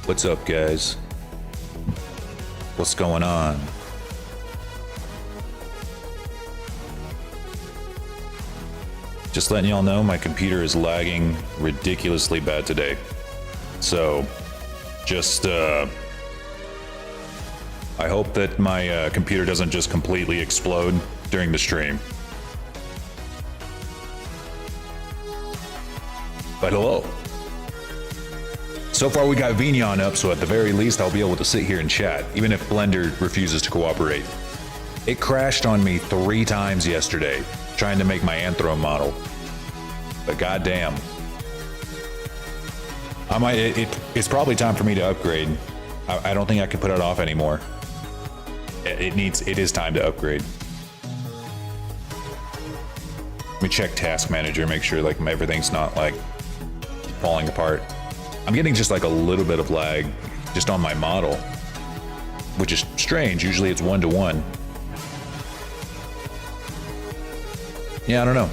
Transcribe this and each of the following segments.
What's up, guys? What's going on? Just letting y'all know my computer is lagging ridiculously bad today. So, just, I hope that my computer doesn't just completely explode during the stream. But hello. So far we got Vignon up, so at the very least I'll be able to sit here and chat, even if Blender refuses to cooperate. It crashed on me 3 times yesterday, trying to make my Anthro model. But goddamn. It's probably time for me to upgrade. I don't think I can put it off anymore. It is time to upgrade. Let me check Task Manager, make sure like everything's not like falling apart. I'm getting just like a little bit of lag just on my model, which is strange. Usually it's 1-to-1. Yeah, I don't know.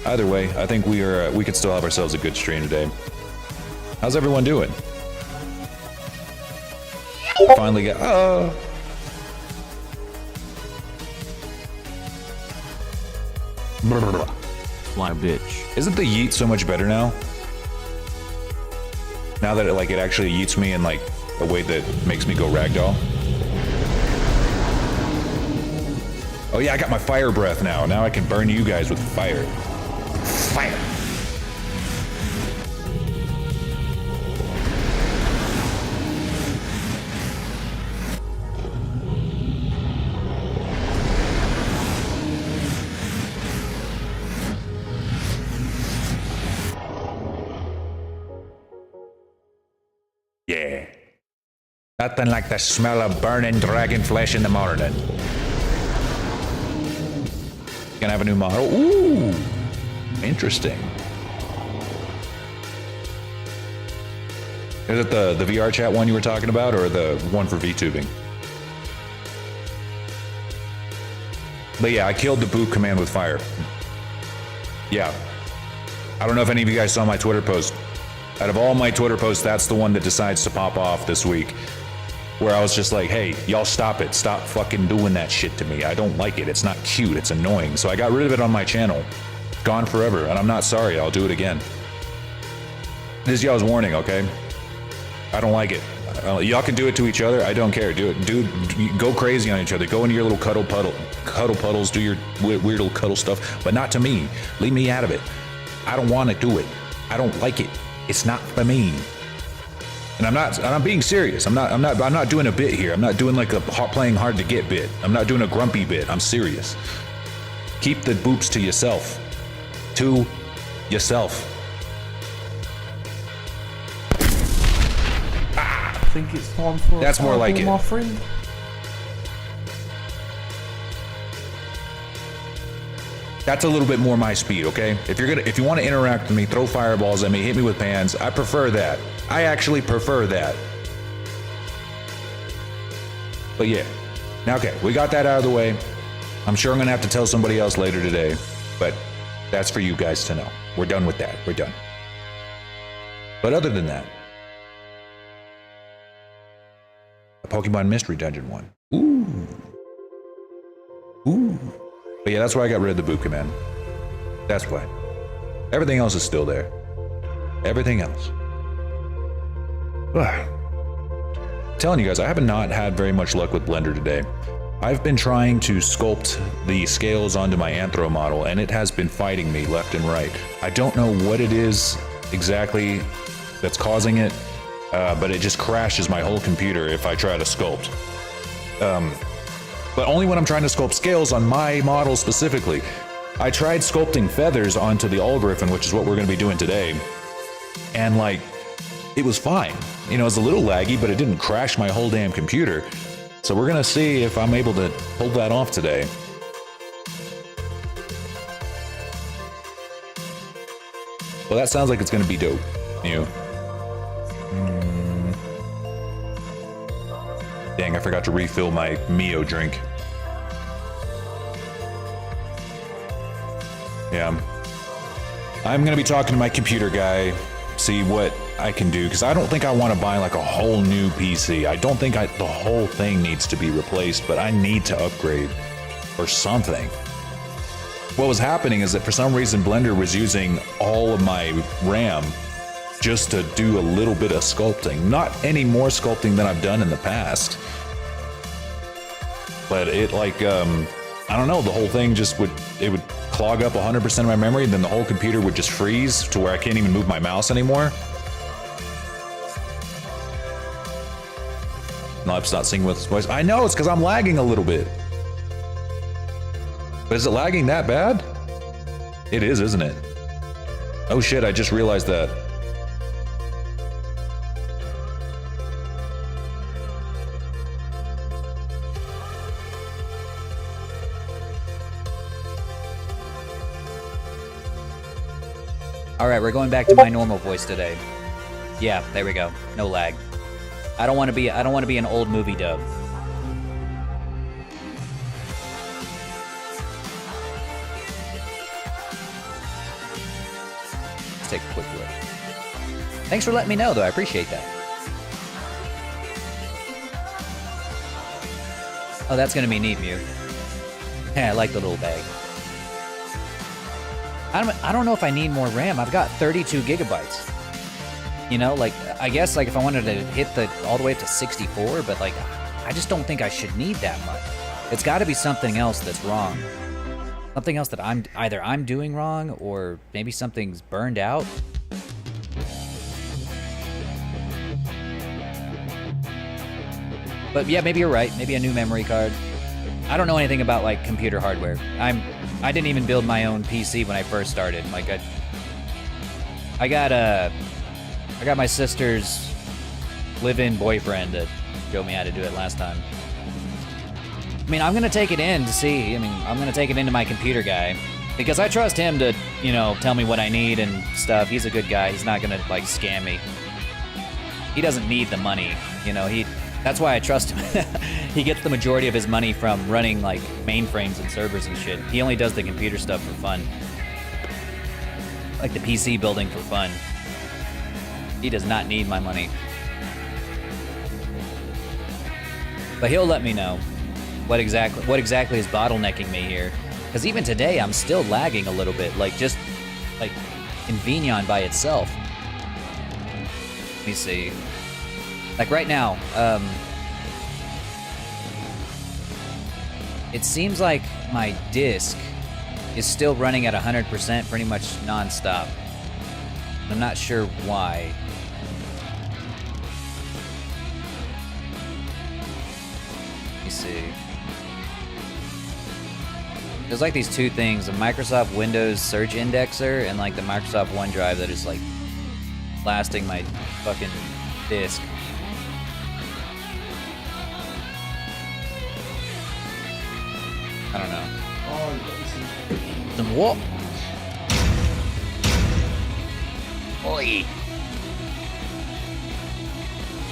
Either way, I think we could still have ourselves a good stream today. How's everyone doing? Finally got Fly bitch. Isn't the yeet so much better now? Now that it actually yeets me in like a way that makes me go ragdoll. Oh yeah, I got my fire breath now. Now I can burn you guys with fire. Fire. Yeah. Nothing like the smell of burning dragon flesh in the morning. Gonna have a new model. Ooh, interesting. Is it the VRChat one you were talking about, or the one for VTubing? But yeah, I killed the boot command with fire. Yeah. I don't know if any of you guys saw my Twitter post. Out of all my Twitter posts, that's the one that decides to pop off this week. Where I was just like, hey, y'all stop it. Stop fucking doing that shit to me. I don't like it. It's not cute. It's annoying. So I got rid of it on my channel. Gone forever. And I'm not sorry. I'll do it again. This is y'all's warning, okay? I don't like it. Y'all can do it to each other. I don't care. Do it. Dude, go crazy on each other. Go into your little cuddle puddles. Do your weird little cuddle stuff. But not to me. Leave me out of it. I don't want to do it. I don't like it. It's not for me. And I'm being serious. I'm not doing a bit here. I'm not doing like a playing hard to get bit. I'm not doing a grumpy bit. I'm serious. Keep the boops to yourself. To yourself. I think it's time for That's more like it. My friend. That's a little bit more my speed, okay? If you want to interact with me, throw fireballs at me, hit me with pans, I prefer that. I actually prefer that. But yeah. Now, okay, we got that out of the way. I'm sure I'm gonna have to tell somebody else later today, but that's for you guys to know. We're done with that. We're done. But other than that, a Pokemon Mystery Dungeon one. Ooh. Ooh. But yeah, that's why I got rid of the boot command. That's why. Everything else is still there. Everything else. Telling you guys, I have not had very much luck with Blender today. I've been trying to sculpt the scales onto my Anthro model, and it has been fighting me left and right. I don't know what it is exactly that's causing it, but it just crashes my whole computer if I try to sculpt. But only when I'm trying to sculpt scales on my model specifically. I tried sculpting feathers onto the Griffon, which is what we're going to be doing today, and like, it was fine. You know, it was a little laggy, but it didn't crash my whole damn computer. So we're going to see if I'm able to pull that off today. Well, that sounds like it's going to be dope. You know? Dang, I forgot to refill my Mio drink. Yeah. I'm gonna be talking to my computer guy, see what I can do, because I don't think I want to buy like a whole new PC. I don't think the whole thing needs to be replaced, but I need to upgrade or something. What was happening is that for some reason Blender was using all of my RAM just to do a little bit of sculpting. Not any more sculpting than I've done in the past. But it like, I don't know, the whole thing just would clog up 100% of my memory, and then the whole computer would just freeze to where I can't even move my mouse anymore. No, it's not singing with its voice. I know, it's because I'm lagging a little bit. But is it lagging that bad? It is, isn't it? Oh shit, I just realized that. All right, we're going back to my normal voice today. Yeah, there we go. No lag. I don't want to be an old movie dub. Let's take a quick look. Thanks for letting me know, though. I appreciate that. Oh, that's gonna be neat, Mew. Yeah, I like the little bag. I don't know if I need more RAM. I've got 32 gigabytes. You know, like, I guess, like, if I wanted to hit all the way up to 64, but, like, I just don't think I should need that much. It's got to be something else that's wrong. Something else that I'm doing wrong, or maybe something's burned out. But yeah, maybe you're right. Maybe a new memory card. I don't know anything about, like, computer hardware. I didn't even build my own PC when I first started. Like, I got my sister's live-in boyfriend that showed me how to do it last time. I mean, I'm gonna take it in to see. I mean, I'm gonna take it into my computer guy because I trust him to, you know, tell me what I need and stuff. He's a good guy. He's not gonna, like, scam me. He doesn't need the money, you know. That's why I trust him. He gets the majority of his money from running, like, mainframes and servers and shit. He only does the computer stuff for fun. Like the PC building for fun. He does not need my money. But he'll let me know what exactly is bottlenecking me here. Because even today, I'm still lagging a little bit. Like, just, like, in Vignon by itself. Let me see. Like, right now, it seems like my disk is still running at 100% pretty much non-stop. I'm not sure why. Let me see. There's like these two things, a Microsoft Windows search indexer and like the Microsoft OneDrive that is like blasting my fucking disk. I don't know. Some what? Oi!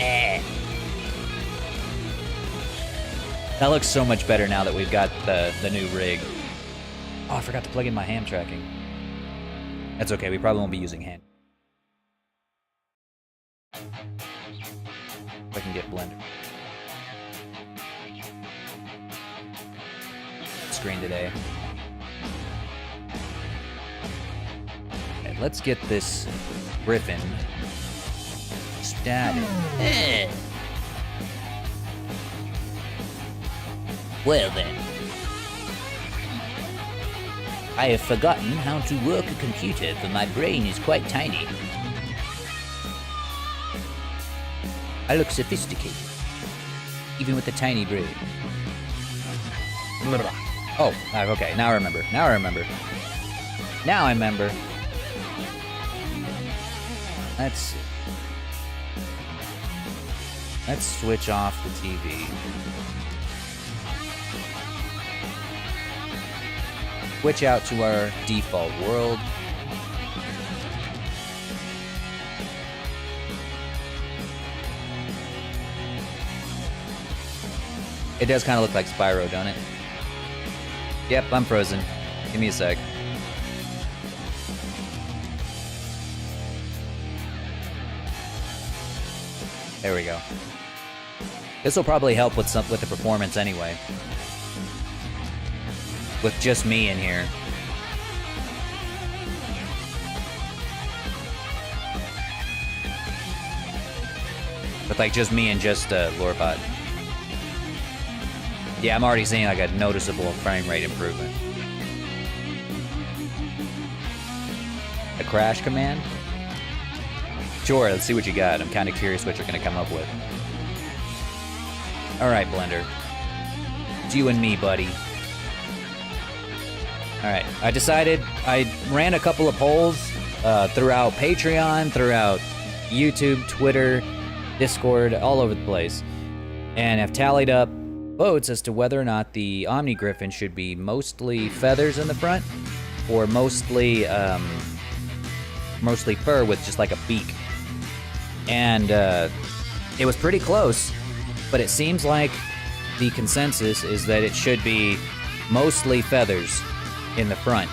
Eh. That looks so much better now that we've got the new rig. Oh, I forgot to plug in my ham tracking. That's okay, we probably won't be using ham. If I can get Blender. Screen today. Okay, let's get this Griffon started. Well then. I have forgotten how to work a computer, for my brain is quite tiny. I look sophisticated, even with a tiny brain. Oh, okay, now I remember. Now I remember. Let's switch off the TV. Switch out to our default world. It does kind of look like Spyro, don't it? Yep, I'm frozen. Give me a sec. There we go. This will probably help with the performance anyway. With just me in here. With like just me and just Lorebot. Yeah, I'm already seeing like a noticeable frame rate improvement. A crash command? Sure, let's see what you got. I'm kind of curious what you're going to come up with. Alright, Blender. It's you and me, buddy. Alright, I ran a couple of polls throughout Patreon, throughout YouTube, Twitter, Discord, all over the place. And have tallied up votes as to whether or not the Omni Griffon should be mostly feathers in the front, or mostly fur with just like a beak. And it was pretty close, but it seems like the consensus is that it should be mostly feathers in the front.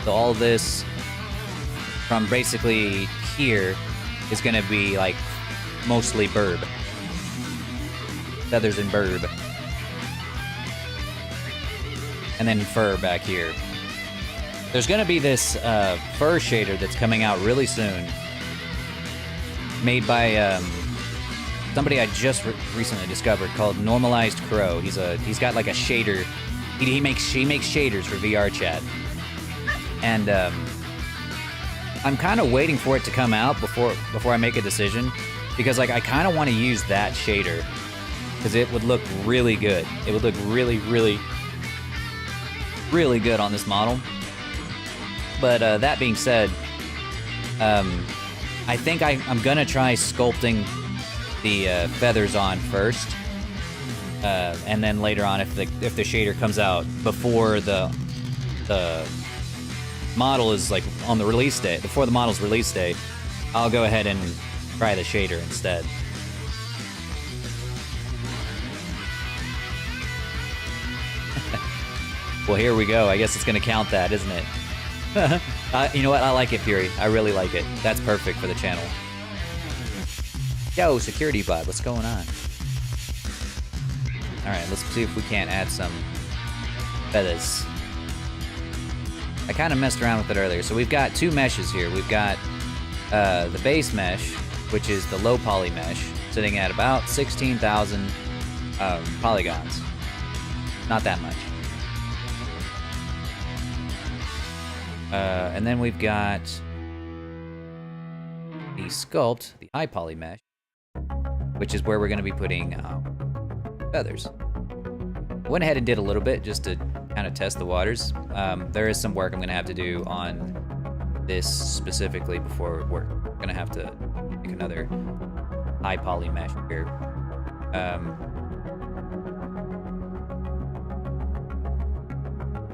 So all this from basically here is gonna be like mostly burb. Feathers and burb. And then fur back here. There's gonna be this fur shader that's coming out really soon. Made by somebody I just recently discovered called Normalized Crow. He's got like a shader. He makes shaders for VRChat. And I'm kind of waiting for it to come out before I make a decision, because like I kind of want to use that shader because it would look really good. It would look really, really, really good on this model. But that being said, I think I'm gonna try sculpting the feathers on first, and then later on, if the shader comes out before the model is like on the release date, before the model's release date, I'll go ahead and try the shader instead. Well, here we go. I guess it's gonna count that, isn't it? You know what? I like it, Fury. I really like it. That's perfect for the channel. Yo, security bot, what's going on? Alright, let's see if we can't add some feathers. I kind of messed around with it earlier. So we've got two meshes here. We've got the base mesh, which is the low poly mesh, sitting at about 16,000 polygons. Not that much. And then we've got the sculpt, the high poly mesh, which is where we're going to be putting feathers. I went ahead and did a little bit just to kind of test the waters. There is some work I'm going to have to do on this specifically before we're going to have to make another high poly mesh here.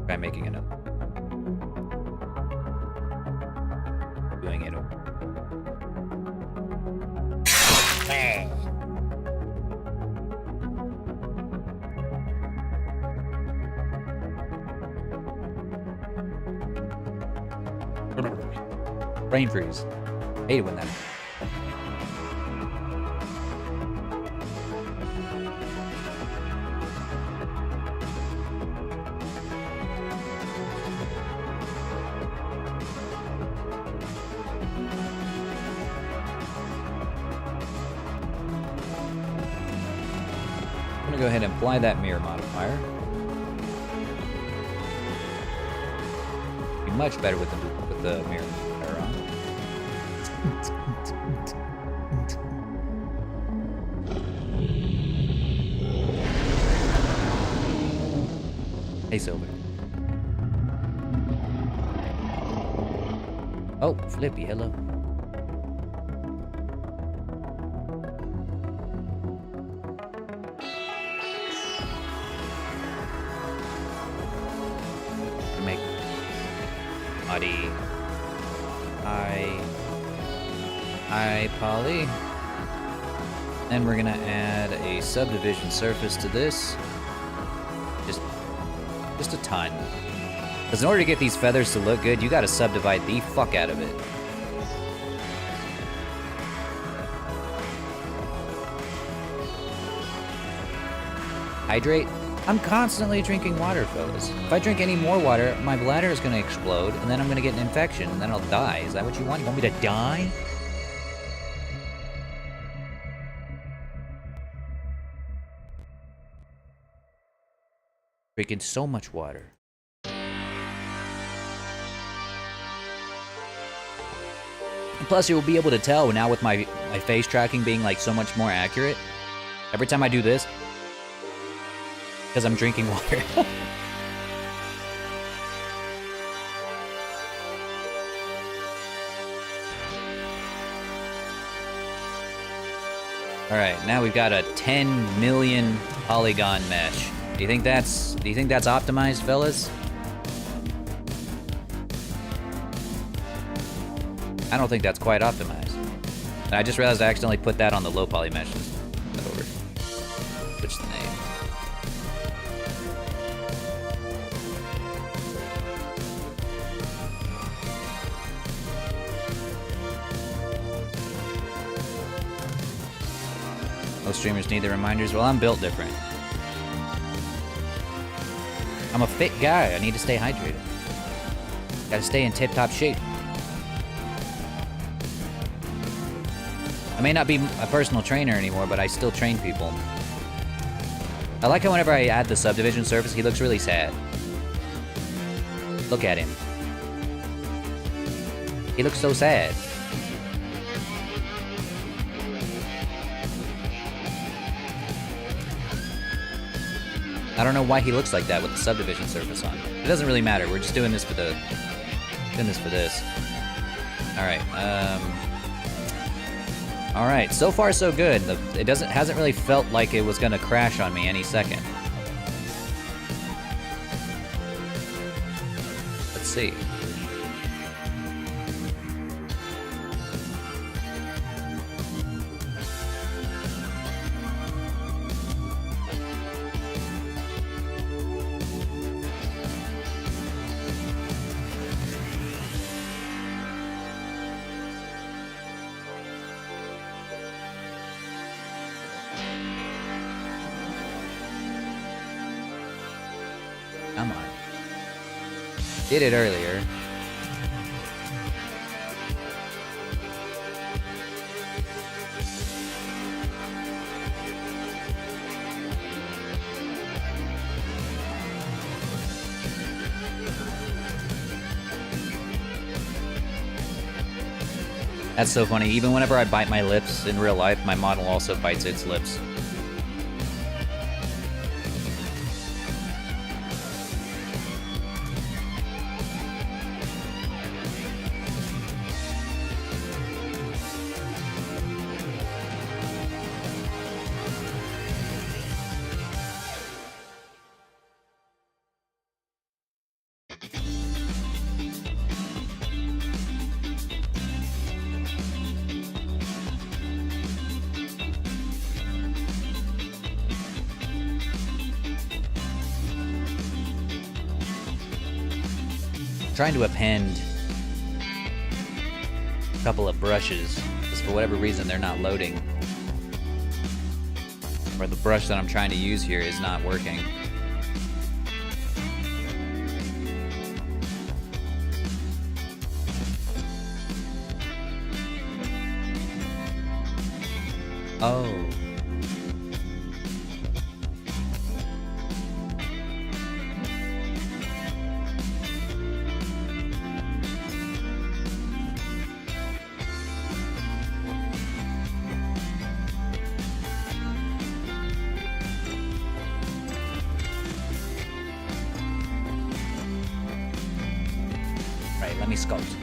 Try making another. Doing it. Brain freeze. Hate when that. I'm gonna go ahead and apply that mirror modifier. Be much better with the mirror modifier on. Hey, Silver. Oh, Flippy, hello. Make body high poly. Then we're gonna add a subdivision surface to this. Just a ton. Because in order to get these feathers to look good, you gotta subdivide the fuck out of it. Hydrate? I'm constantly drinking water, fellas. If I drink any more water, my bladder is gonna explode, and then I'm gonna get an infection, and then I'll die. Is that what you want? You want me to die? Drinking so much water. Plus, you'll be able to tell now with my face tracking being like so much more accurate. Every time I do this, because I'm drinking water. All right, now we've got a 10 million polygon mesh. Do you think that's optimized, fellas? I don't think that's quite optimized. And I just realized I accidentally put that on the low poly mesh. Over. Switch the name. Most streamers need the reminders. Well, I'm built different. I'm a fit guy. I need to stay hydrated. Gotta stay in tip-top shape. I may not be a personal trainer anymore, but I still train people. I like how whenever I add the subdivision surface, he looks really sad. Look at him. He looks so sad. I don't know why he looks like that with the subdivision surface on. It doesn't really matter. We're just doing this for this. All right. So far, so good. It hasn't really felt like it was gonna crash on me any second. Let's see. Come on. Did it earlier. That's so funny. Even whenever I bite my lips in real life, my model also bites its lips. Trying to append a couple of brushes, just for whatever reason they're not loading. Or the brush that I'm trying to use here is not working. Oh. Let me sculpt.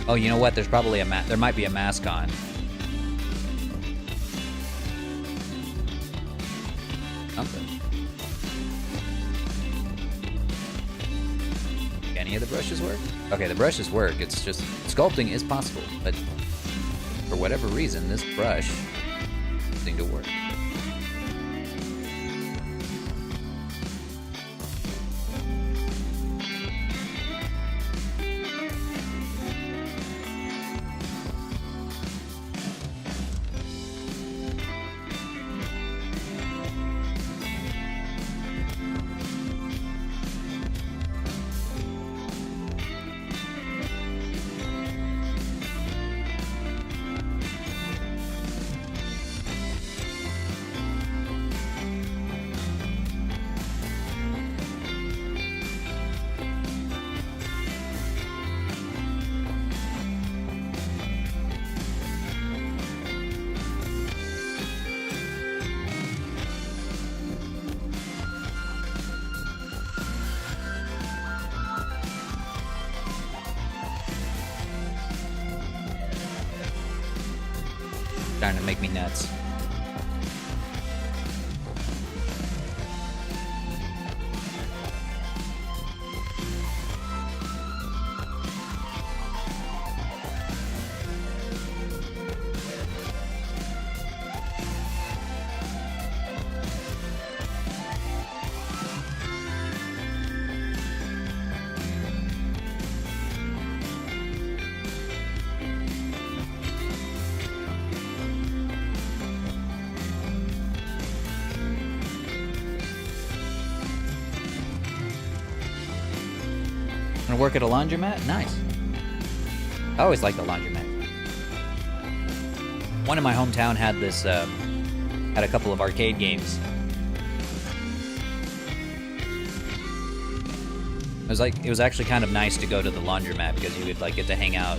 Oh, you know what? There's probably there might be a mask on. Something. Any of the brushes work? Okay, the brushes work. It's just sculpting is possible, but for whatever reason, this brush doesn't seem to work. Starting to make me nuts. Gonna work at a laundromat? Nice. I always liked the laundromat. One in my hometown had this, had a couple of arcade games. It was actually kind of nice to go to the laundromat because you would like get to hang out.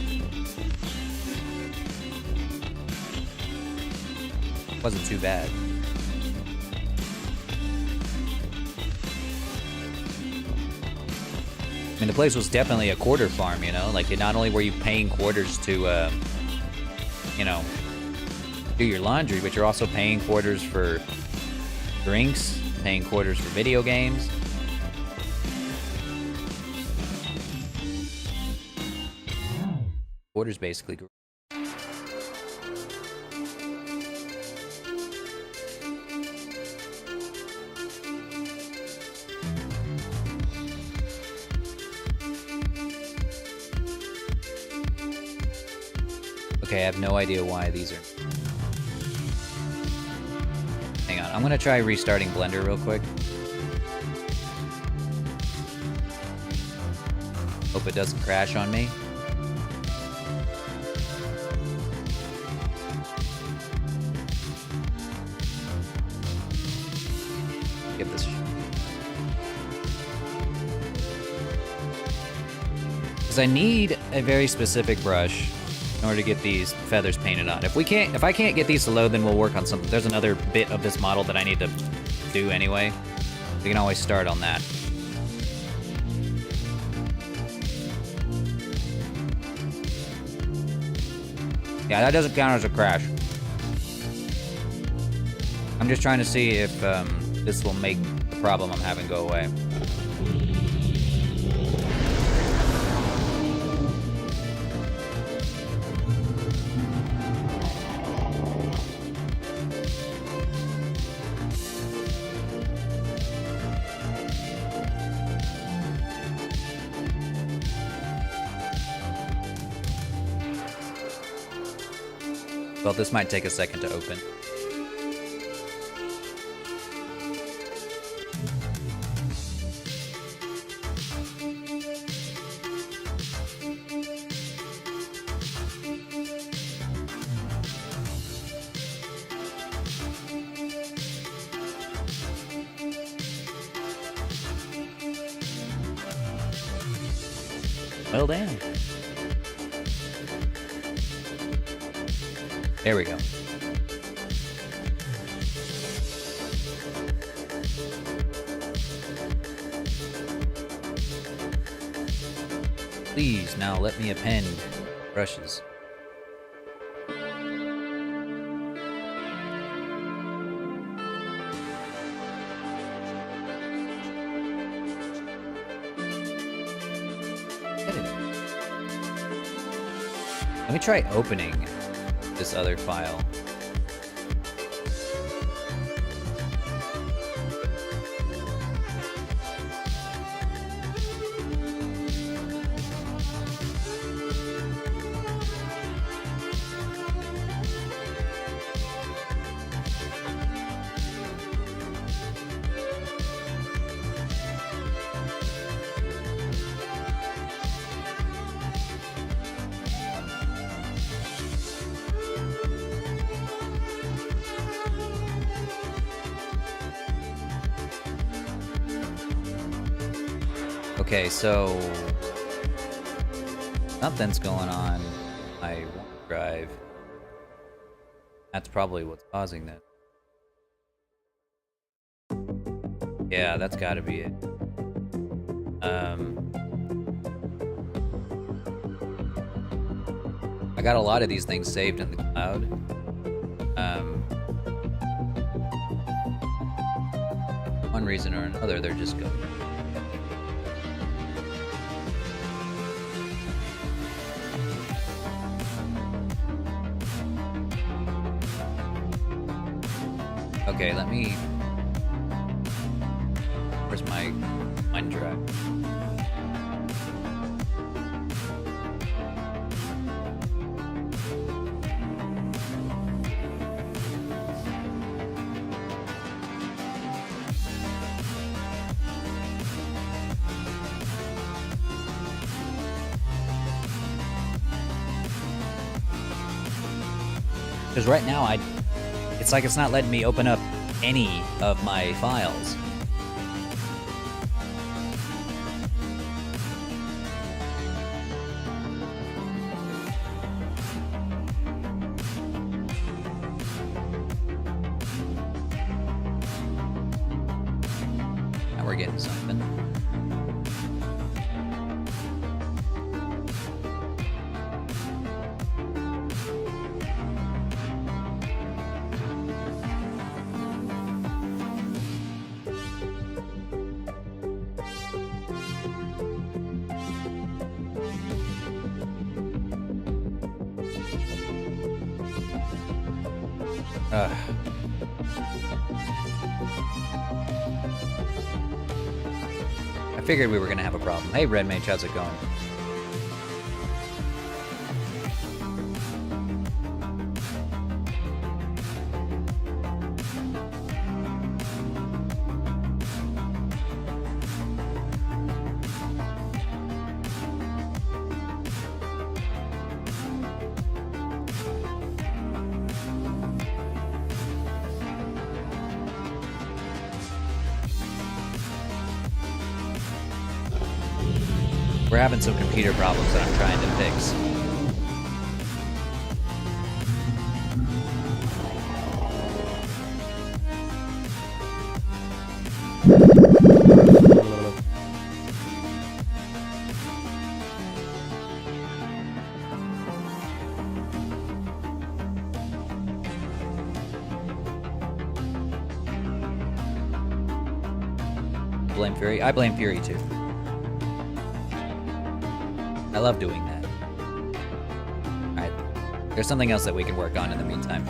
Wasn't too bad. I mean, the place was definitely a quarter farm, you know? Like, not only were you paying quarters to, you know, do your laundry, but you're also paying quarters for drinks, paying quarters for video games. Quarters basically. Okay, I have no idea why these are... Hang on, I'm gonna try restarting Blender real quick. Hope it doesn't crash on me. Give this... Because I need a very specific brush in order to get these feathers painted on. If I can't get these to load, then we'll work on something. There's another bit of this model that I need to do anyway. We can always start on that. Yeah, that doesn't count as a crash. I'm just trying to see if this will make the problem I'm having go away. Well, this might take a second to open. Well, damn. There we go. Please, now let me append brushes. Let me try opening this other file. Okay, so something's going on my OneDrive. That's probably what's causing this. Yeah, that's gotta be it. I got a lot of these things saved in the cloud. One reason or another, they're just good. Okay, let me... Where's my mine drive? Because right now, it's like it's not letting me open up any of my files. Now we're getting something. I figured we were gonna have a problem. Hey, Red Mage, how's it going? We're having some computer problems that I'm trying to fix. Blame Fury? I blame Fury too. I love doing that. Alright, there's something else that we can work on in the meantime.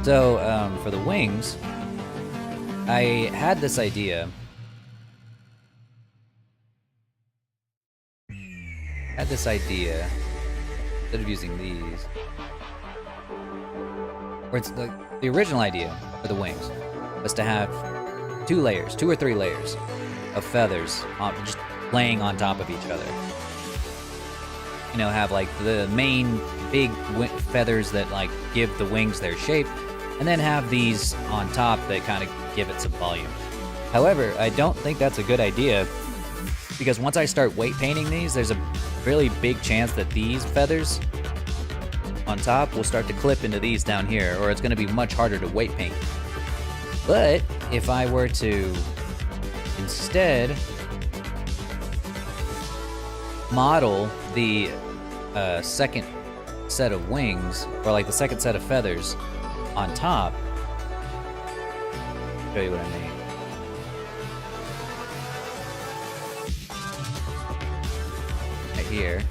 So, for the wings, I had this idea. Instead of using these, or it's like the original idea for the wings was to have 2 or 3 layers of feathers just laying on top of each other. You know, have like the main big feathers that like give the wings their shape, and then have these on top that kind of give it some volume. However, I don't think that's a good idea, because once I start weight painting these, there's a really big chance that these feathers on top will start to clip into these down here, or it's going to be much harder to weight paint. But if I were to instead model the second set of wings, or like the second set of feathers on top, I'll show you what I mean. Right here.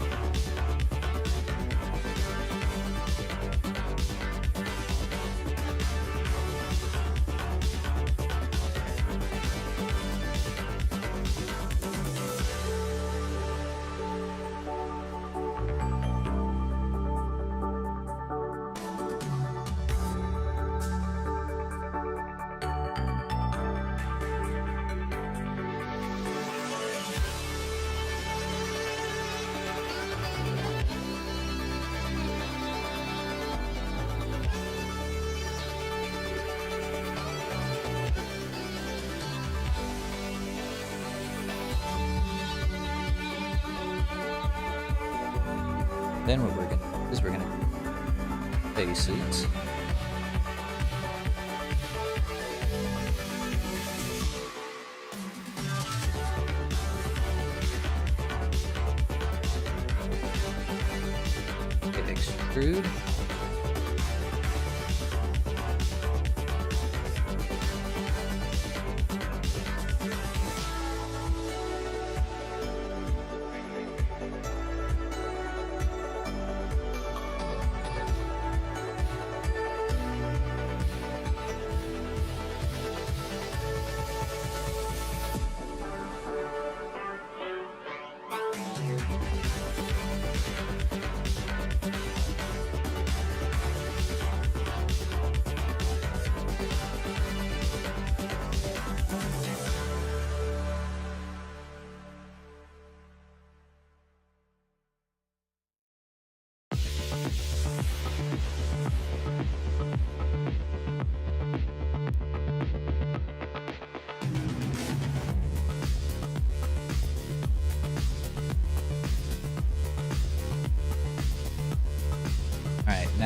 Then what we're gonna do is we're gonna face it. Hit extrude.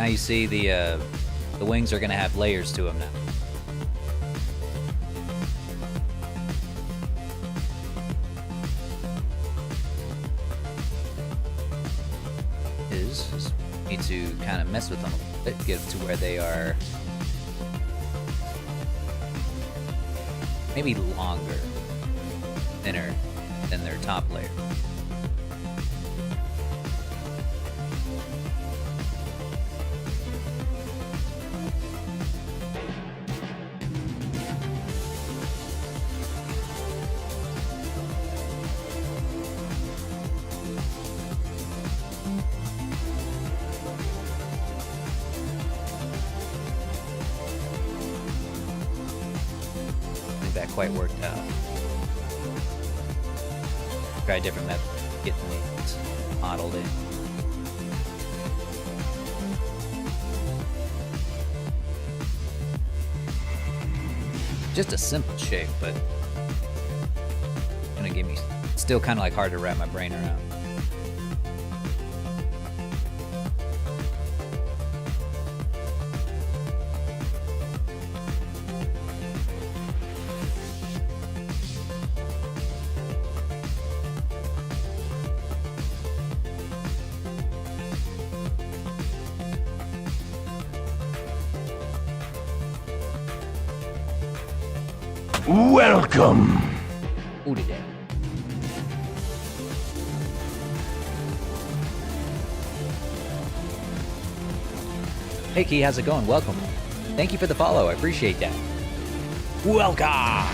Now you see the wings are gonna have layers to them now. Is need to kind of mess with them a little bit, get to where they are maybe longer, thinner than their top layer. That quite worked out. Try a different method of getting these modeled in. Just a simple shape, but gonna give me still kind of like hard to wrap my brain around. Welcome. Ooh, today. Hey Key, how's it going? Welcome. Thank you for the follow. I appreciate that. Welcome.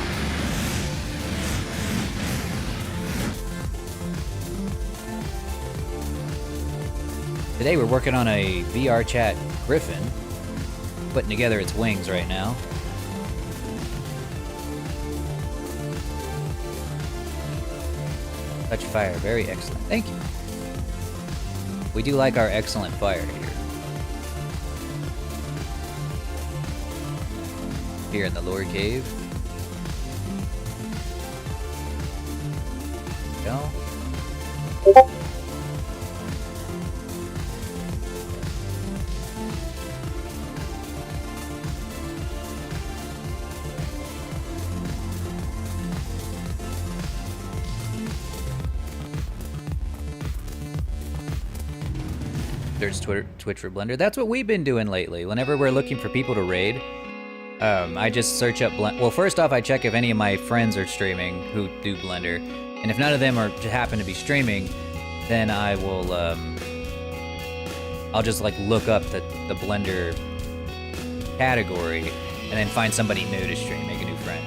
Today we're working on a VRChat Griffon, putting together its wings right now. Touch fire, very excellent. Thank you. We do like our excellent fire here. Here in the lower cave. Go. There's Twitch for Blender. That's what we've been doing lately. Whenever we're looking for people to raid, I just search up Blender. Well, first off, I check if any of my friends are streaming who do Blender, and if none of them are happen to be streaming, then I will I'll just like look up the Blender category and then find somebody new to stream, make a new friend.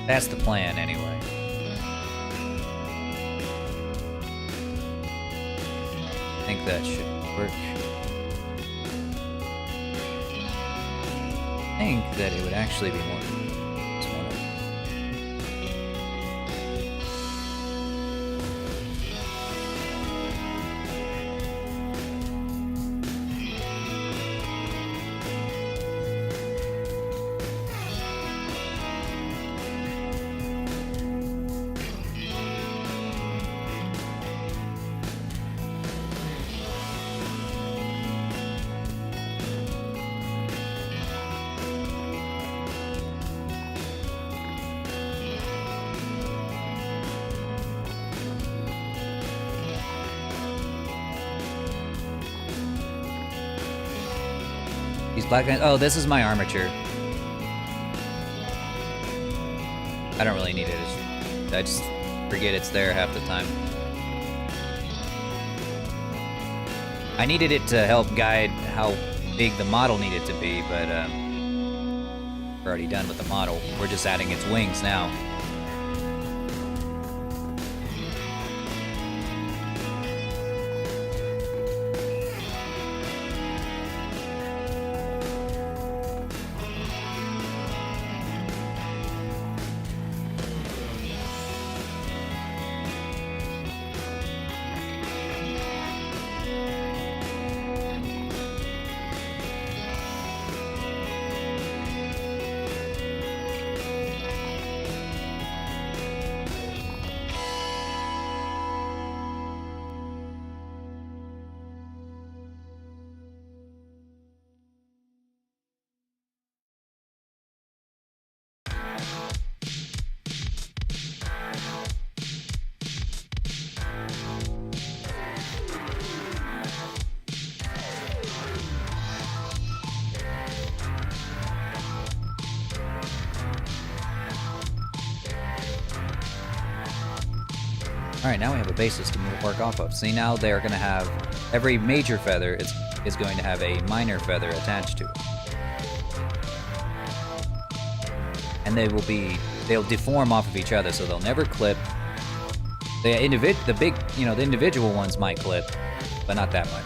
That's the plan, anyway. I think that should work. I think that it would actually be more. This one. These black guys. Oh, this is my armature. I don't really need it. I just forget it's there half the time. I needed it to help guide how big the model needed to be, but we're already done with the model. We're just adding its wings now. Alright, now we have a basis to work off of. See, now they're going to have... Every major feather is going to have a minor feather attached to it. And they'll deform off of each other, so they'll never clip. The individual ones might clip, but not that much.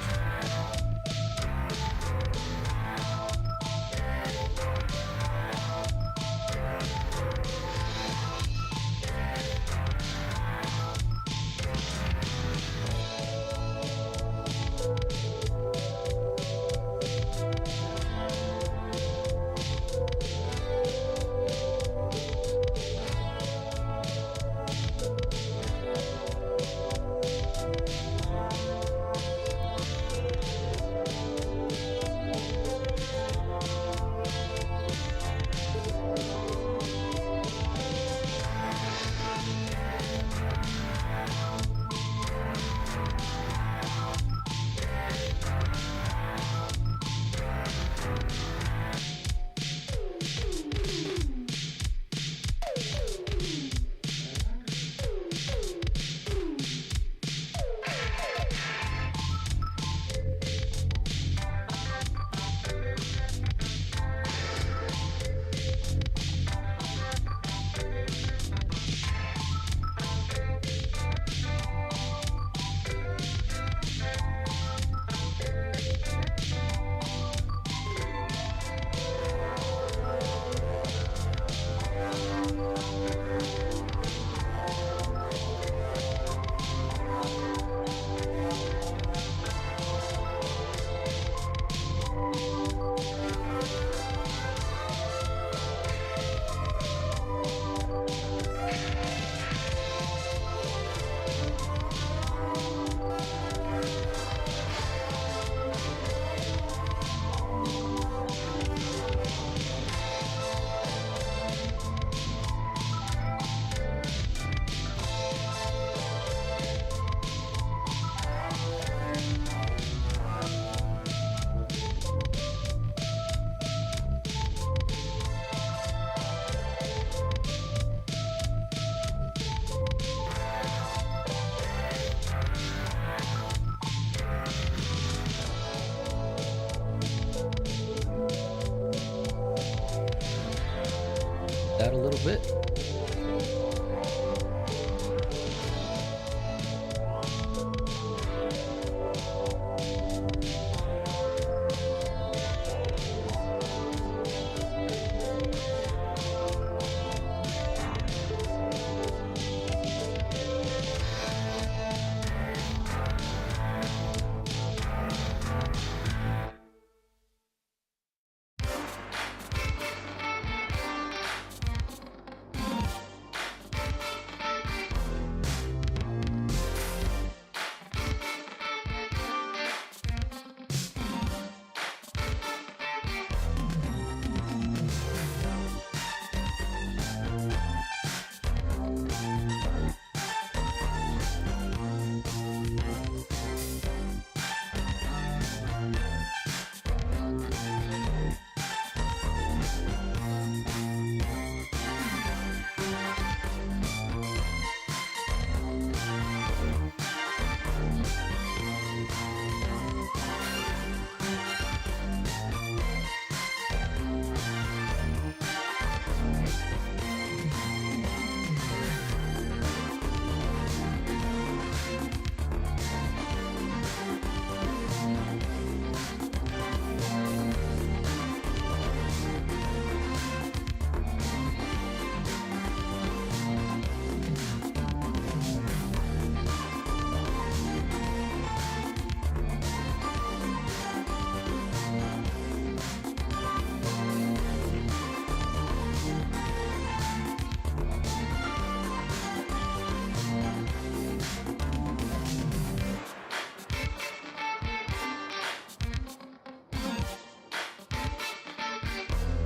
That a little bit.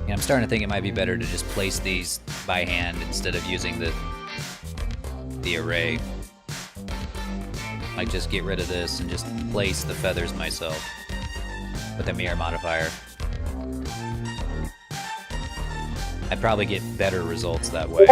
I'm starting to think it might be better to just place these by hand instead of using the array. Like just get rid of this and just place the feathers myself with a mirror modifier. I'd probably get better results that way.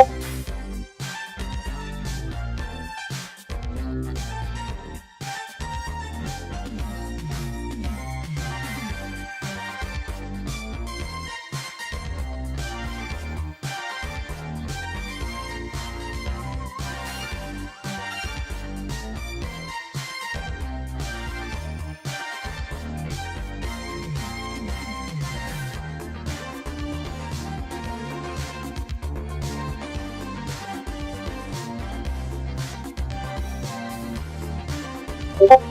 There we go.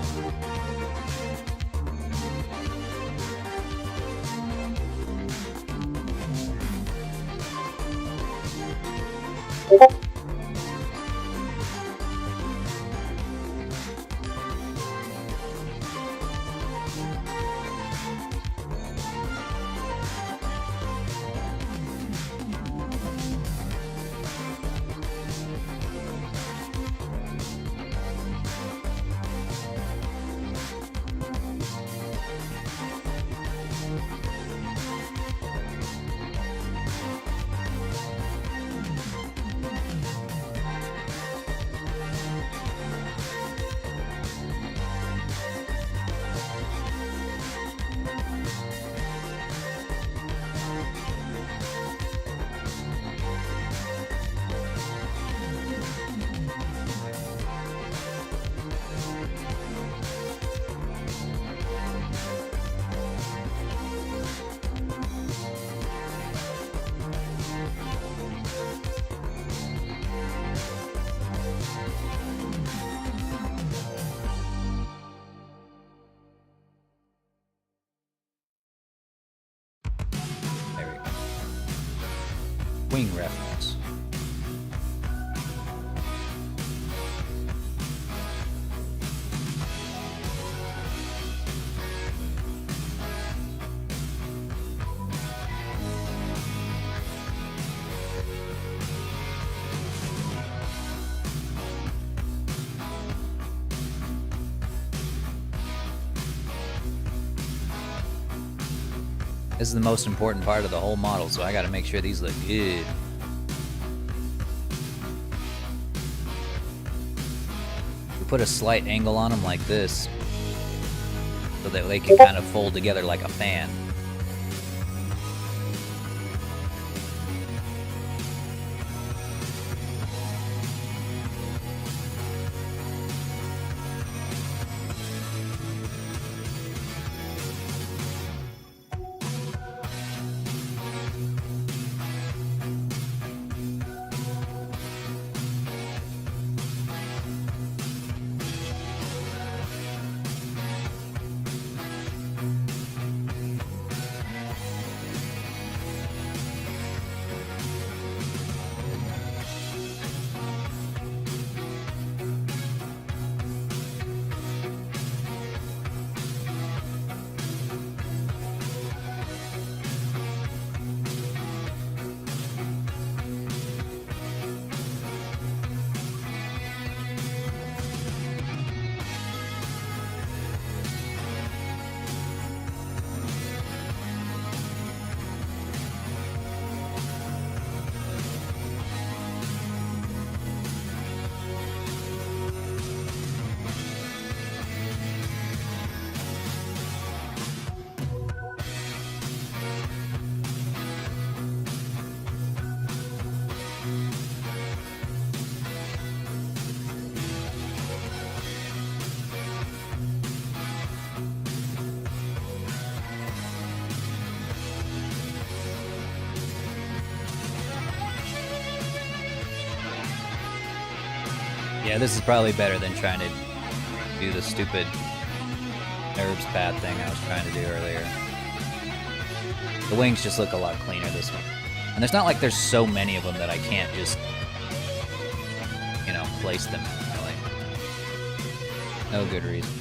Wing reference. This is the most important part of the whole model, so I gotta make sure these look good. We put a slight angle on them like this, so that they can kind of fold together like a fan. Yeah, this is probably better than trying to do the stupid nerves path thing I was trying to do earlier. The wings just look a lot cleaner this one. And there's not like there's so many of them that I can't just, you know, place them. Really. No good reason.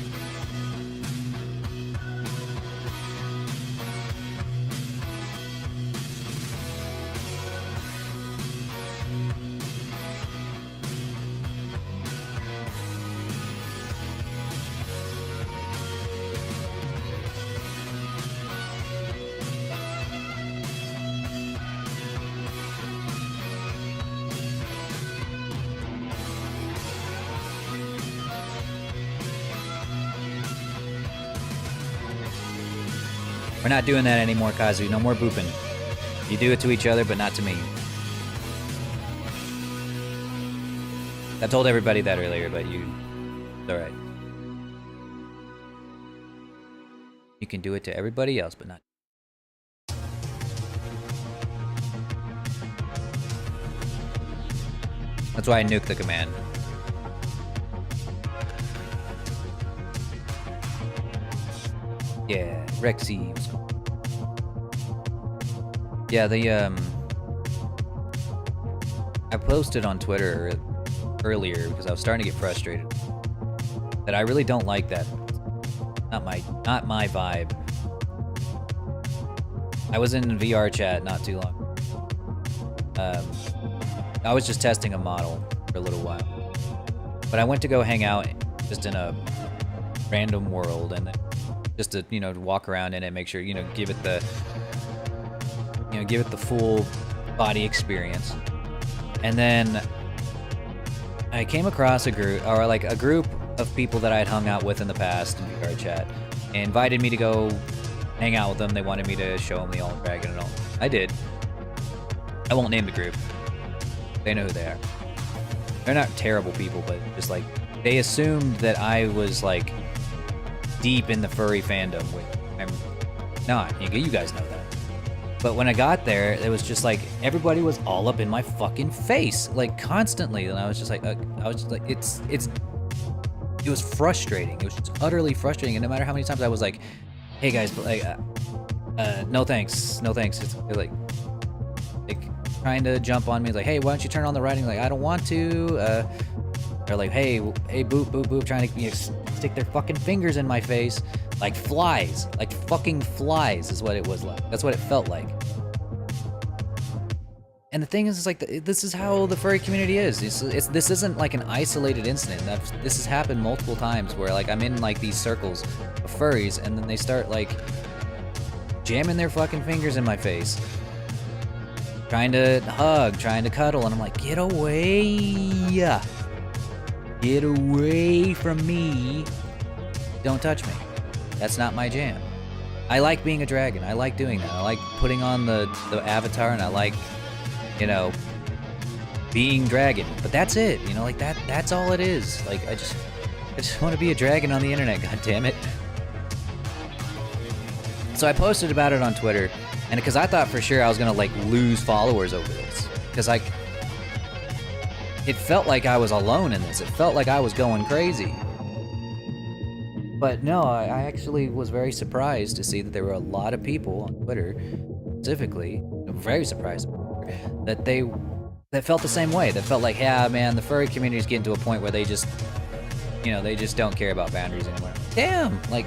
We're not doing that anymore, Kazu. No more booping. You do it to each other, but not to me. I told everybody that earlier, but you... It's alright. You can do it to everybody else, but not... That's why I nuked the command. Yeah, Rexy. Yeah, I posted on Twitter earlier because I was starting to get frustrated that I really don't like that. Not my vibe. I was in VRChat not too long. I was just testing a model for a little while, but I went to go hang out just in a random world and just to walk around in it, make sure give it the full body experience. And then I came across a group of people that I had hung out with in the past in VRChat. They invited me to go hang out with them. They wanted me to show them the Alt Dragon and all. I did. I won't name the group. They know who they are. They're not terrible people, but just like they assumed that I was like deep in the furry fandom, which I'm not. You guys know that. But when I got there, it was just like everybody was all up in my fucking face, like constantly, and I was just like, it was frustrating. It was just utterly frustrating, and no matter how many times I was like, "Hey guys, but like, no thanks." It's like trying to jump on me, like, "Hey, why don't you turn on the writing?" Like, I don't want to. They're like, "Hey, boop," trying to stick their fucking fingers in my face. Like flies, like fucking flies is what it was like. That's what it felt like. And the thing is, it's like, this is how the furry community is. This isn't like an isolated incident. This has happened multiple times where like I'm in like these circles of furries and then they start like jamming their fucking fingers in my face. Trying to hug, trying to cuddle, and I'm like, get away. Get away from me. Don't touch me. That's not my jam. I like being a dragon. I like doing that. I like putting on the avatar, and I like, being dragon. But that's it. Like that's all it is. Like I just want to be a dragon on the internet, god damn it. So I posted about it on Twitter, and because I thought for sure I was gonna like lose followers over this. Because it felt like I was alone in this. It felt like I was going crazy. But no, I actually was very surprised to see that there were a lot of people on Twitter, specifically, very surprised, that felt the same way. That felt like, yeah, man, the furry community is getting to a point where they just don't care about boundaries anymore. Damn, like,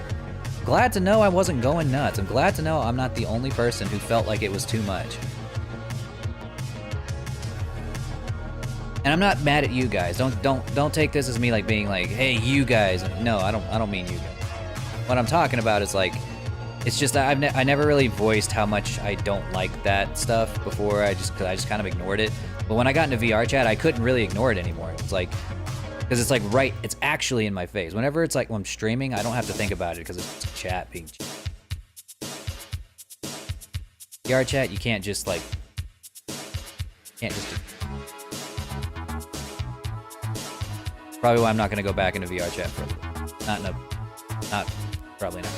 glad to know I wasn't going nuts. I'm glad to know I'm not the only person who felt like it was too much. And I'm not mad at you guys. Don't take this as me like being like, hey, you guys. No, I don't mean you guys. What I'm talking about is like, it's just I never really voiced how much I don't like that stuff before. Cause I just kind of ignored it. But when I got into VRChat, I couldn't really ignore it anymore. It's like, because it's like it's actually in my face. Whenever it's like when I'm streaming, I don't have to think about it because it's chat being. VRChat, you can't just. Probably why I'm not going to go back into VRChat for a little bit. Probably not.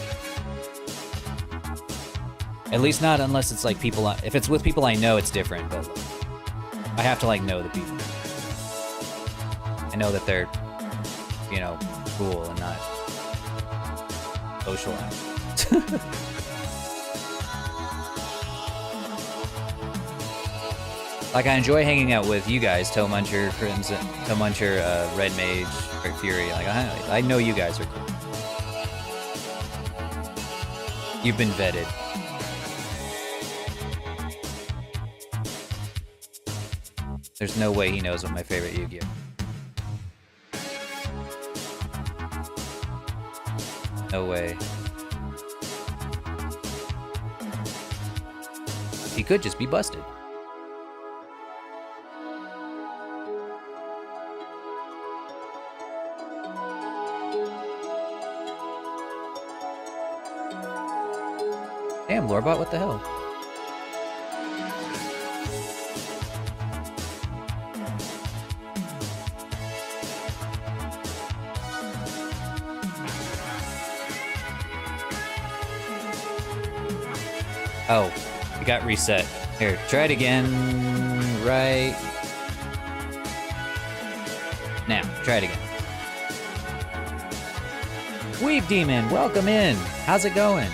At least not unless it's like people, if it's with people I know, it's different, but I have to like know the people. I know that they're, cool and not socialized. Like, I enjoy hanging out with you guys, Toe Muncher, Red Mage, Red Fury. Like, I know you guys are cool. You've been vetted. There's no way he knows what my favorite Yu-Gi-Oh! No way. He could just be busted. Damn, Lorebot, what the hell? Oh, it got reset. Here, try it again. Right now, try it again. Weave Demon, welcome in. How's it going?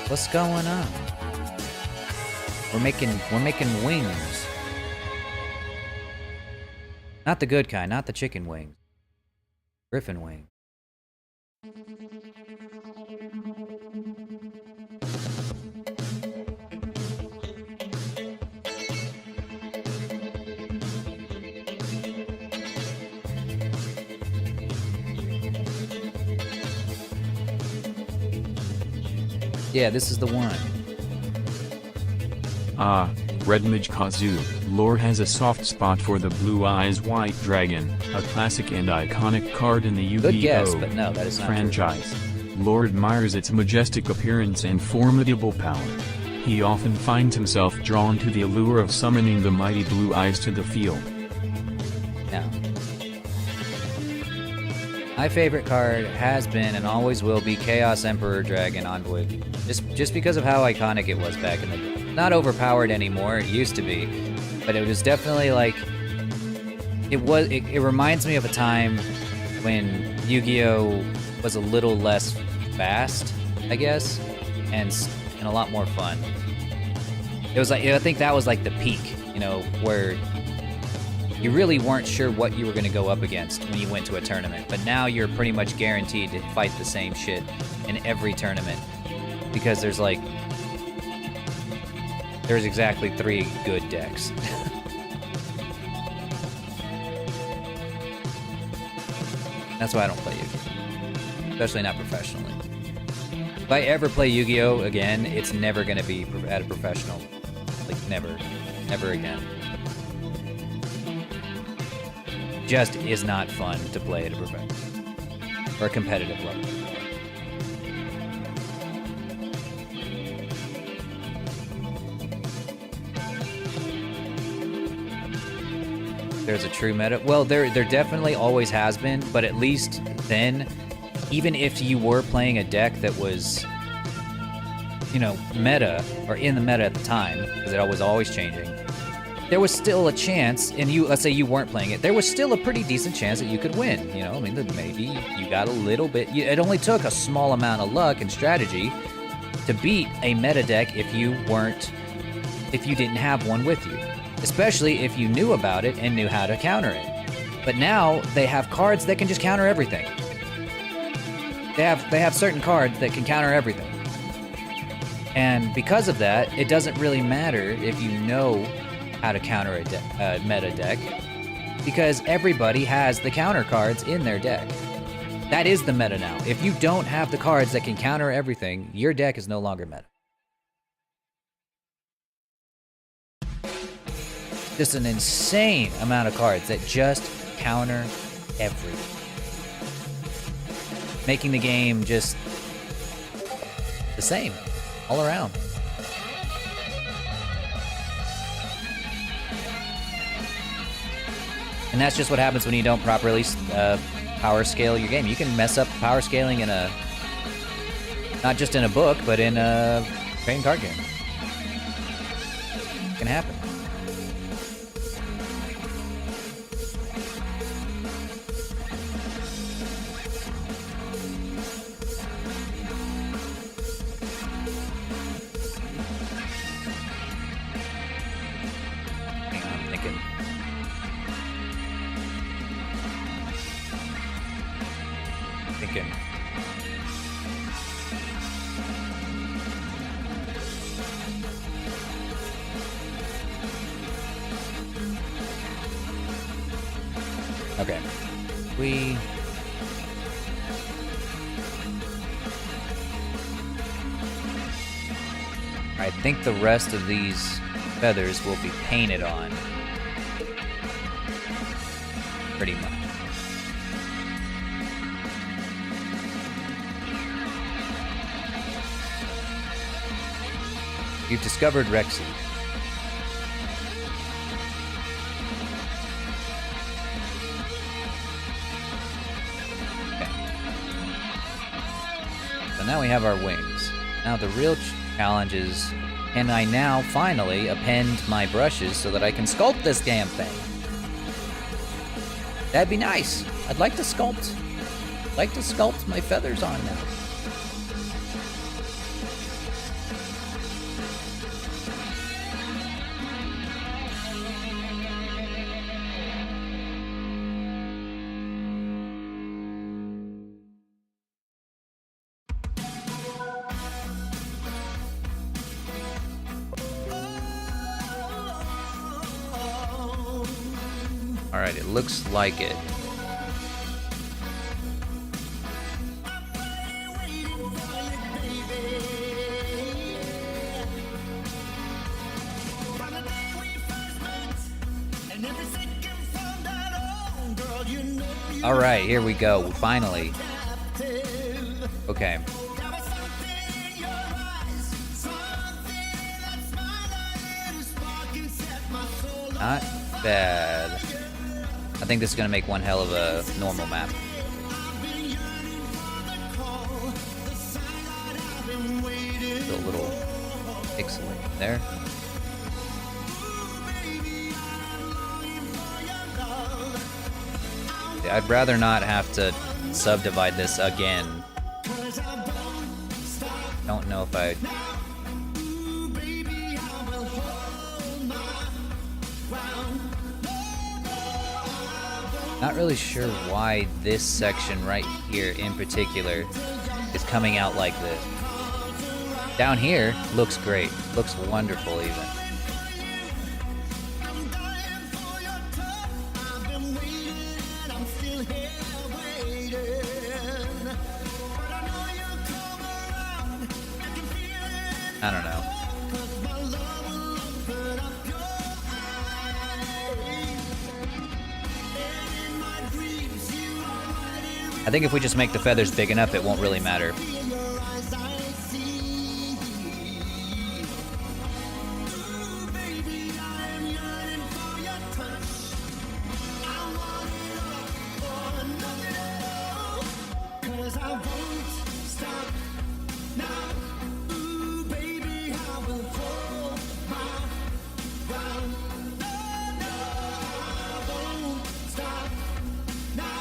What's going on? We're making wings. Not the good kind, not the chicken wings. Griffon wing. Yeah, this is the one. Ah, Redmage Kazoo. Lore has a soft spot for the Blue Eyes White Dragon, a classic and iconic card in the Yu-Gi-Oh! Good guess, but no, that is not franchise. Lore admires its majestic appearance and formidable power. He often finds himself drawn to the allure of summoning the mighty Blue Eyes to the field. No. My favorite card has been and always will be Chaos Emperor Dragon Envoy. Just because of how iconic it was back in the day. Not overpowered anymore, it used to be. But it was definitely like... It reminds me of a time when Yu-Gi-Oh! Was a little less fast, I guess, and a lot more fun. It was like, I think that was like the peak, you know, where you really weren't sure what you were going to go up against when you went to a tournament. But now you're pretty much guaranteed to fight the same shit in every tournament. Because there's exactly 3 good decks. That's why I don't play Yu-Gi-Oh! Especially not professionally. If I ever play Yu-Gi-Oh! Again, it's never going to be at a professional. Like, never. Never again. Just is not fun to play at a professional. Or a competitive level. There's a true meta. Well, there definitely always has been, but at least then, even if you were playing a deck that was, you know, meta, or in the meta at the time, because it was always changing, there was still a chance, and let's say you weren't playing it, there was still a pretty decent chance that you could win, you know? I mean, maybe you got a little bit, it only took a small amount of luck and strategy to beat a meta deck if you didn't have one with you. Especially if you knew about it and knew how to counter it. But now they have cards that can just counter everything. They have certain cards that can counter everything. And because of that, it doesn't really matter if you know how to counter a meta deck, because everybody has the counter cards in their deck. That is the meta now. If you don't have the cards that can counter everything, your deck is no longer meta. Just an insane amount of cards that just counter everything. Making the game just the same, all around. And that's just what happens when you don't properly power scale your game. You can mess up power scaling in not just in a book, but in a trading card game. It can happen. Okay. I think the rest of these feathers will be painted on. Pretty much. You've discovered Rexy. Okay. So now we have our wings. Now the real challenge is And I now finally append my brushes so that I can sculpt this damn thing. That'd be nice. I'd like to sculpt my feathers on now. All right, it looks like it. All right, here we go. Finally. Okay. Not bad. I think this is going to make one hell of a normal map. Still a little pixelated there. Yeah, I'd rather not have to subdivide this again. Don't know if I... Not really sure why this section right here in particular is coming out like this. Down here looks great. Looks wonderful even. I don't know. I think if we just make the feathers big enough, it won't really matter.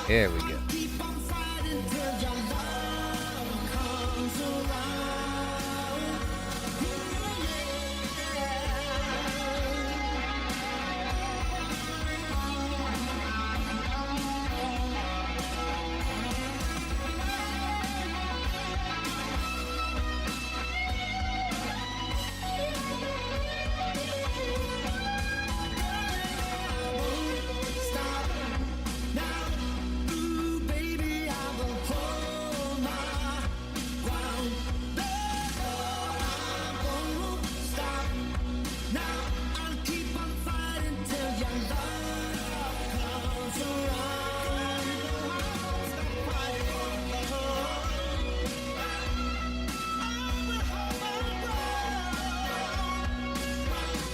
There we go.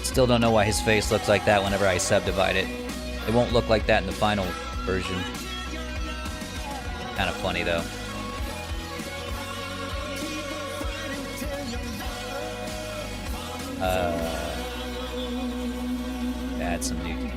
Still don't know why his face looks like that whenever I subdivide it. It won't look like that in the final version. Kind of funny though. Add some new.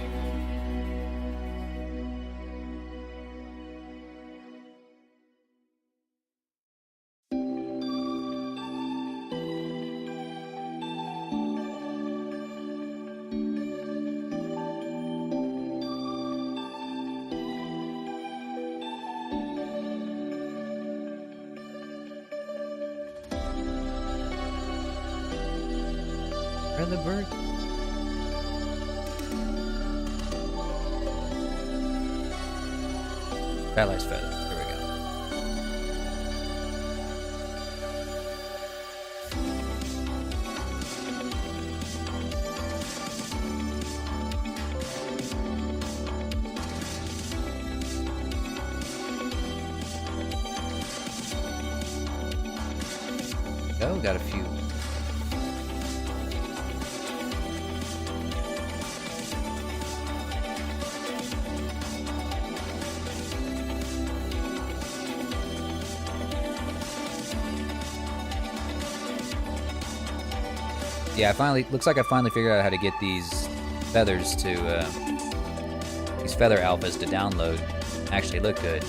Where are the birds? Paralyzed feather. Here we go. Go, got a few. Yeah, looks like I finally figured out how to get these feathers to, these feather alphas to download. Actually look good.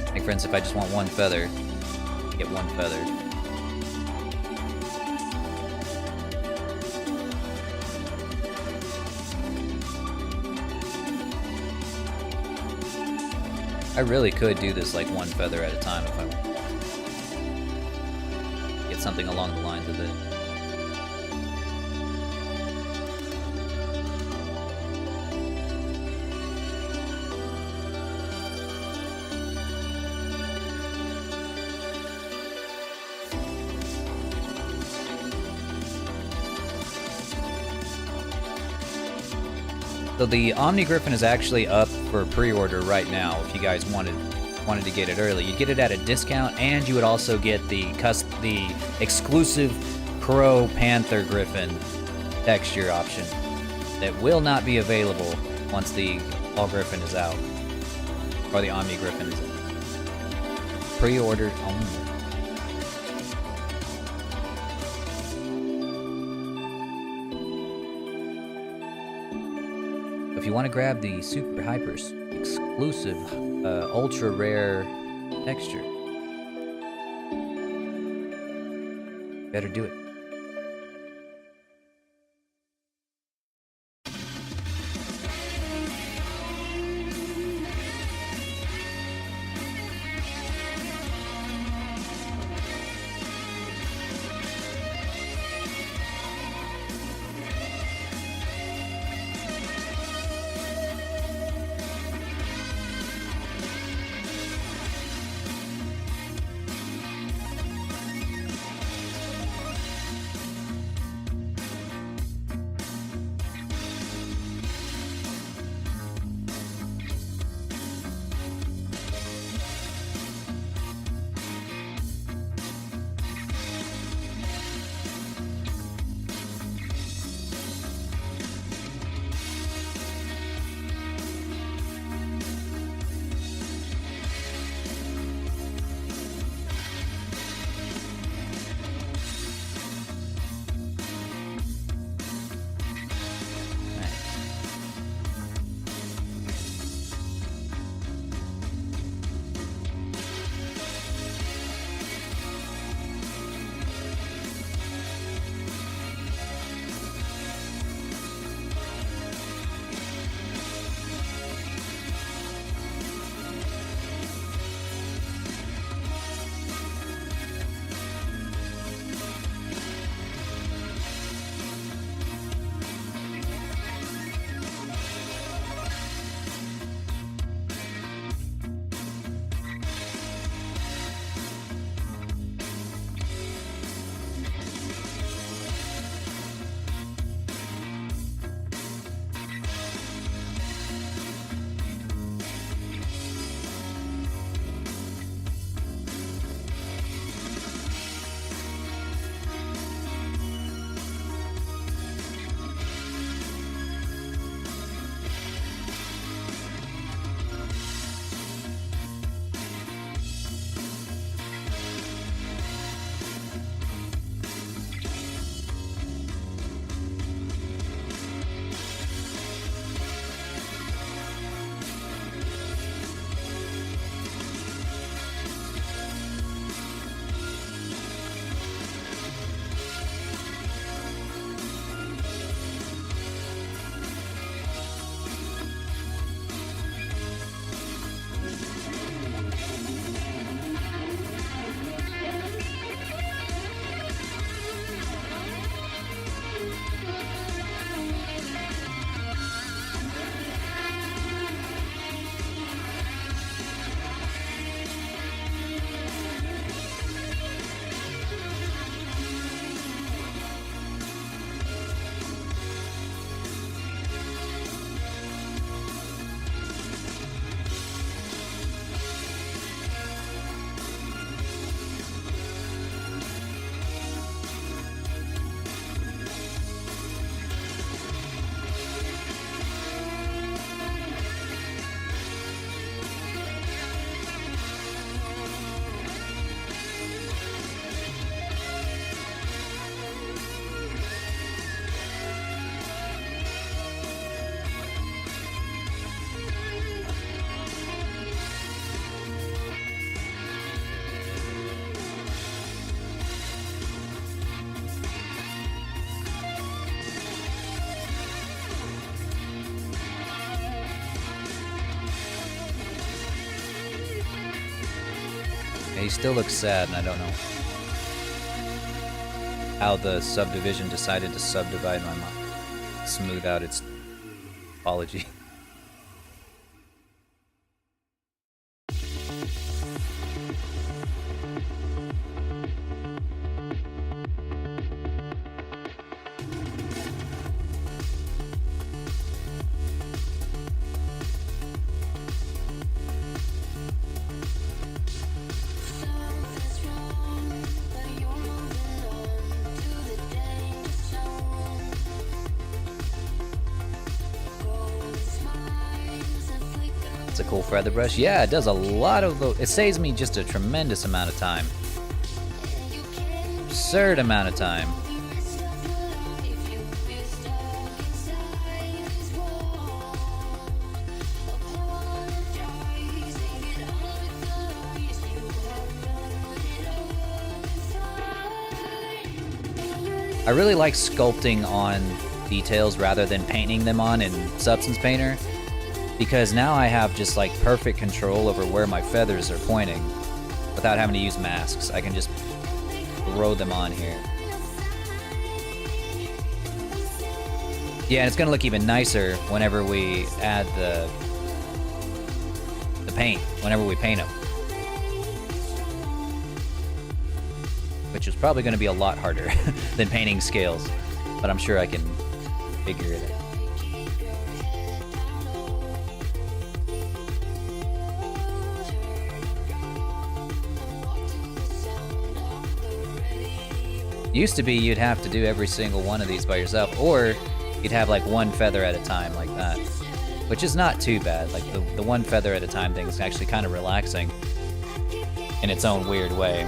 Like for instance, if I just want one feather, get one feather. I really could do this like one feather at a time if I want. Get something along the lines of it. So the Omni Griffon is actually up for pre-order right now. If you guys wanted to get it early, you'd get it at a discount, and you would also get the exclusive Crow Panther Griffon texture option that will not be available once the All Griffon is out, or the Omni Griffon is out. Pre-ordered only. If you want to grab the Super Hypers exclusive ultra rare texture, better do it. He still looks sad, and I don't know how the subdivision decided to subdivide my mind. Smooth out its apology. It's a cool feather brush. Yeah, it does a lot of the... It saves me just a tremendous amount of time. Absurd amount of time. I really like sculpting on details rather than painting them on in Substance Painter, because now I have just like perfect control over where my feathers are pointing without having to use masks. I can just throw them on here. Yeah, and it's gonna look even nicer whenever we add the paint, whenever we paint them. Which is probably gonna be a lot harder than painting scales, but I'm sure I can figure it out. Used to be you'd have to do every single one of these by yourself, or you'd have like one feather at a time like that, which is not too bad. Like the one feather at a time thing is actually kind of relaxing in its own weird way.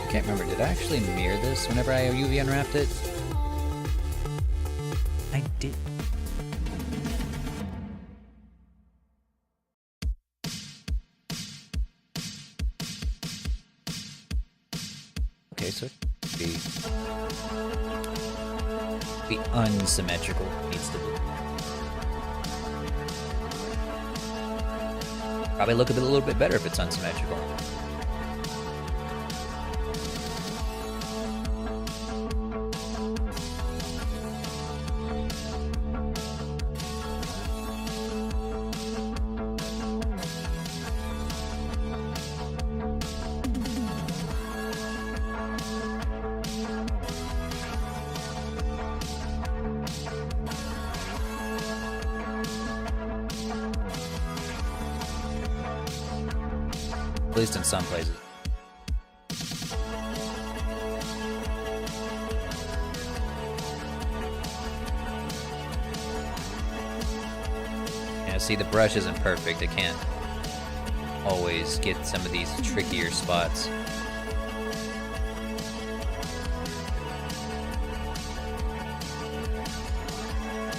I can't remember, did I actually mirror this whenever I UV unwrapped it? I did. Okay, so it be unsymmetrical. Needs to be. Probably look a little bit better if it's unsymmetrical. At least in some places. Yeah, see, the brush isn't perfect. It can't always get some of these trickier spots.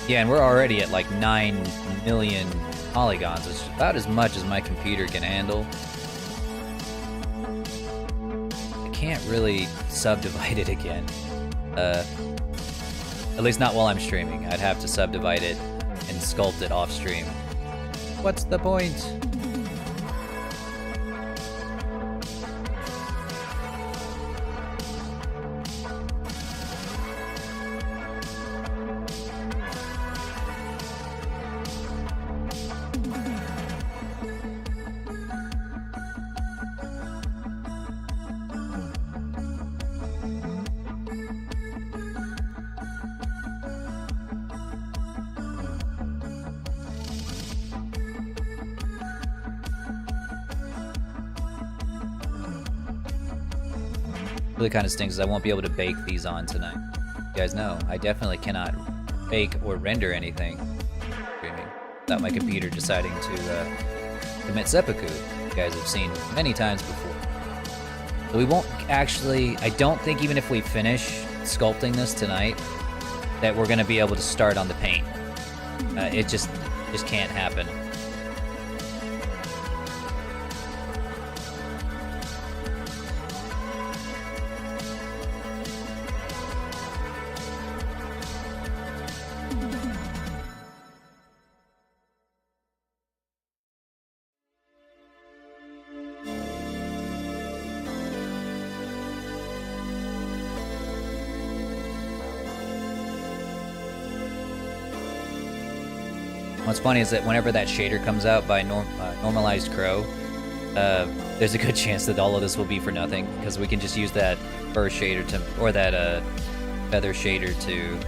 Yeah, and we're already at like 9 million polygons. It's about as much as my computer can handle. Can't really subdivide it again. At least not while I'm streaming. I'd have to subdivide it and sculpt it off stream. What's the point? really kind of stinks is I won't be able to bake these on tonight. You guys know, I definitely cannot bake or render anything streaming without my computer deciding to commit seppuku. You guys have seen many times before. So we won't actually, I don't think even if we finish sculpting this tonight, that we're gonna be able to start on the paint. It just can't happen. What's funny is that whenever that shader comes out by normalized crow, there's a good chance that all of this will be for nothing, because we can just use that fur shader to, or that feather shader to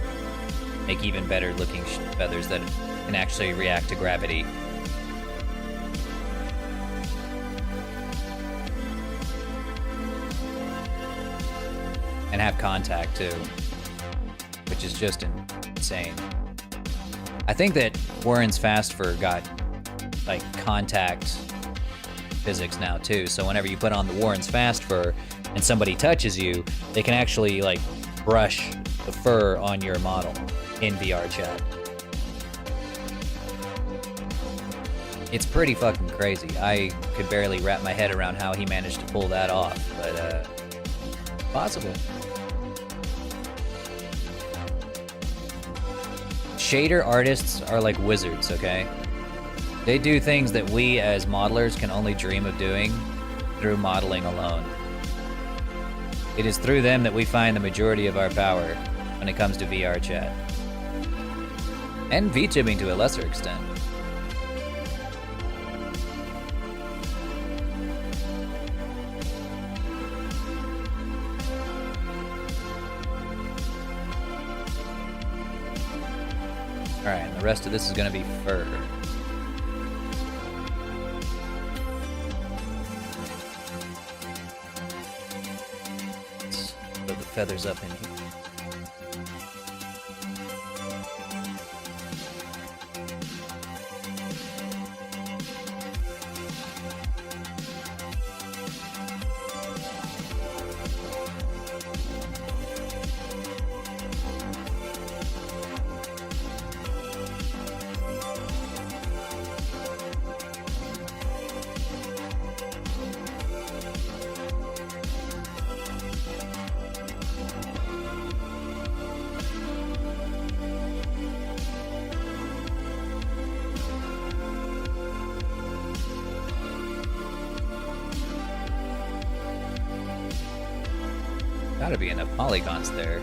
make even better looking feathers that can actually react to gravity. And have contact too, which is just insane. I think that Warren's Fast Fur got like contact physics now too, so whenever you put on the Warren's Fast Fur and somebody touches you, they can actually like brush the fur on your model in VRChat. It's pretty fucking crazy. I could barely wrap my head around how he managed to pull that off, but possible. Shader artists are like wizards, okay? They do things that we as modelers can only dream of doing through modeling alone. It is through them that we find the majority of our power when it comes to VRChat. And VTubing to a lesser extent. Alright, and the rest of this is gonna be fur. Let's put the feathers up in here. Gotta be enough polygons there.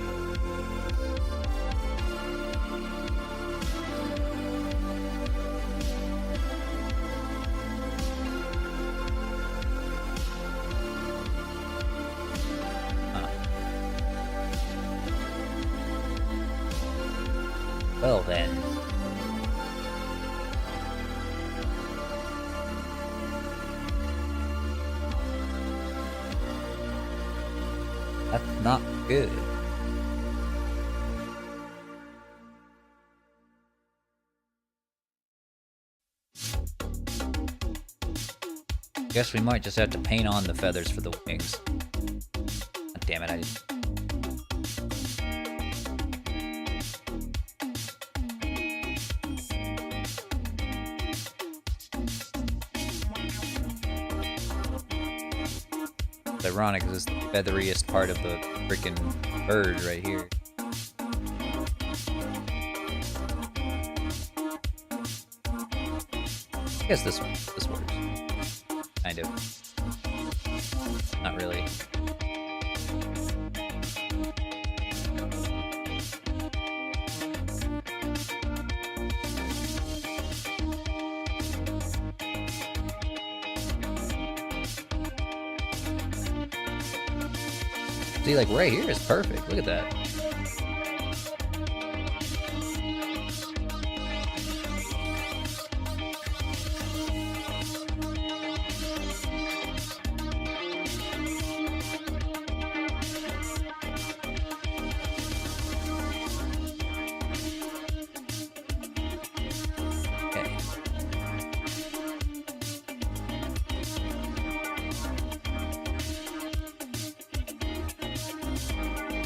Huh. Well then. That's not good. Guess we might just have to paint on the feathers for the wings. God damn it, I didn't. It's ironic because it's the featheriest part of the freaking bird right here. I guess this works. Kind of. Not really. See, like right here is perfect. Look at that.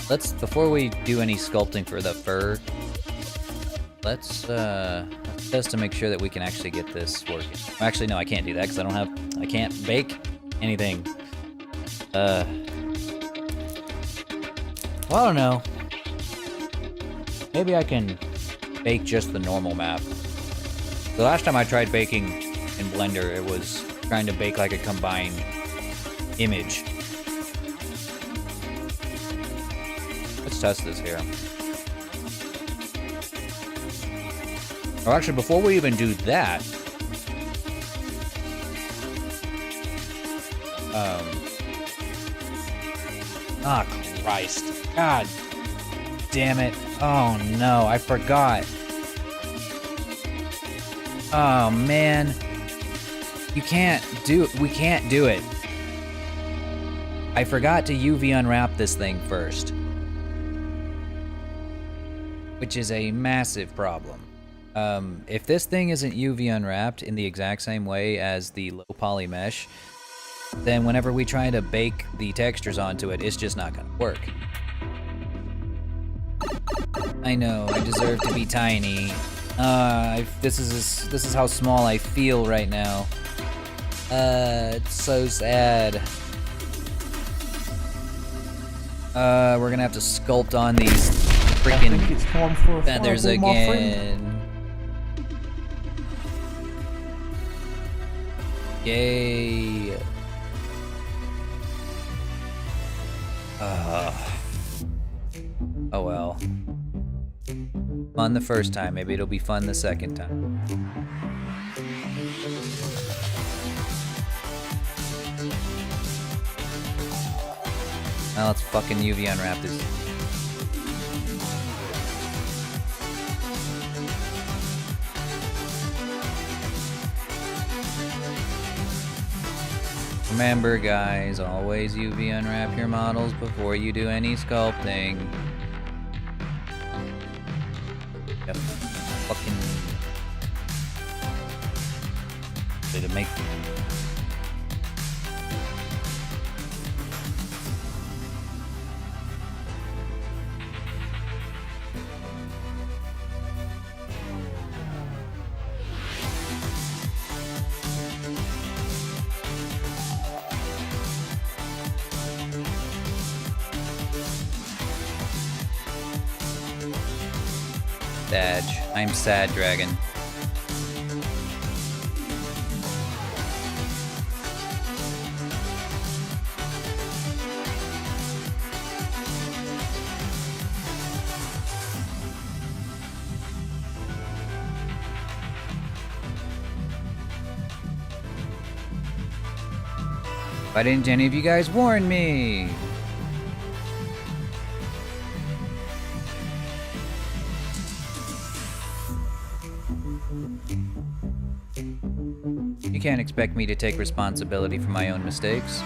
Let's, before we do any sculpting for the fur, let's just to make sure that we can actually get this working. Actually, no, I can't do that because I can't bake anything. Well, I don't know. Maybe I can bake just the normal map. The last time I tried baking in Blender, it was trying to bake like a combined image. Let's test this here. Or actually, before we even do that, Christ. God damn it. Oh no, I forgot. Oh man. We can't do it. I forgot to UV unwrap this thing first. Which is a massive problem. If this thing isn't UV unwrapped in the exact same way as the low poly mesh, then whenever we try to bake the textures onto it, it's just not gonna work. I know, I deserve to be tiny. This is how small I feel right now. It's so sad. We're gonna have to sculpt on these freaking feathers again. Yay. Oh well. Fun the first time, maybe it'll be fun the second time. Now let's fucking UV unwrap this. Remember guys, always UV unwrap your models before you do any sculpting. Yep. Fucking... to make... I'm sad, dragon. Why didn't any of you guys warn me? You can't expect me to take responsibility for my own mistakes.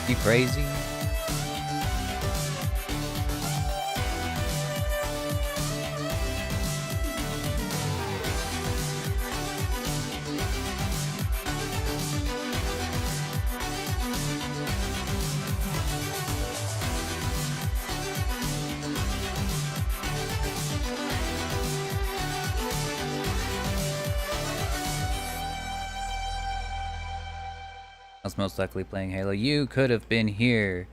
You crazy? I was most likely playing Halo. You could have been here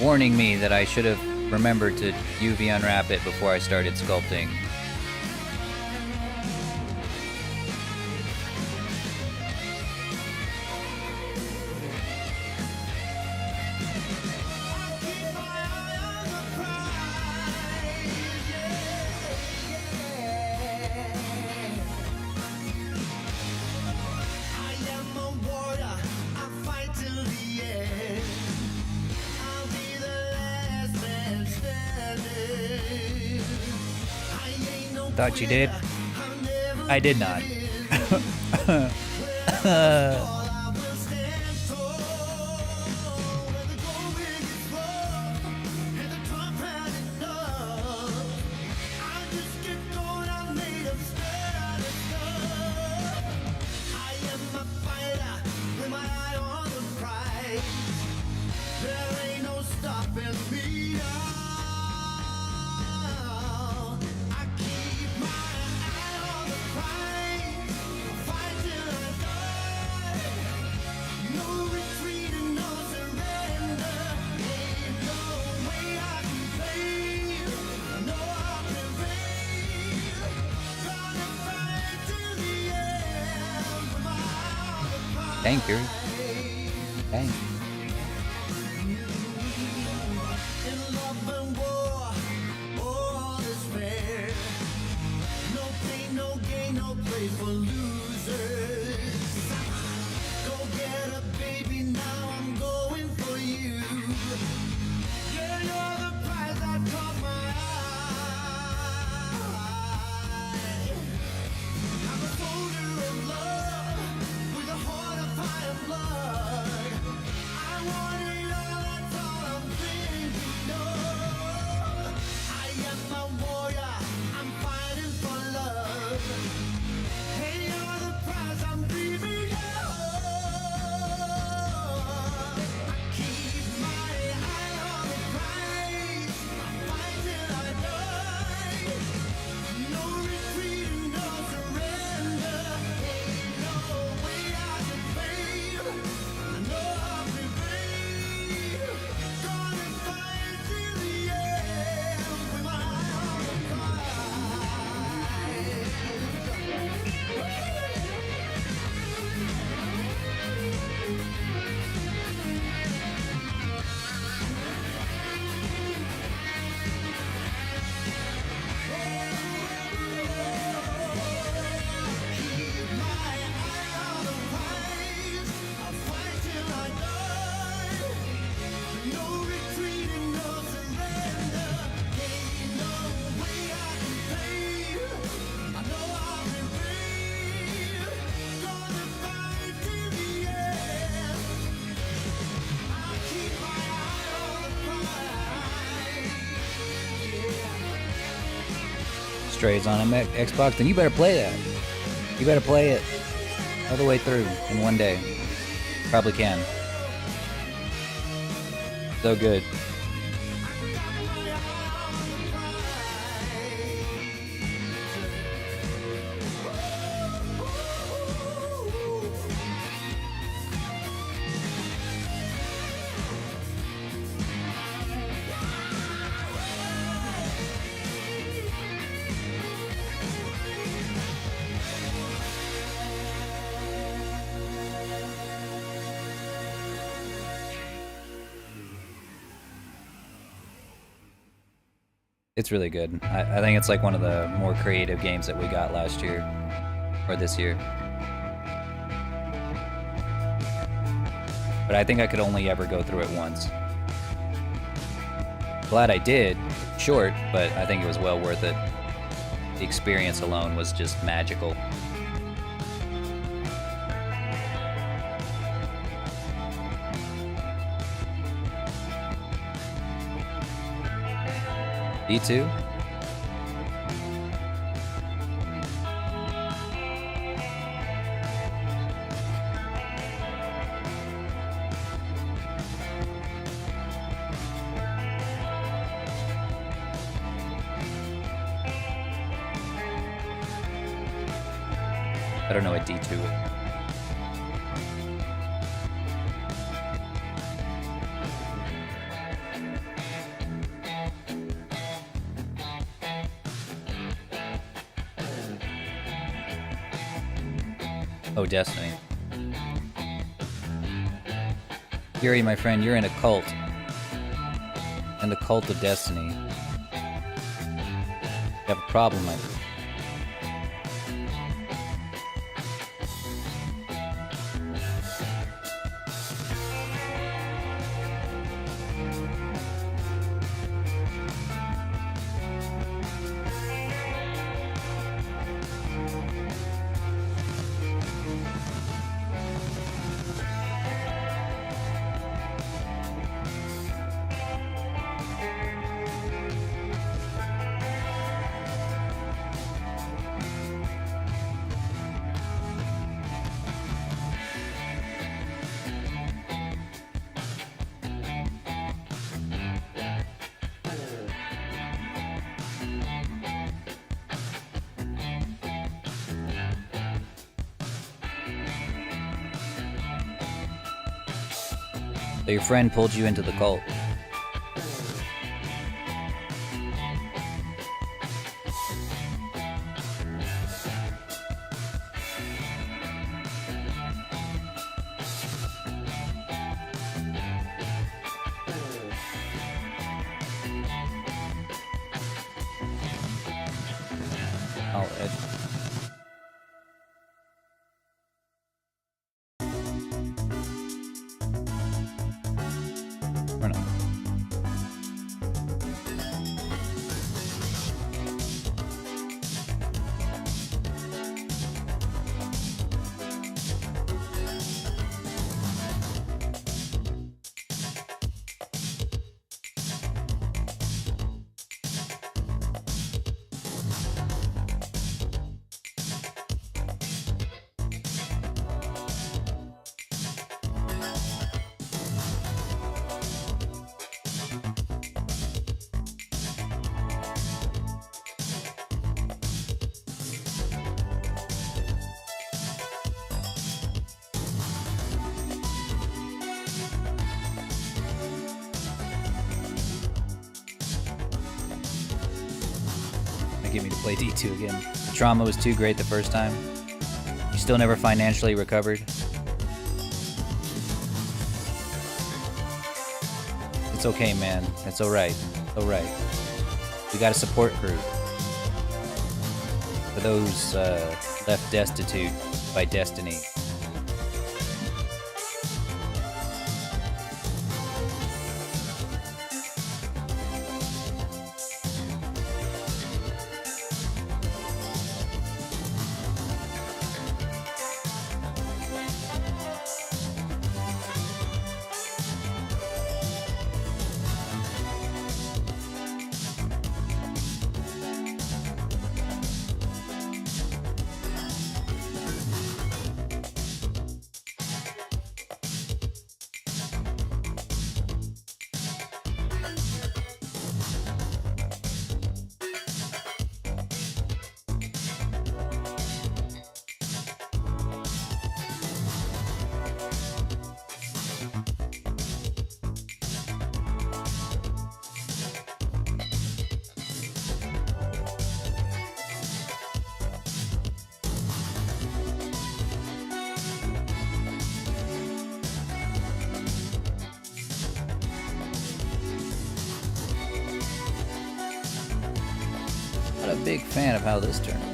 warning me that I should have remembered to UV unwrap it before I started sculpting. Thought you did? I did not. Dang, Fury. Dang. Strays on Xbox, then you better play that. You better play it all the way through in one day. Probably can. So good. It's really good. I think it's like one of the more creative games that we got last year, or this year. But I think I could only ever go through it once. Glad I did. Short, but I think it was well worth it. The experience alone was just magical. D2? I don't know what D2 is. Oh, Destiny. Yuri, my friend, you're in a cult. In the cult of Destiny. You have a problem, my friend. So your friend pulled you into the cult. Solid. Or no. Get me to play D2 again. The trauma was too great the first time. You still never financially recovered. It's okay, man. It's alright. Alright. We got a support group. For those left destitute by destiny. Not a big fan of how this turned out.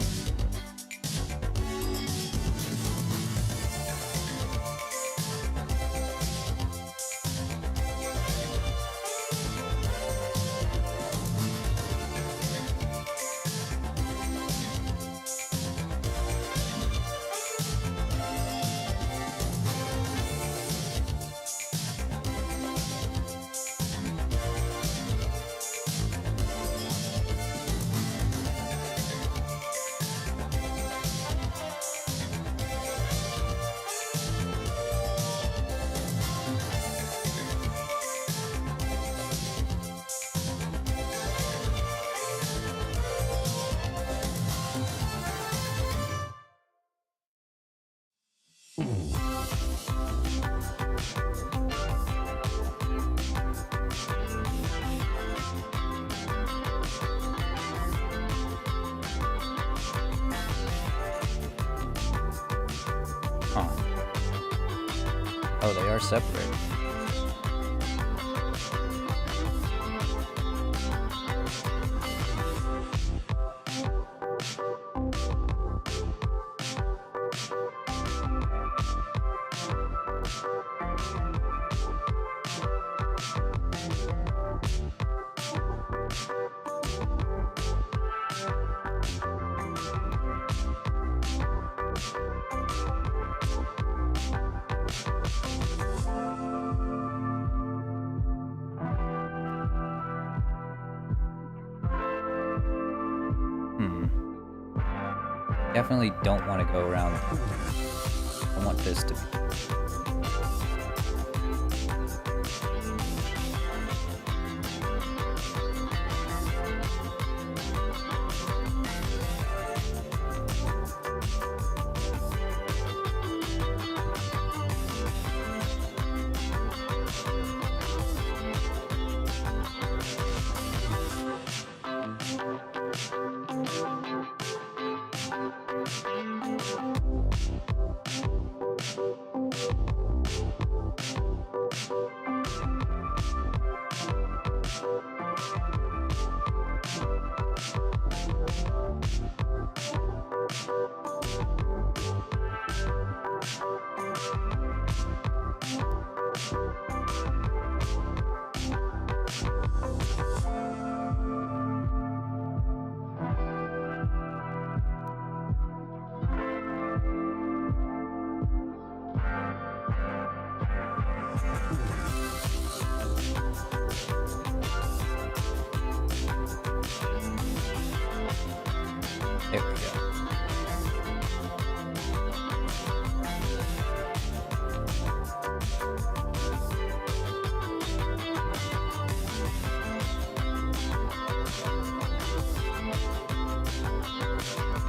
Huh. Oh, they are separated. Definitely don't want to go around. I want this to be.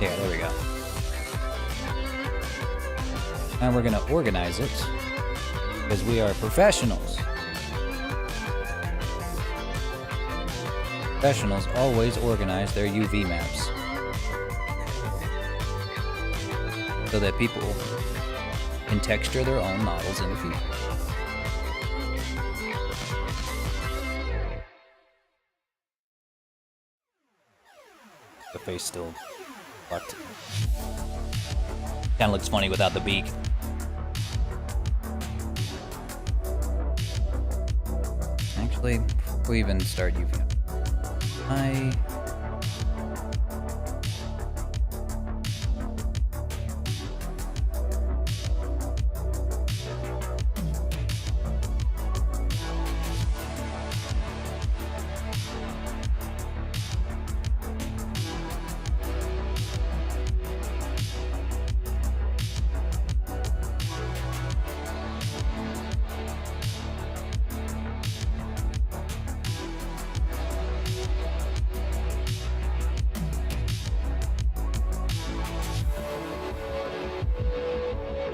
Yeah, there we go. And we're gonna organize it because we are professionals. Professionals always organize their UV maps so that people can texture their own models in the future. The face still fucked. Kind of looks funny without the beak. Actually, before we even start UV,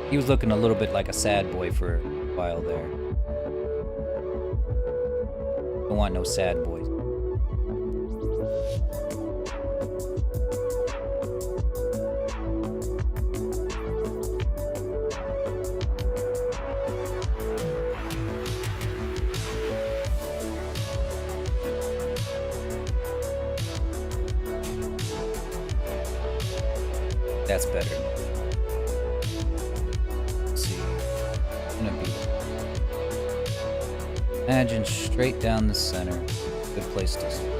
he was looking a little bit like a sad boy for a while there. Don't want no sad boys. That's better. Imagine straight down the center. Good place to start.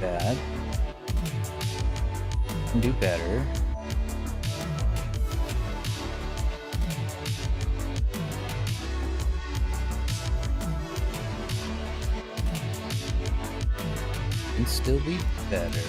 Bad. Can do better. Can still be better.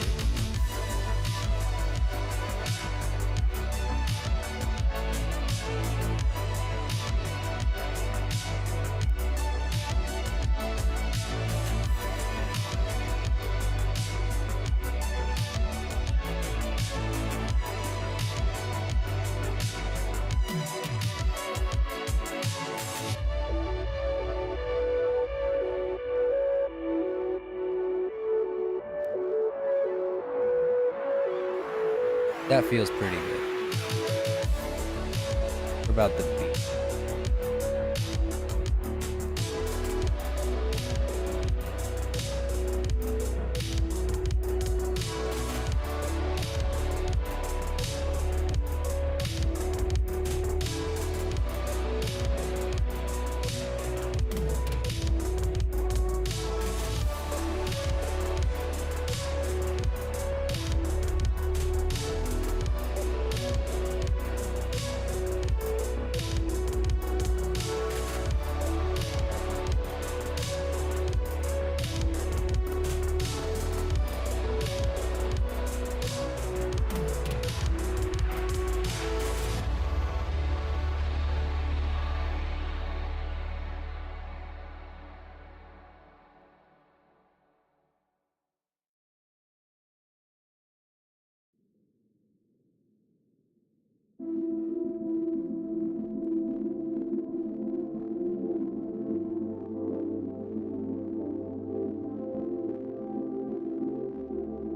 That feels pretty good. What about the beat?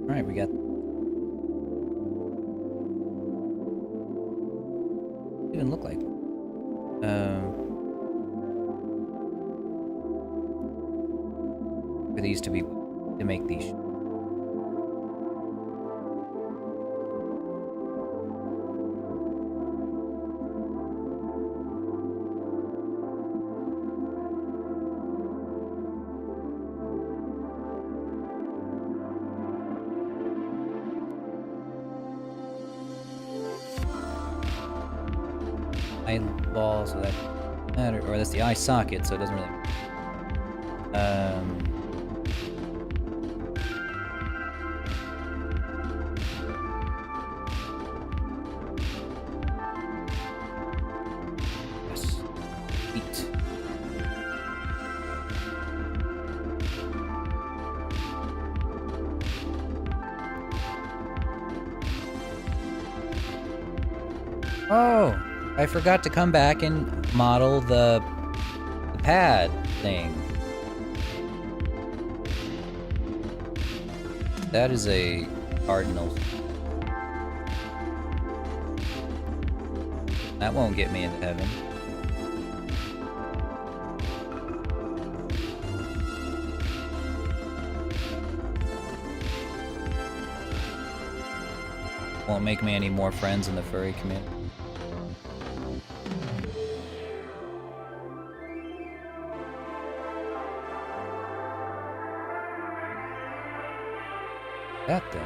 All right, we got. Even look like. For these to be to make these. Eyeball, so that matter, or that's the eye socket, so it doesn't really. Yes. Oh, I forgot to come back and model the pad thing. That is a cardinal. That won't get me into heaven. Won't make me any more friends in the furry community. That thing.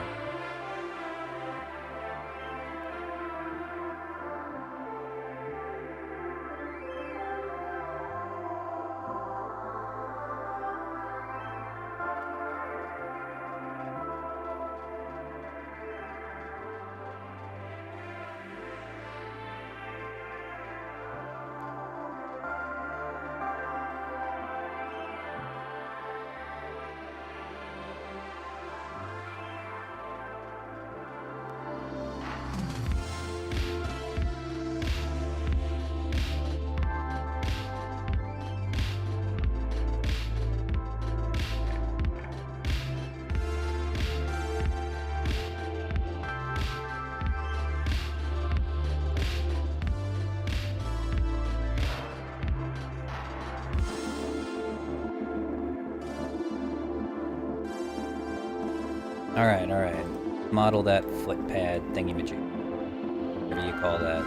Alright. Model that foot pad thingy-majig. Whatever you call that.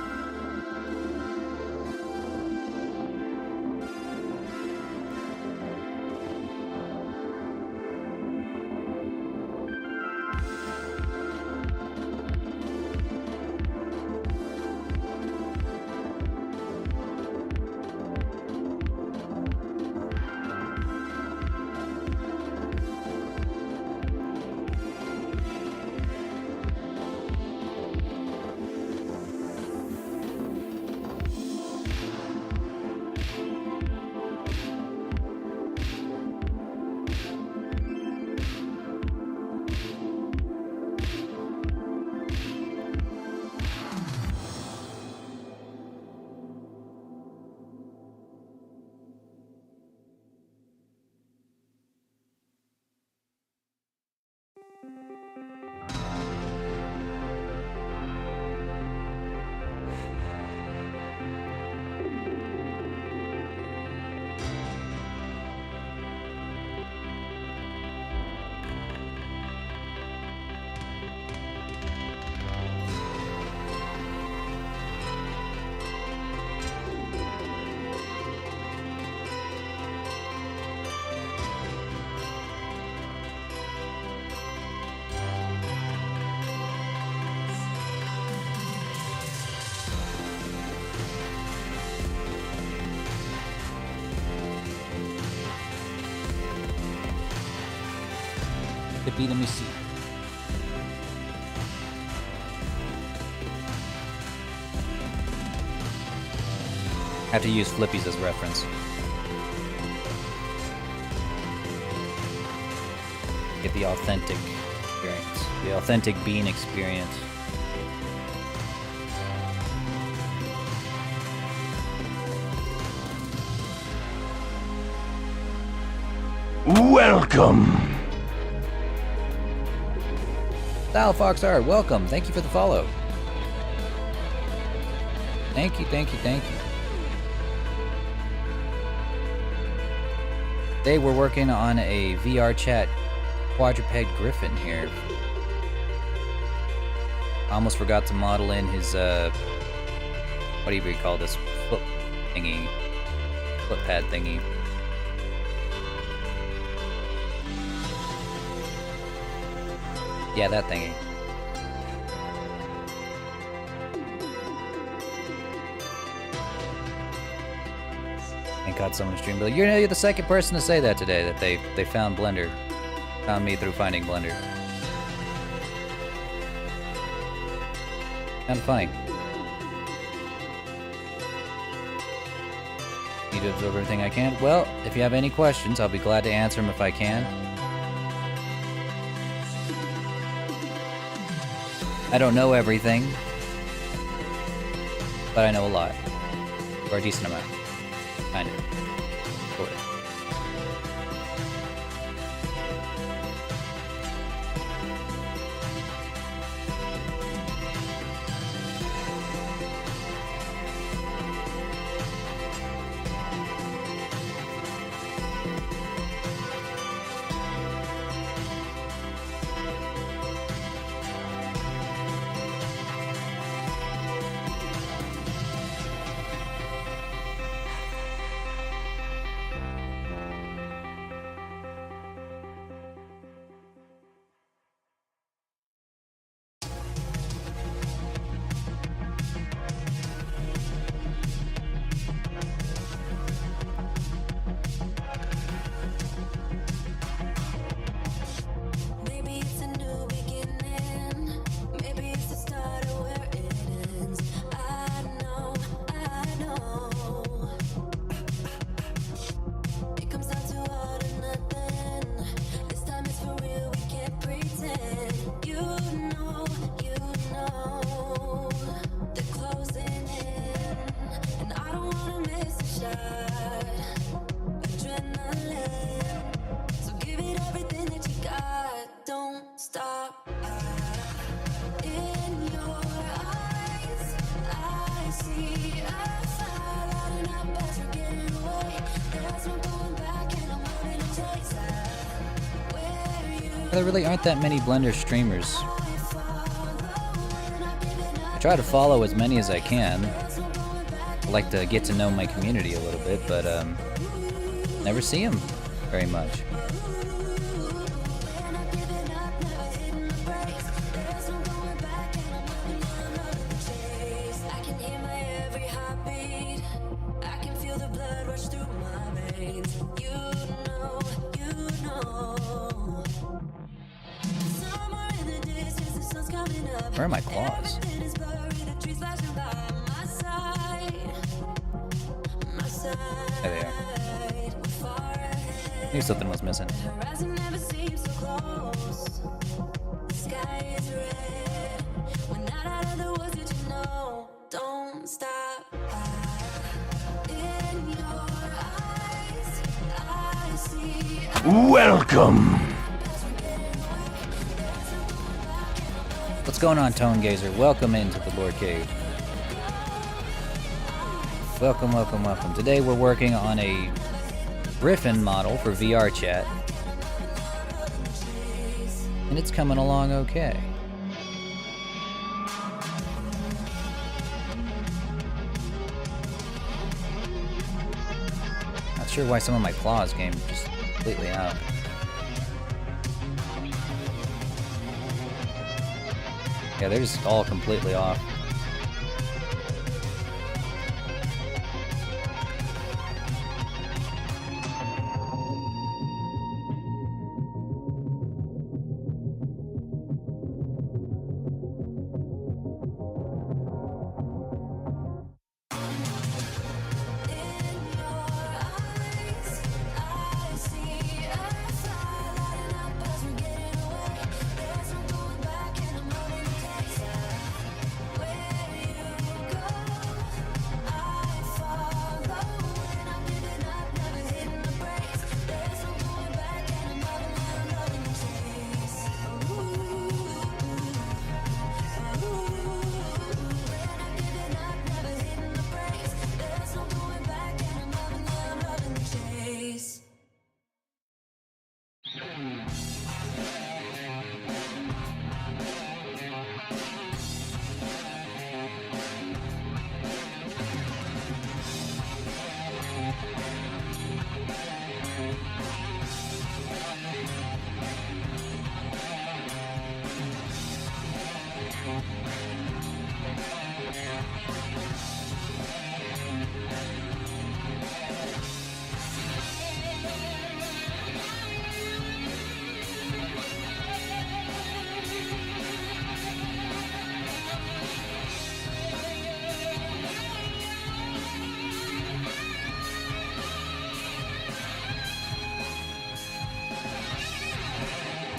Let me see. Have to use Flippies as reference. Get the authentic experience. The authentic bean experience. Welcome. Style Fox Art, welcome. Thank you for the follow. Thank you. Today we're working on a VRChat quadraped Griffon here. I almost forgot to model in his, what do you call this? Foot thingy. Foot pad thingy. Yeah, that thingy. And caught someone stream, but you're the second person to say that today, that they found Blender. Found me through finding Blender. Kinda funny. Need to absorb everything I can. Well, if you have any questions, I'll be glad to answer them if I can. I don't know everything. but I know a lot. Or a decent amount. Kind of. Sort of. There really aren't that many Blender streamers. I try to follow as many as I can. I like to get to know my community a little bit, but never see them very much. Where are my claws? There they are. I knew something was missing. Welcome! What's going on, Tone Gazer? Welcome into the Lord Cave. Welcome, welcome, welcome. Today we're working on a Griffon model for VRChat. And it's coming along okay. Not sure why some of my claws came just completely out. Yeah, they're just all completely off.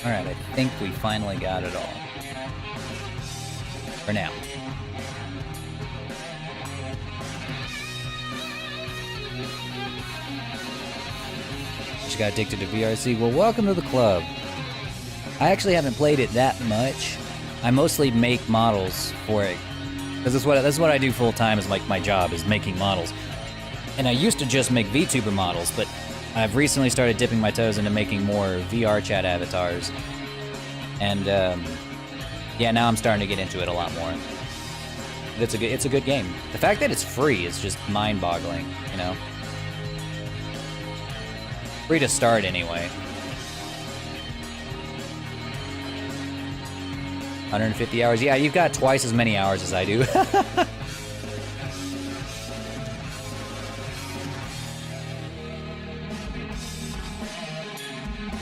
Alright, I think we finally got it all. For now. Just got addicted to VRC. Well, welcome to the club. I actually haven't played it that much. I mostly make models for it. Because that's what I do full time, is like my job, is making models. And I used to just make VTuber models, but I've recently started dipping my toes into making more VRChat avatars. And yeah, now I'm starting to get into it a lot more. It's a good game. The fact that it's free is just mind-boggling, you know? Free to start anyway. 150 hours. Yeah, you've got twice as many hours as I do.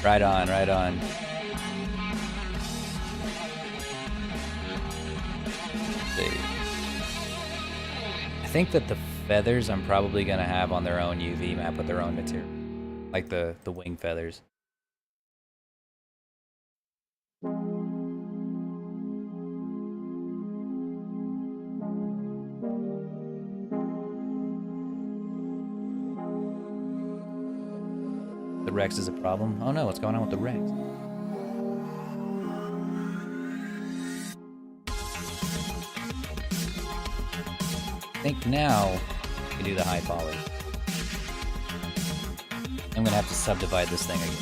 Right on, right on. I think that the feathers I'm probably gonna have on their own UV map with their own material. Like the wing feathers. The Rex is a problem? Oh no, what's going on with the Rex? I think now we can do the high poly. I'm gonna have to subdivide this thing again.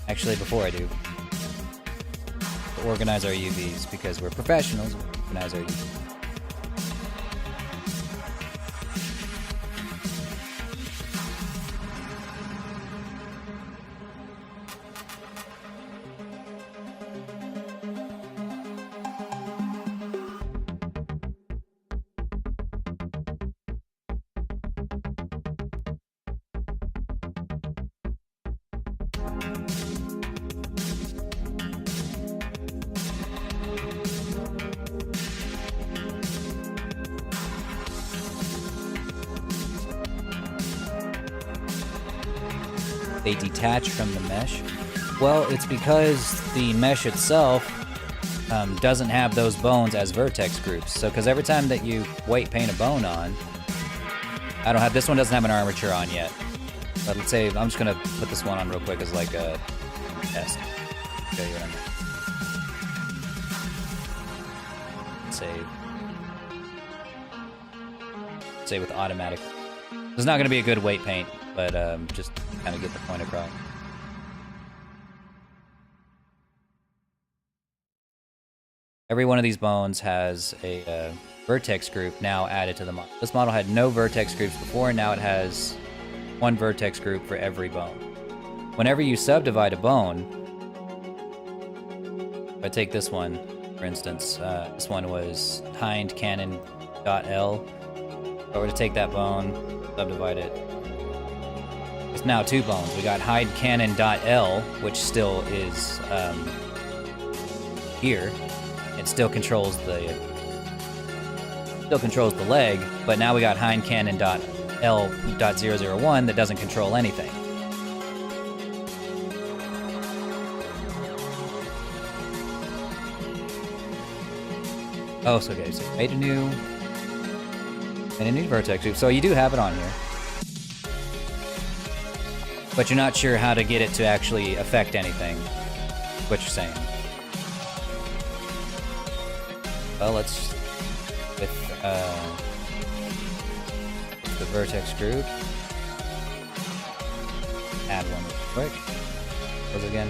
Actually, before I do, we'll organize our UVs because we're professionals. We'll organize our UVs. They detach from the mesh? Well, it's because the mesh itself doesn't have those bones as vertex groups. So, because every time that you weight paint a bone on, I don't have, this one doesn't have an armature on yet. But let's say, I'm just gonna put this one on real quick as like a test. Show you what I'm doing. Save with automatic. It's not gonna be a good weight paint, but just kind of get the point across. Every one of these bones has a vertex group now added to the model. This model had no vertex groups before, now it has one vertex group for every bone. Whenever you subdivide a bone, if I take this one, for instance, this one was hind cannon.l. If I were to take that bone, subdivide it, it's now two bones. We got hide cannon.l, which still is here. It still controls the leg, but now we got hind cannon.l.001 that doesn't control anything. Oh, so okay, so made a new vertex group. So you do have it on here. But you're not sure how to get it to actually affect anything. What you're saying. Well, let's with the vertex group. Add one real quick. Close it again.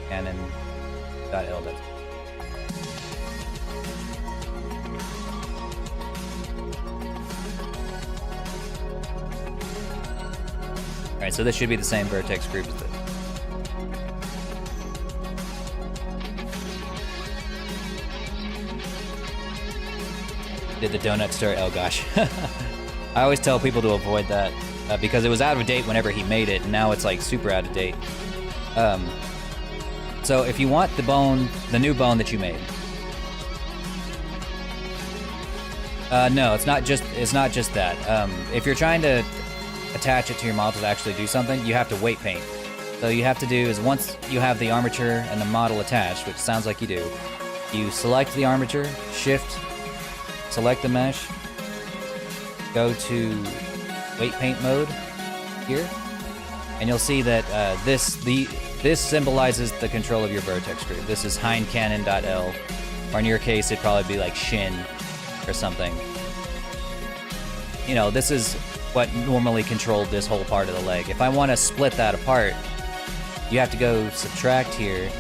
Cannon.l. Alright, so this should be the same vertex group as this. Did the donut stir? Oh gosh. I always tell people to avoid that because it was out of date whenever he made it, and now it's like super out of date. So if you want the bone, the new bone that you made. No, it's not just that. If you're trying to attach it to your model to actually do something, you have to weight paint. So you have to do is once you have the armature and the model attached, which sounds like you do, you select the armature, shift, select the mesh, go to weight paint mode here, and you'll see that this symbolizes the control of your vertex group. This is hindcannon.l, or in your case, it'd probably be like shin or something. You know, this is what normally controlled this whole part of the leg. If I want to split that apart, you have to go subtract here,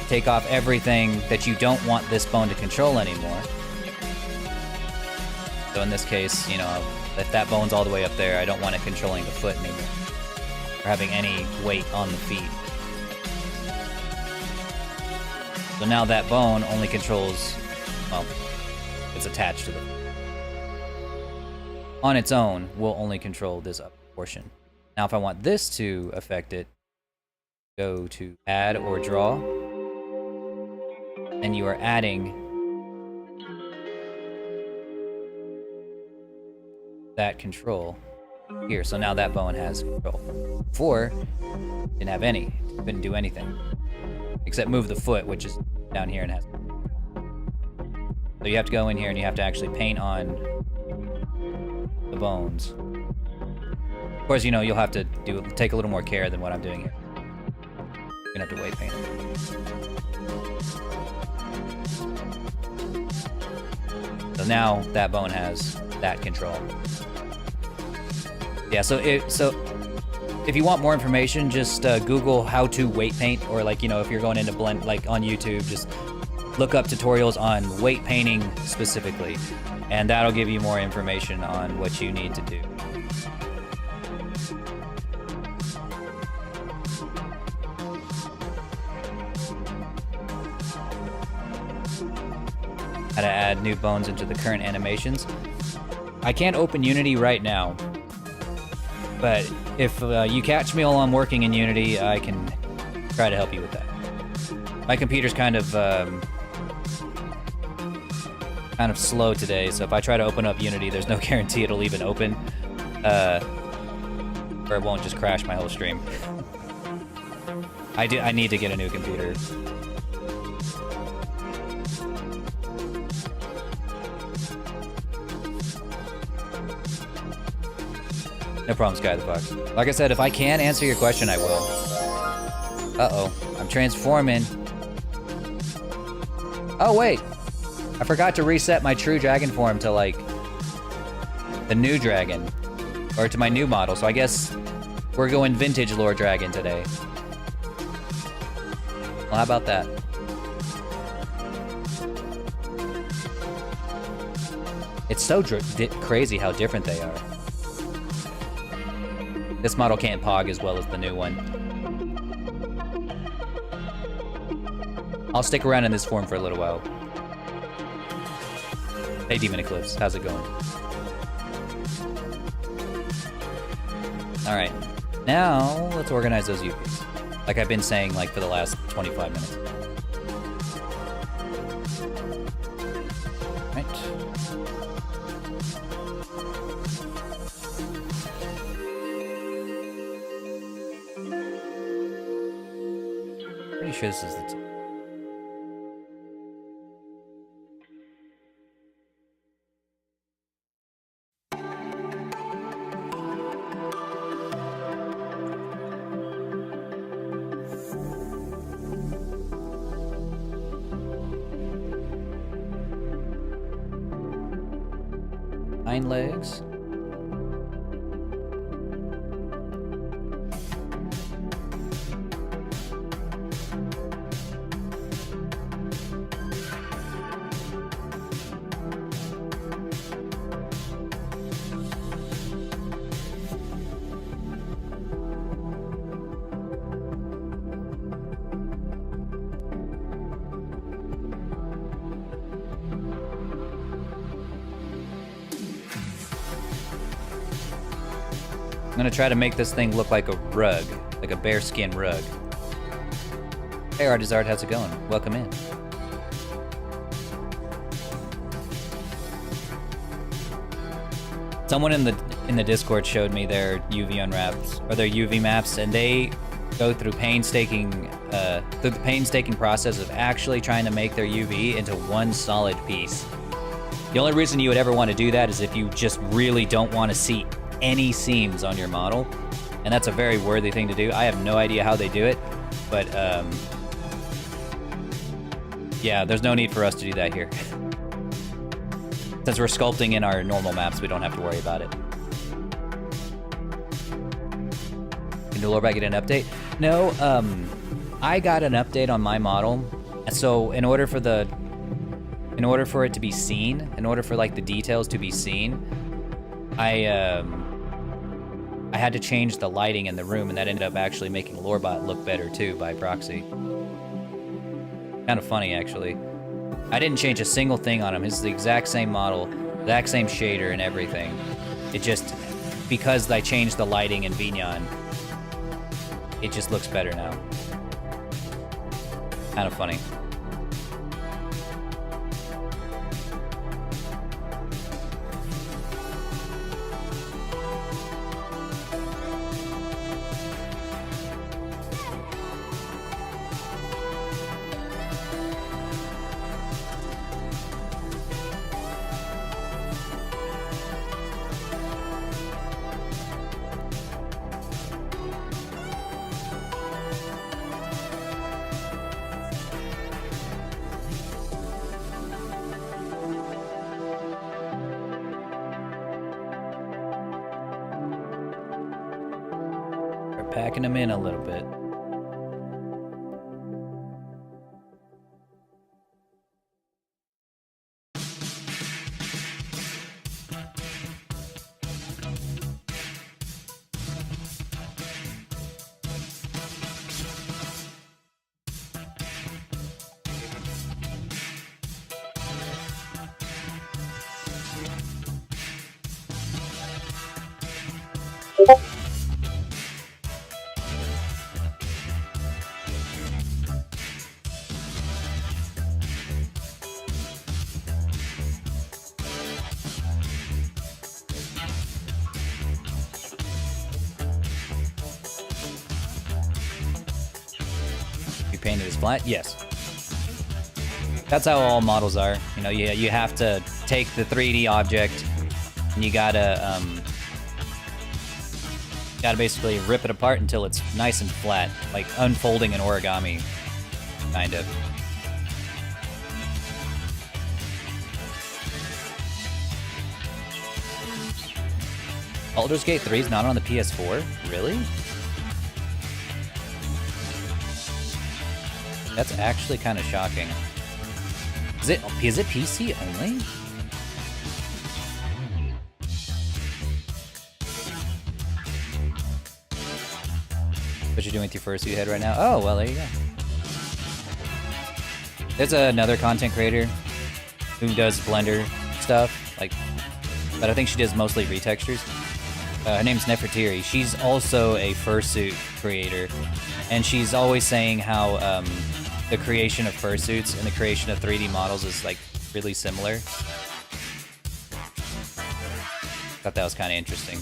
take off everything that you don't want this bone to control anymore. So in this case, you know, if that bone's all the way up there, I don't want it controlling the foot anymore, or having any weight on the feet. So now that bone only controls, well, it's attached to the foot. On its own, will only control this upper portion. Now if I want this to affect it, go to add or draw, and you are adding that control here. So now that bone has control. Before, didn't have any, couldn't do anything, except move the foot, which is down here and has. So you have to go in here and you have to actually paint on the bones. Of course, you know, you'll have to take a little more care than what I'm doing here. You're gonna have to weight paint it. So now that bone has that control. Yeah, so if you want more information, just Google how to weight paint, or like, you know, if you're going into blend, like on YouTube, just look up tutorials on weight painting specifically, and that'll give you more information on what you need to do. How to add new bones into the current animations. I can't open Unity right now, but if you catch me while I'm working in Unity, I can try to help you with that. My computer's kind of slow today, so if I try to open up Unity, there's no guarantee it'll even open, or it won't just crash my whole stream. I need to get a new computer. No problem, Sky the Fox. Like I said, if I can answer your question, I will. Uh-oh, I'm transforming. Oh, wait. I forgot to reset my true dragon form to, like, the new dragon. Or to my new model, so I guess we're going vintage lore dragon today. Well, how about that? It's so crazy how different they are. This model can't pog as well as the new one. I'll stick around in this form for a little while. Hey, Demon Eclipse, how's it going? Alright, now let's organize those UPs. Like I've been saying, like, for the last 25 minutes. Right. Pretty sure this is the top. Hind legs. I'm gonna try to make this thing look like a rug, like a bearskin rug. Hey Artizard, how's it going? Welcome in. Someone in the in the Discord showed me their UV unwraps or their UV maps, and they go through the painstaking process of actually trying to make their UV into one solid piece. The only reason you would ever want to do that is if you just really don't want to see any seams on your model, and that's a very worthy thing to do. I have no idea how they do it, but yeah, there's no need for us to do that here. Since we're sculpting in our normal maps, we don't have to worry about it. Did Loreback get an update? No, I got an update on my model. So in order for it to be seen, in order for like the details to be seen, I had to change the lighting in the room, and that ended up actually making Lorebot look better too by proxy. Kind of funny, actually. I didn't change a single thing on him. It's the exact same model, exact same shader and everything. It just, because I changed the lighting in Vignon, it just looks better now. Kind of funny. Packing them in a little bit. Painted as flat? Yes. That's how all models are. You know, you have to take the 3D object and you gotta basically rip it apart until it's nice and flat, like unfolding an origami, kind of. Baldur's Gate 3 is not on the PS4? Really? That's actually kind of shocking. Is it PC only? What you're doing with your fursuit head right now? Oh, well, there you go. There's another content creator who does Blender stuff, like, but I think she does mostly retextures. Her name's Nefertiri. She's also a fursuit creator, and she's always saying how the creation of fursuits and the creation of 3D models is like really similar. Thought that was kind of interesting.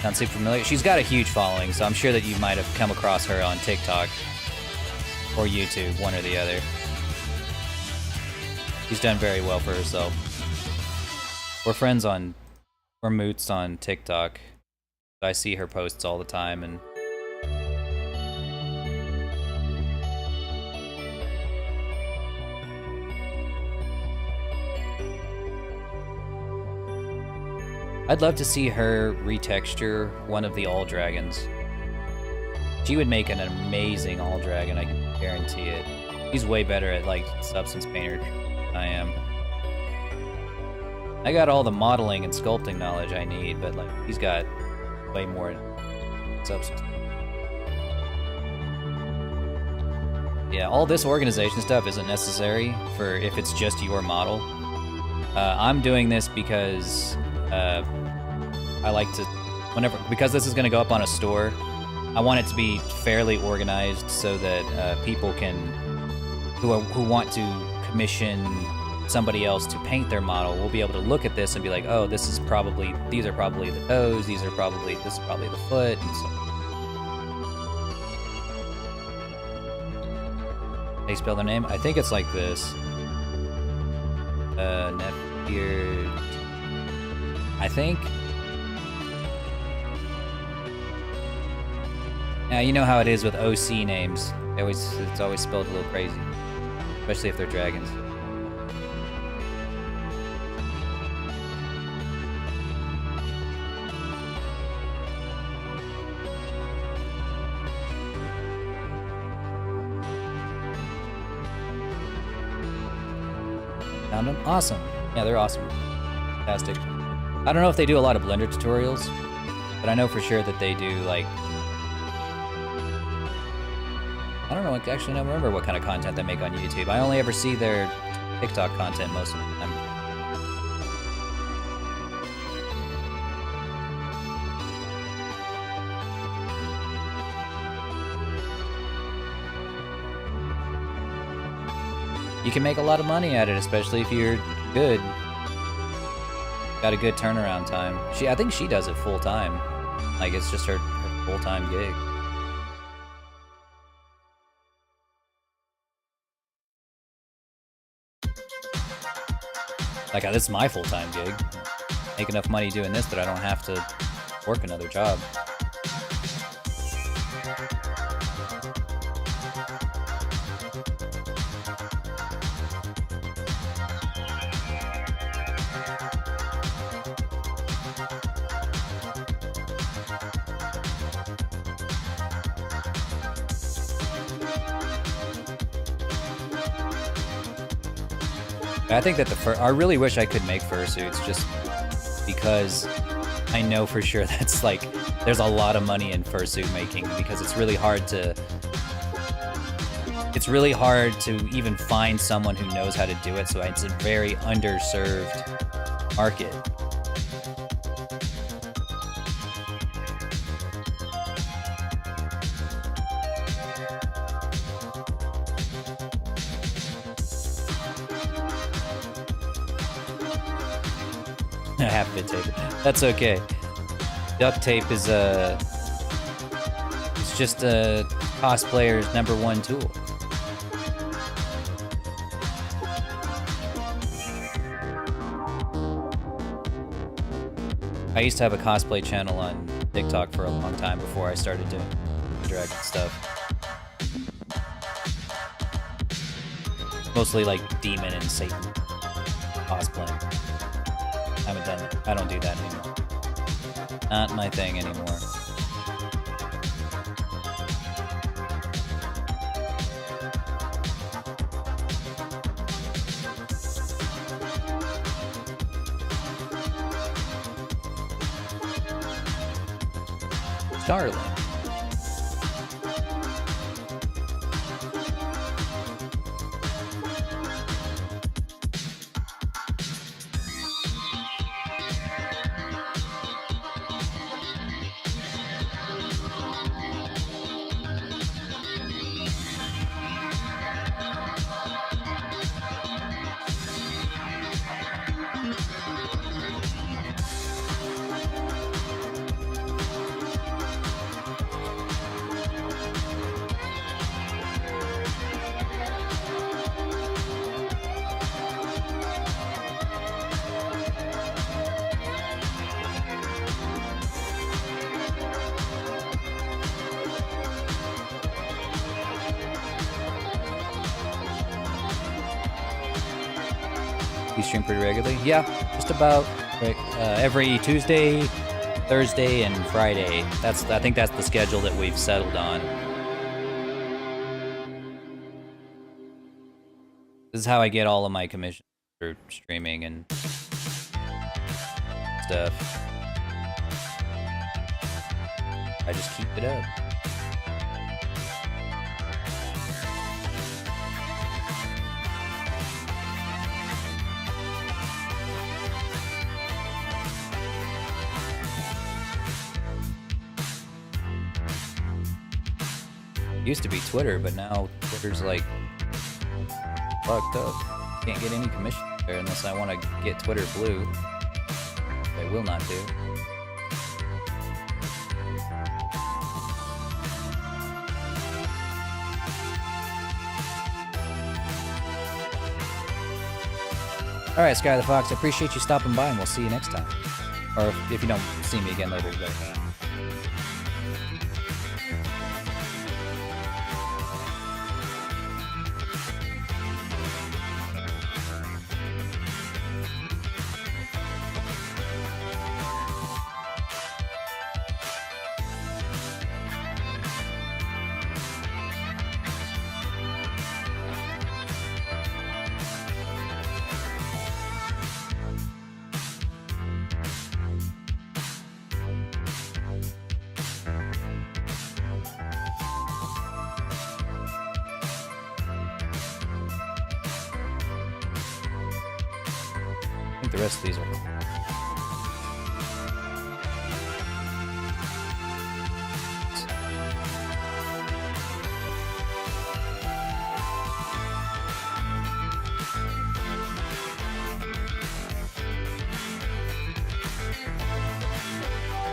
Sounds super familiar. She's got a huge following, so I'm sure that you might have come across her on TikTok or YouTube, one or the other. She's done very well for herself. We're moots on TikTok. I see her posts all the time, and I'd love to see her retexture one of the All Dragons. She would make an amazing All Dragon, I can guarantee it. He's way better at like substance painter than I am. I got all the modeling and sculpting knowledge I need, but like he's got way more substance. Yeah, all this organization stuff isn't necessary for if it's just your model. I'm doing this because I like to, because this is going to go up on a store, I want it to be fairly organized so that people can who want to commission somebody else to paint their model will be able to look at this and be like, oh, these are probably the toes, this is probably the foot, and so. They spell their name? I think it's like this. Neckbeard. I think. Now you know how it is with OC names. It's always spelled a little crazy, especially if they're dragons. Found them? Awesome. Yeah, they're awesome. Fantastic. I don't know if they do a lot of Blender tutorials, but I know for sure that they do, like... I don't know, actually, I don't remember what kind of content they make on YouTube. I only ever see their TikTok content most of the time. You can make a lot of money at it, especially if you're good. Got a good turnaround time. I think she does it full time. Like, it's just her full-time gig. Like, this is my full-time gig. Make enough money doing this that I don't have to work another job. I think that I really wish I could make fursuits just because I know for sure that's like, there's a lot of money in fursuit making because it's really hard to even find someone who knows how to do it, so it's a very underserved market. Half bit tape. That's okay. Duct tape is it's just a cosplayer's #1 tool. I used to have a cosplay channel on TikTok for a long time before I started doing dragon stuff. Mostly like demon and Satan cosplaying. I haven't done it. I don't do that anymore. Not my thing anymore. Starling. You stream pretty regularly? Yeah, just about every Tuesday, Thursday, and Friday. I think that's the schedule that we've settled on. This is how I get all of my commissions for streaming and stuff. I just keep it up. Used to be Twitter, but now Twitter's like fucked up. Can't get any commission there unless I want to get Twitter blue. I will not do. Alright, Sky the Fox, I appreciate you stopping by, and we'll see you next time. Or if you don't see me again later today. I think the rest of these are...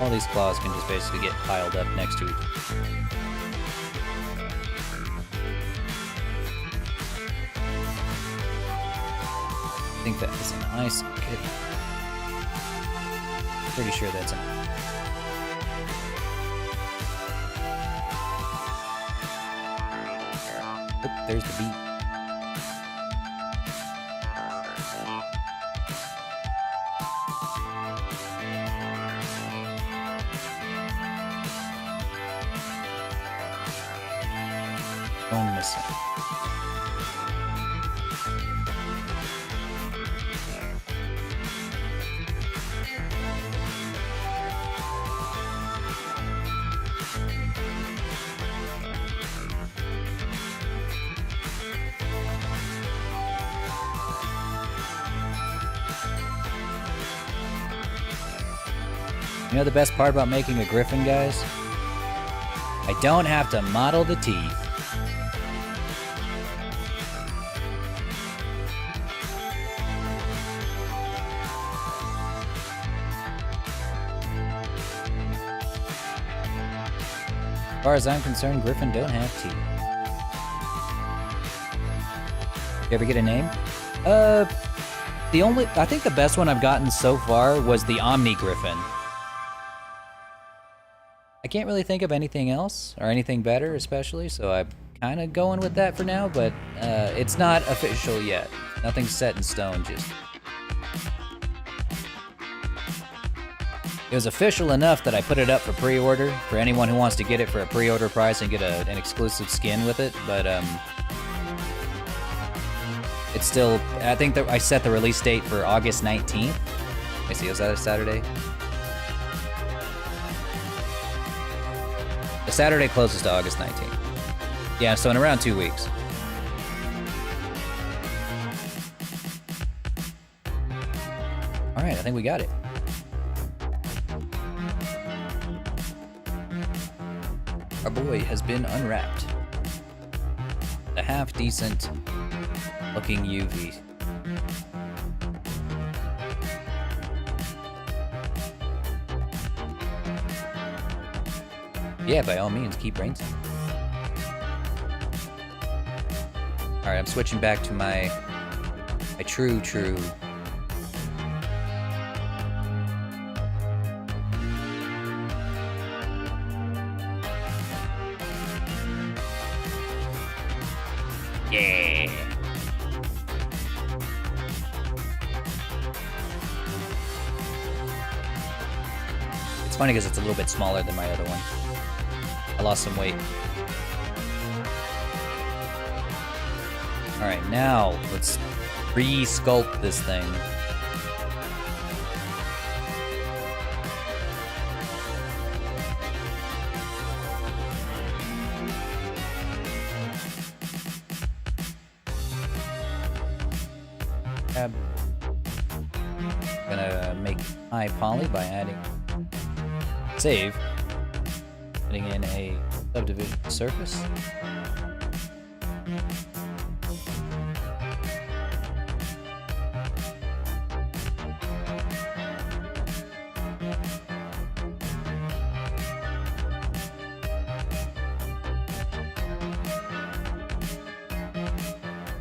All these claws can just basically get piled up next to each other. I think that is an ice kit. Pretty sure that's a... Oop, there's the beat. One missing. You know the best part about making a Griffon, guys? I don't have to model the teeth. As far as I'm concerned, Griffon don't have teeth. You ever get a name? I think the best one I've gotten so far was the Omni Griffon. I can't really think of anything else, or anything better especially, so I'm kind of going with that for now, but it's not official yet. Nothing's set in stone just. It was official enough that I put it up for pre-order for anyone who wants to get it for a pre-order price and get an exclusive skin with it, but it's still, I think that I set the release date for August 19th. Let me see, was that a Saturday? The Saturday closest to August 19th. Yeah, so in around 2 weeks. Alright, I think we got it. Our boy has been unwrapped. A half-decent looking UV. Yeah, by all means, keep brainstorming. Alright, I'm switching back to my true. Yeah. It's funny because it's a little bit smaller than my other one. I lost some weight. Alright, now let's re-sculpt this thing. Gonna make high poly by adding save, putting in a subdivision surface.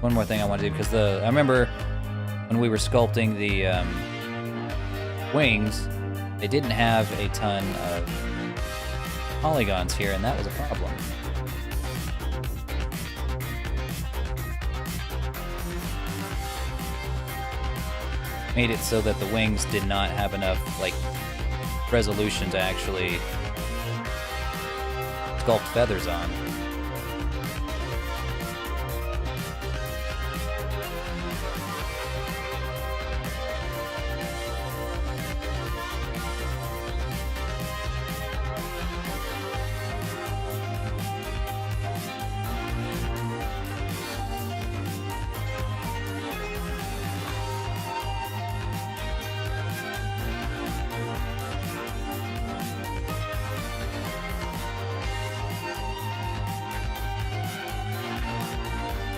one more thing I want to do, because I remember when we were sculpting the wings, they didn't have a ton of polygons here, and that was a problem. Made it so that the wings did not have enough, like, resolution to actually sculpt feathers on.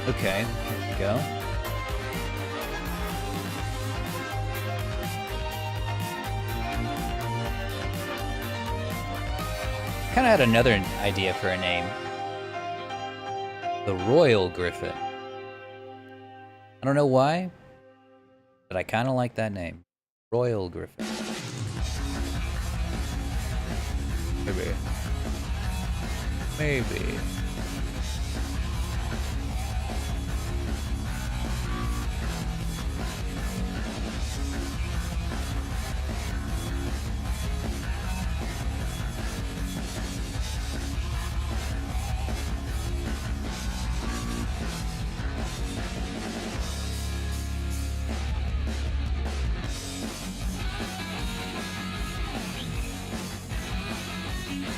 Okay, here we go. Kind of had another idea for a name. The Royal Griffon. I don't know why, but I kind of like that name. Royal Griffon. Maybe.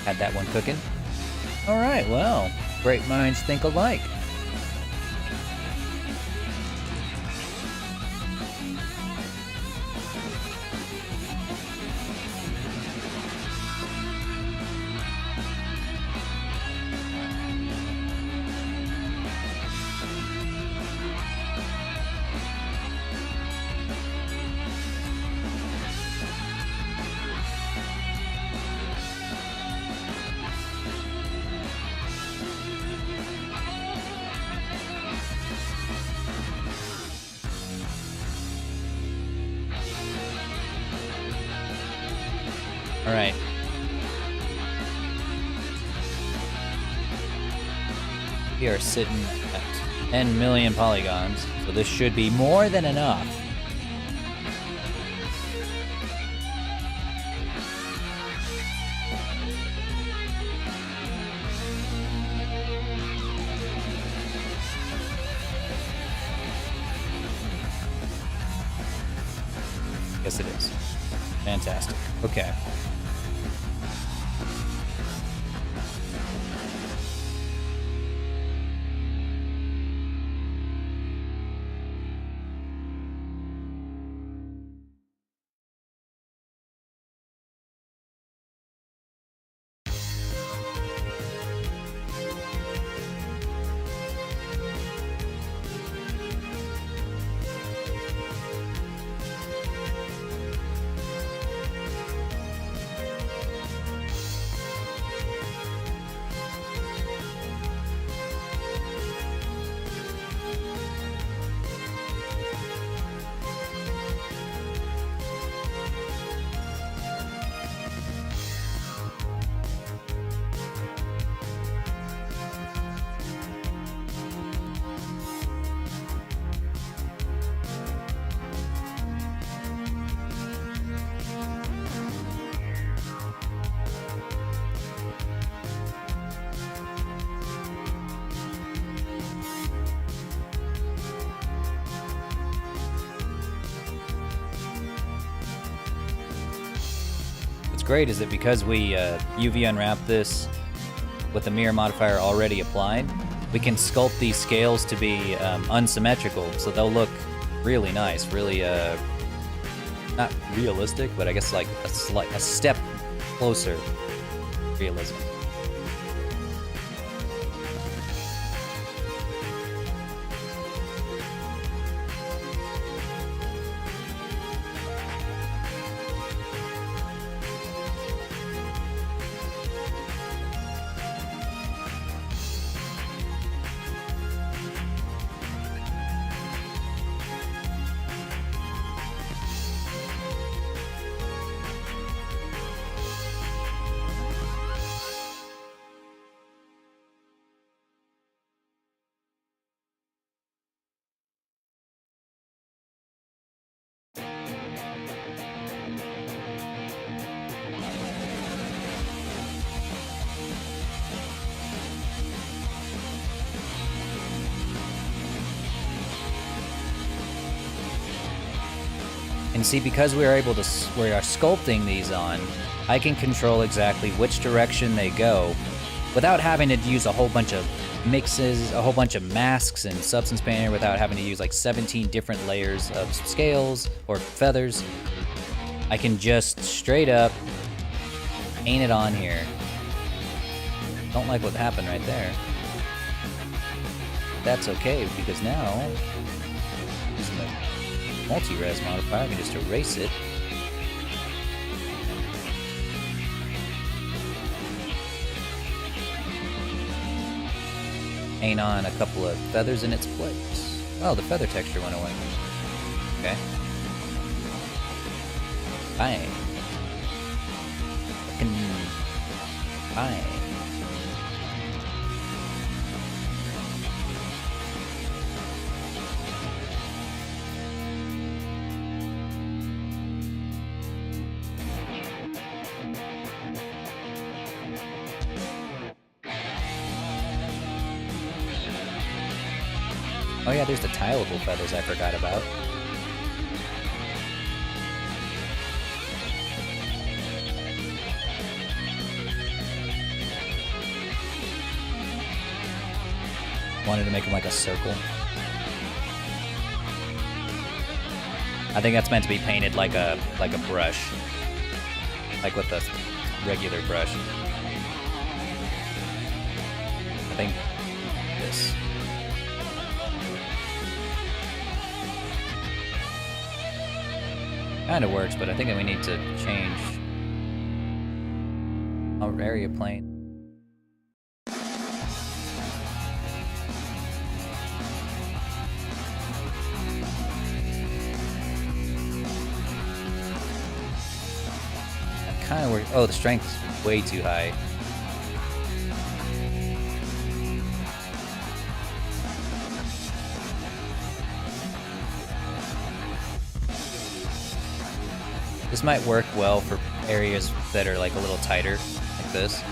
Had that one cooking. All right, well, great minds think alike. All right. We are sitting at 10 million polygons, so this should be more than enough. Yes, it is. Fantastic. Okay. Great is that because we UV unwrap this with the mirror modifier already applied, we can sculpt these scales to be unsymmetrical, so they'll look really nice, really not realistic, but I guess like a step closer to realism. And see, because we are sculpting these on, I can control exactly which direction they go without having to use a whole bunch of mixes, a whole bunch of masks and substance painter, without having to use like 17 different layers of scales or feathers. I can just straight up paint it on here. Don't like what happened right there. That's okay, because now, using the multi-res modifier, I can just erase it. Paint on a couple of feathers in its place. Oh, the feather texture went away. Okay. Fine. Fine. Oh yeah, there's the tileable feathers I forgot about. Wanted to make them like a circle. I think that's meant to be painted like a brush. Like with a regular brush. I think this. Kind of works, but I think that we need to change our area plane. Kind of works. Oh, the strength is way too high. This might work well for areas that are like a little tighter, like this.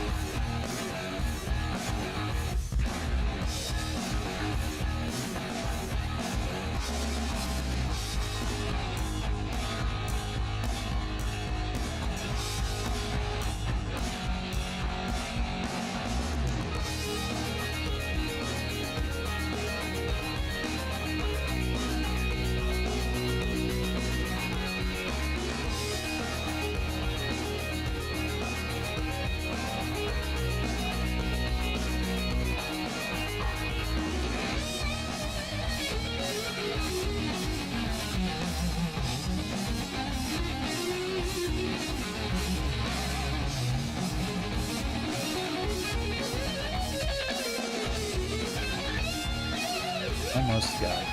Almost got it.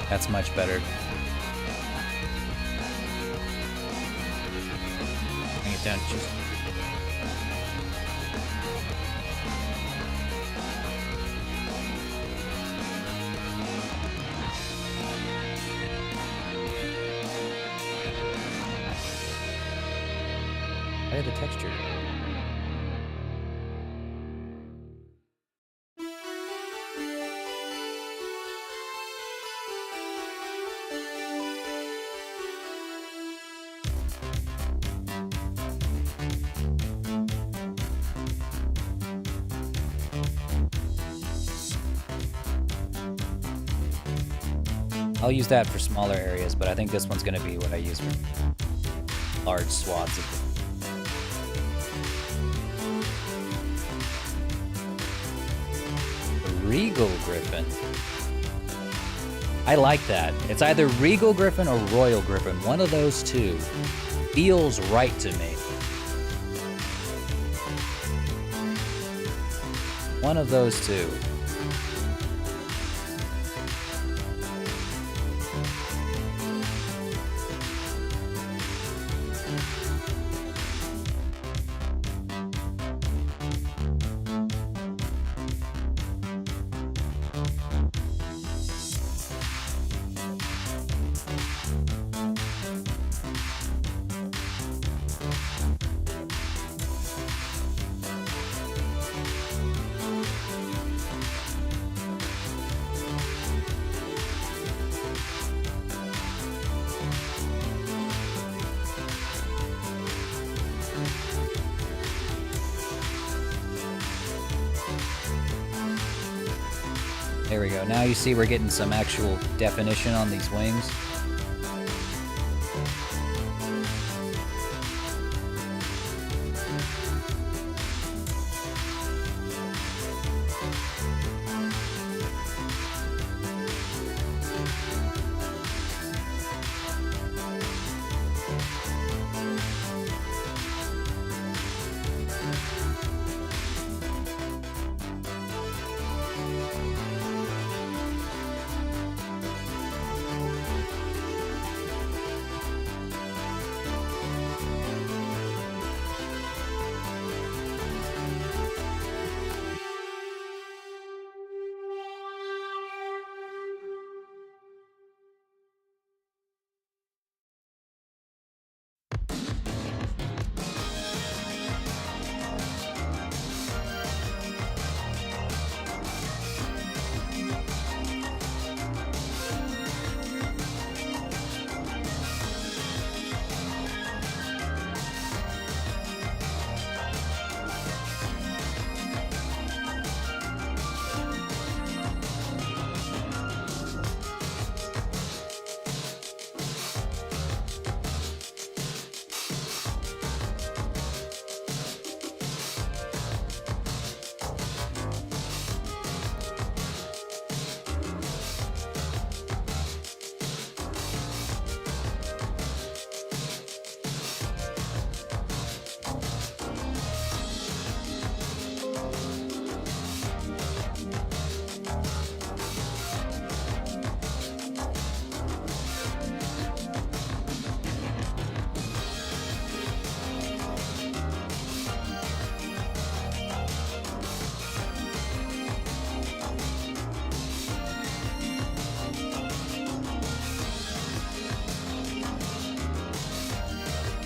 That's much better. Bring it down just. The texture. I'll use that for smaller areas, but I think this one's going to be what I use for large swaths of Regal Griffon. I like that. It's either Regal Griffon or Royal Griffon. One of those two feels right to me. One of those two. There we go. Now you see we're getting some actual definition on these wings.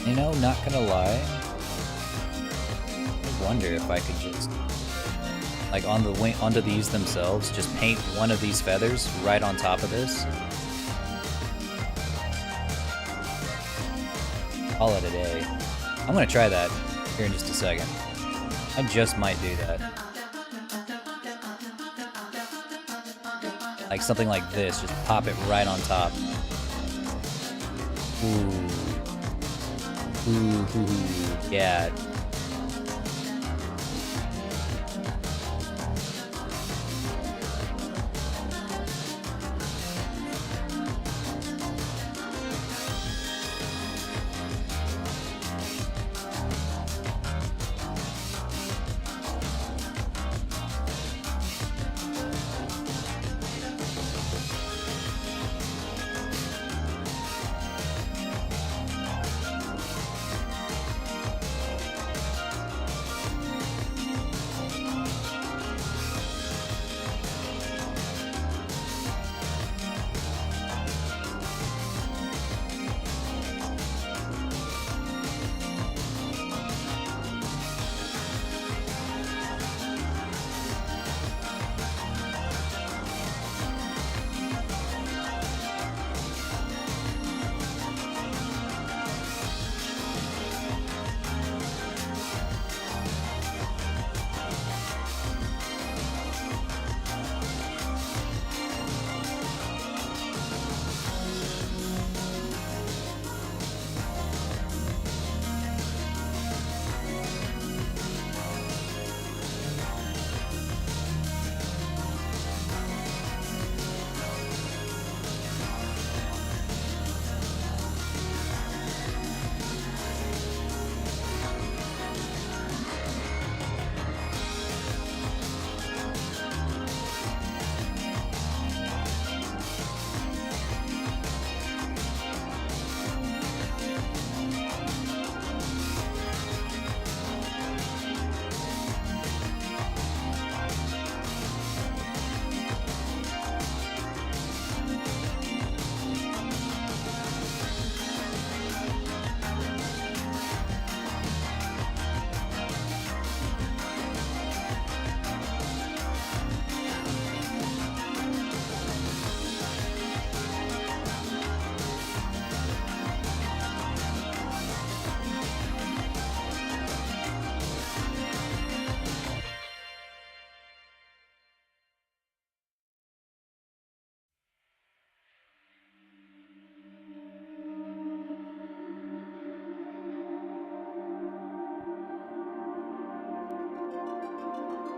You know, not gonna lie, I wonder if I could just, like on the wing, onto these themselves, just paint one of these feathers right on top of this. Call it a day. I'm gonna try that here in just a second. I just might do that. Like something like this, just pop it right on top. Ooh. Ooh, yeah.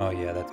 Oh yeah, that's...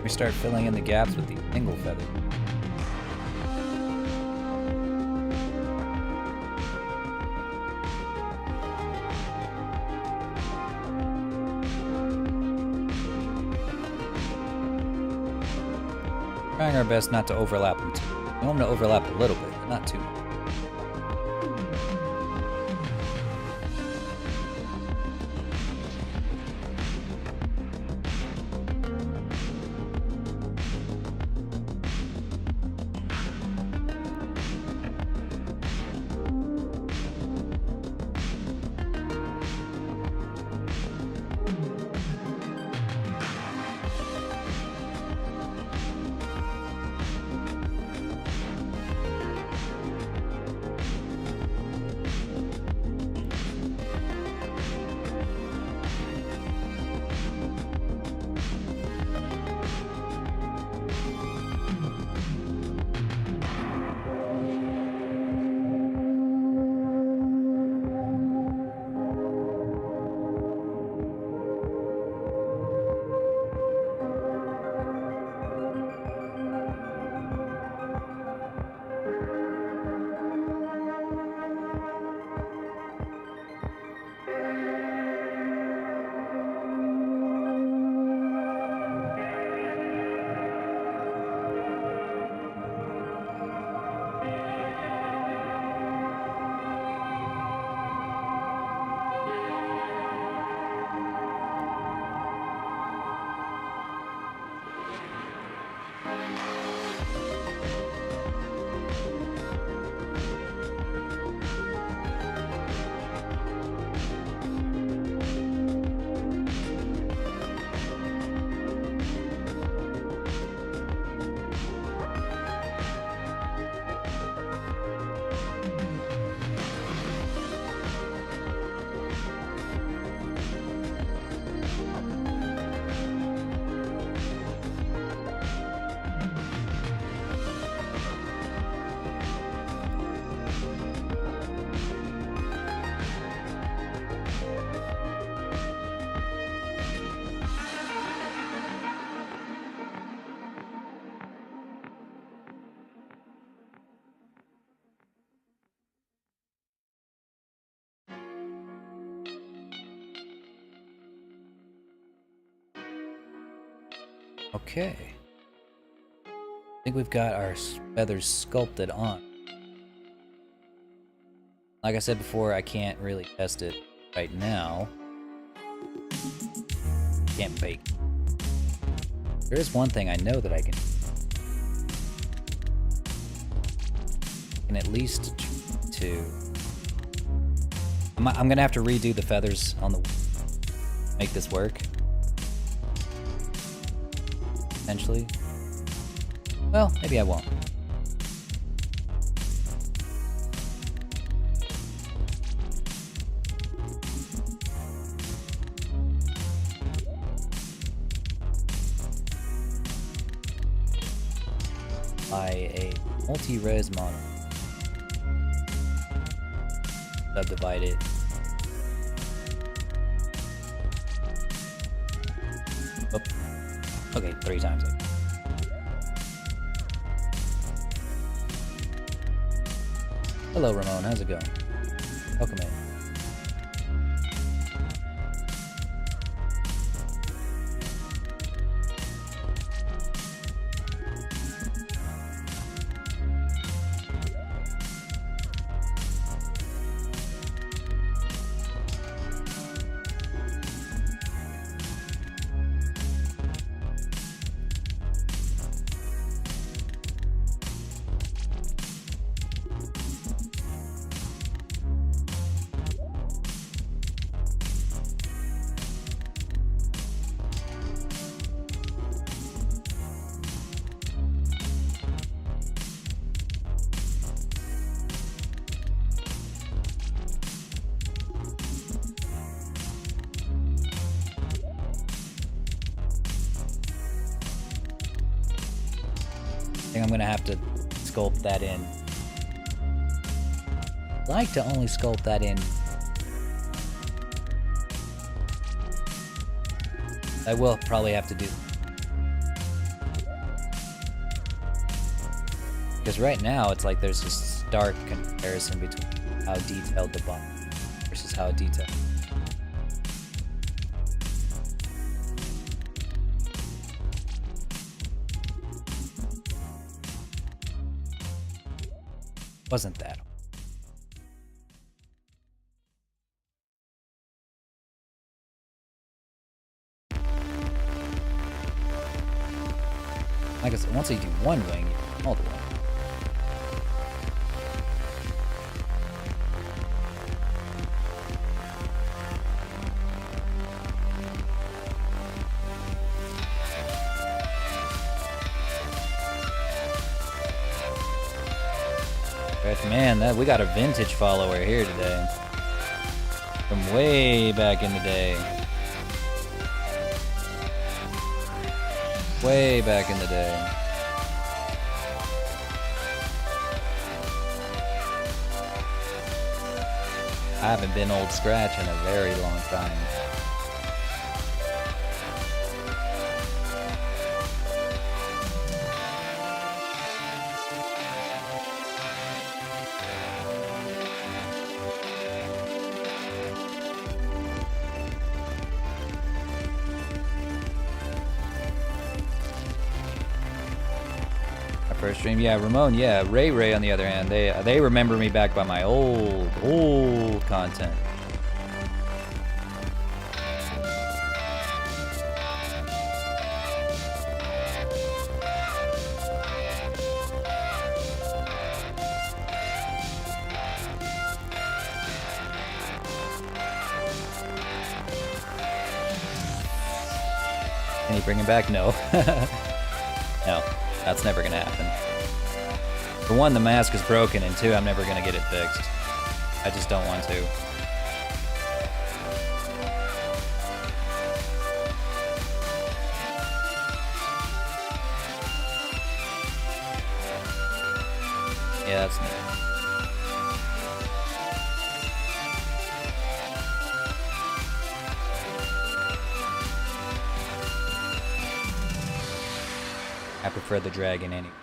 We start filling in the gaps with the single feather. Trying our best not to overlap them too. I want them to overlap a little bit, but not too much. Okay. I think we've got our feathers sculpted on. Like I said before, I can't really test it right now. Can't bake. There is one thing I know that I can at least two. I'm gonna have to redo the feathers on the make this work. Potentially. Well, maybe I won't. by a multi-res mono. Subdivide it. Oh. Okay, 3 times. Hello, Ramon. How's it going? Welcome in. I think I'm gonna have to sculpt that in. I'd like to only sculpt that in. I will probably have to do. Because right now it's like there's this stark comparison between how detailed the body versus how detailed. Wasn't that? I guess once you do one wing, you do all the way. Man, we got a vintage follower here today. From way back in the day. Way back in the day. I haven't been old Scratch in a very long time. First stream, yeah, Ramon, yeah, Ray on the other hand, they remember me back by my old content. Can you bring him back? No. No. That's never gonna happen. For one, the mask is broken, and 2, I'm never gonna get it fixed. I just don't want to. Yeah, that's neat. I prefer the dragon anyway.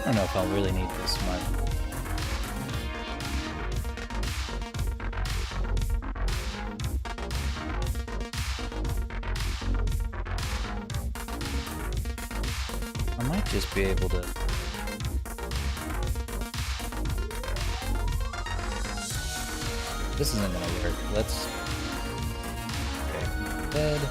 I don't know if I'll really need this much. I might just be able to... This isn't gonna work. Let's... Okay, bed.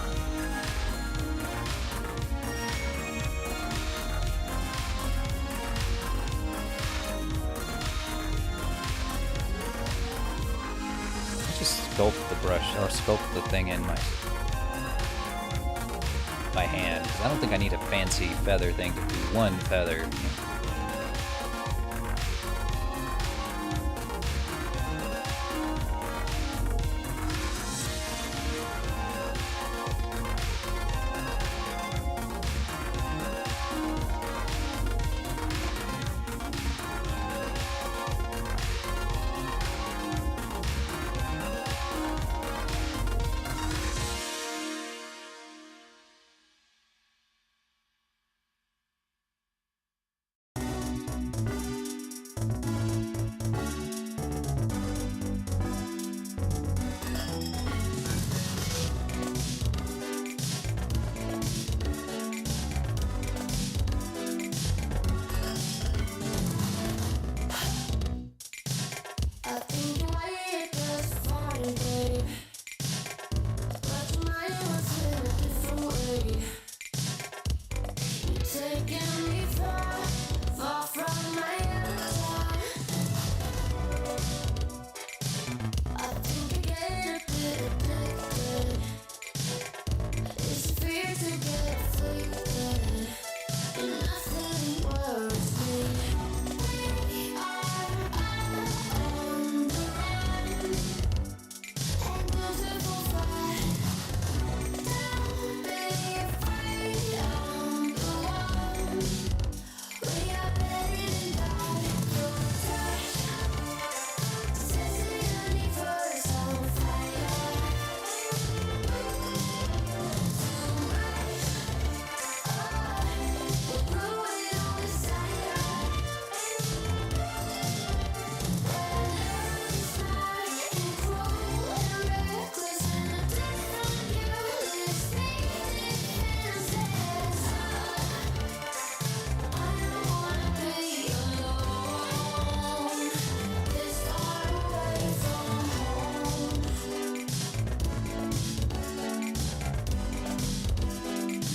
Let's just sculpt the brush, or sculpt the thing in my hand. 'Cause I don't think I need a fancy feather thing to do one feather.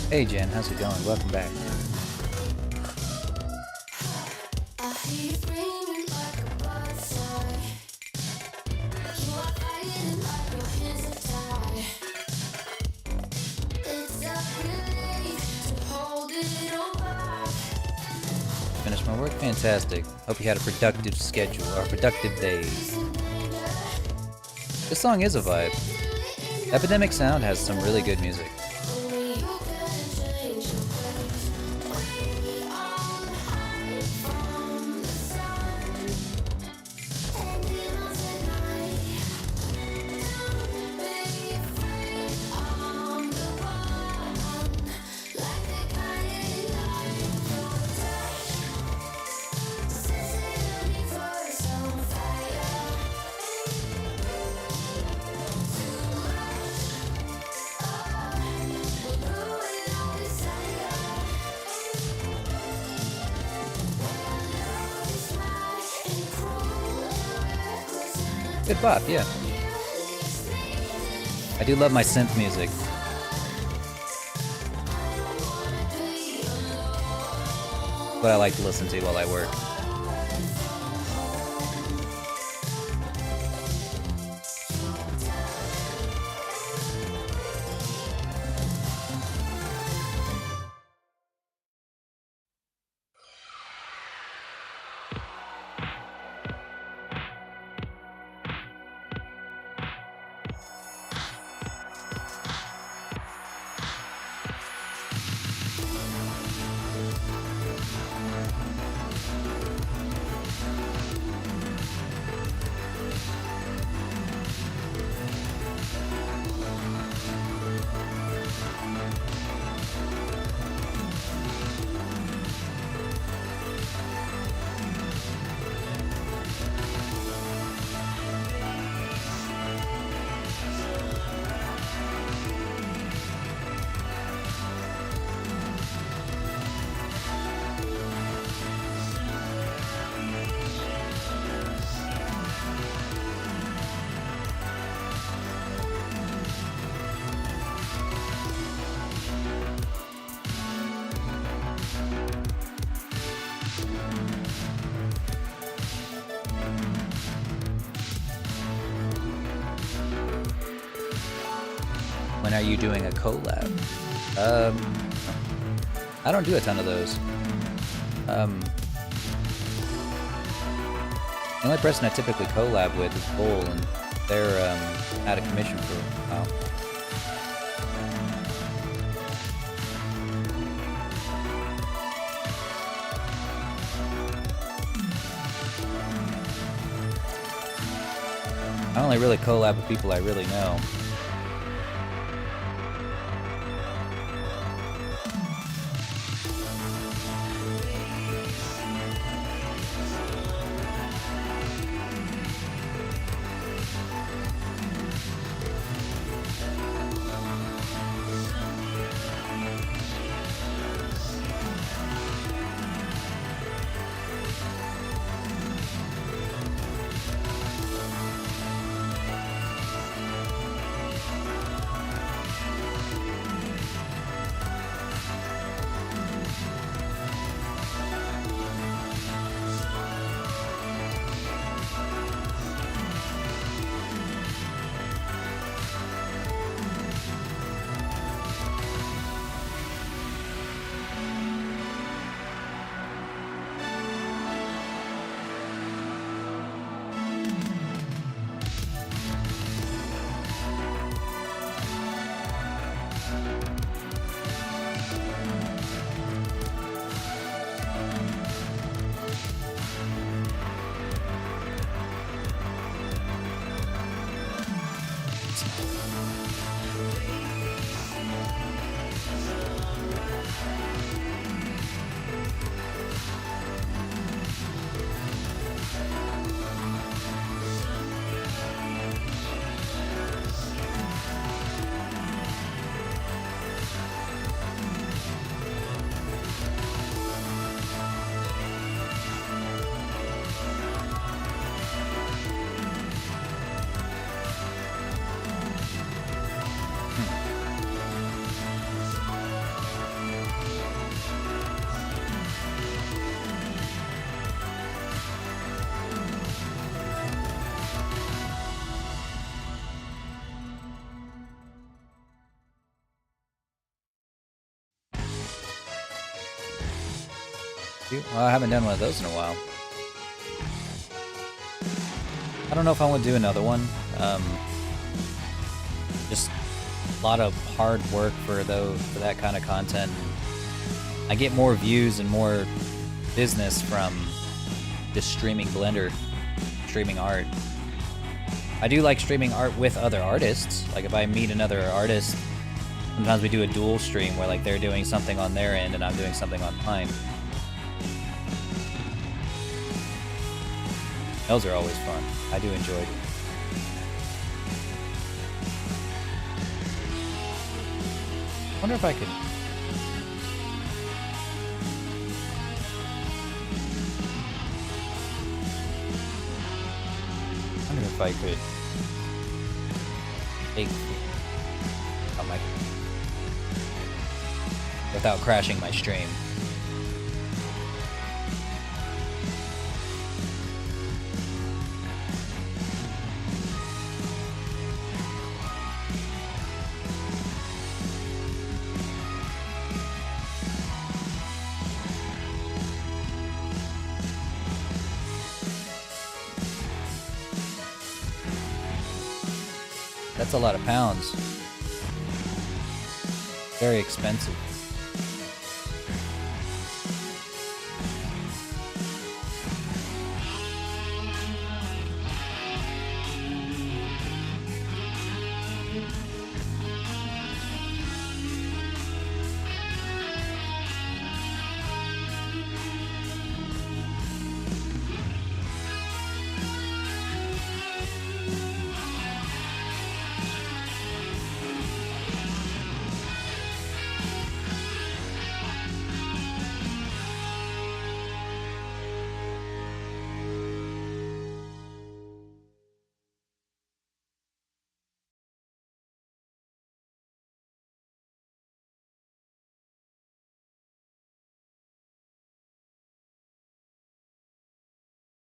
Hey Jen, how's it going? Welcome back. Finished my work? Fantastic. Hope you had a productive schedule, or productive days. This song is a vibe. Epidemic Sound has some really good music. Good bop, yeah. I do love my synth music. What I like to listen to while I work. When are you doing a collab? I don't do a ton of those. The only person I typically collab with is Bull, and they're out of commission for a while. I only really collab with people I really know. Well, I haven't done one of those in a while. I don't know if I want to do another one. Just a lot of hard work for that kind of content. I get more views and more business from just streaming Blender, streaming art. I do like streaming art with other artists. Like if I meet another artist, sometimes we do a dual stream where like they're doing something on their end and I'm doing something on mine. Those are always fun. I do enjoy it. I wonder if I could... I wonder if I could... take... Oh my... without crashing my stream. That's a lot of pounds. Very expensive.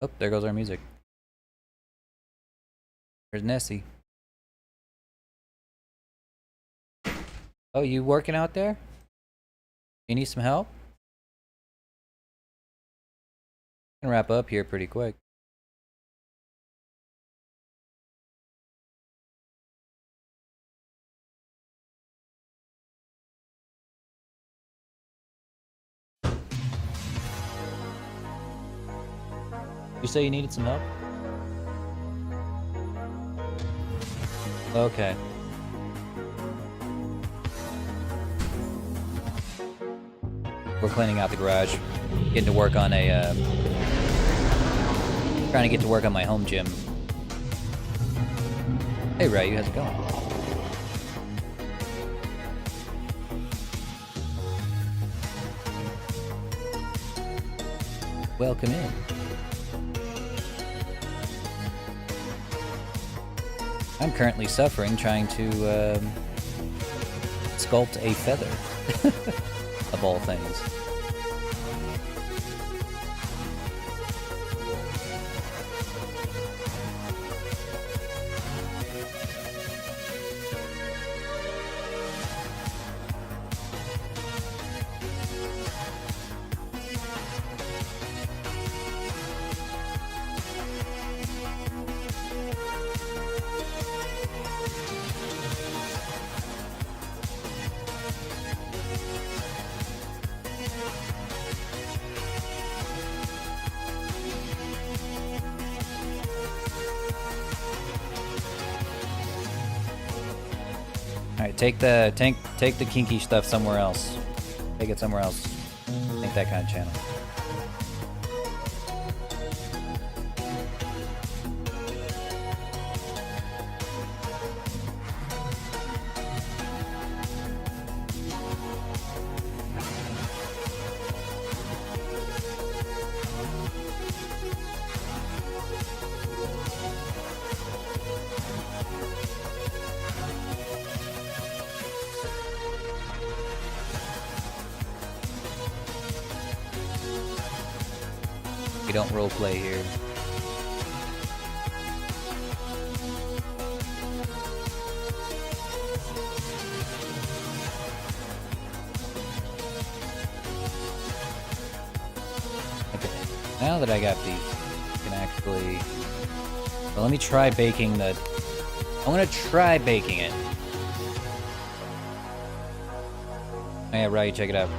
Oh, there goes our music. There's Nessie. Oh, you working out there? You need some help? I can wrap up here pretty quick. You say you needed some help? Okay. We're cleaning out the garage. Getting to work on a, trying to get to work on my home gym. Hey, Ryu, how's it going? Welcome in. I'm currently suffering trying to sculpt a feather, of all things. Alright, take the kinky stuff somewhere else. Take it somewhere else. Make that kind of channel. We don't roleplay here. Okay, now that I got these, I can actually... Well, let me try baking the... I'm gonna try baking it. Oh yeah, right, check it out.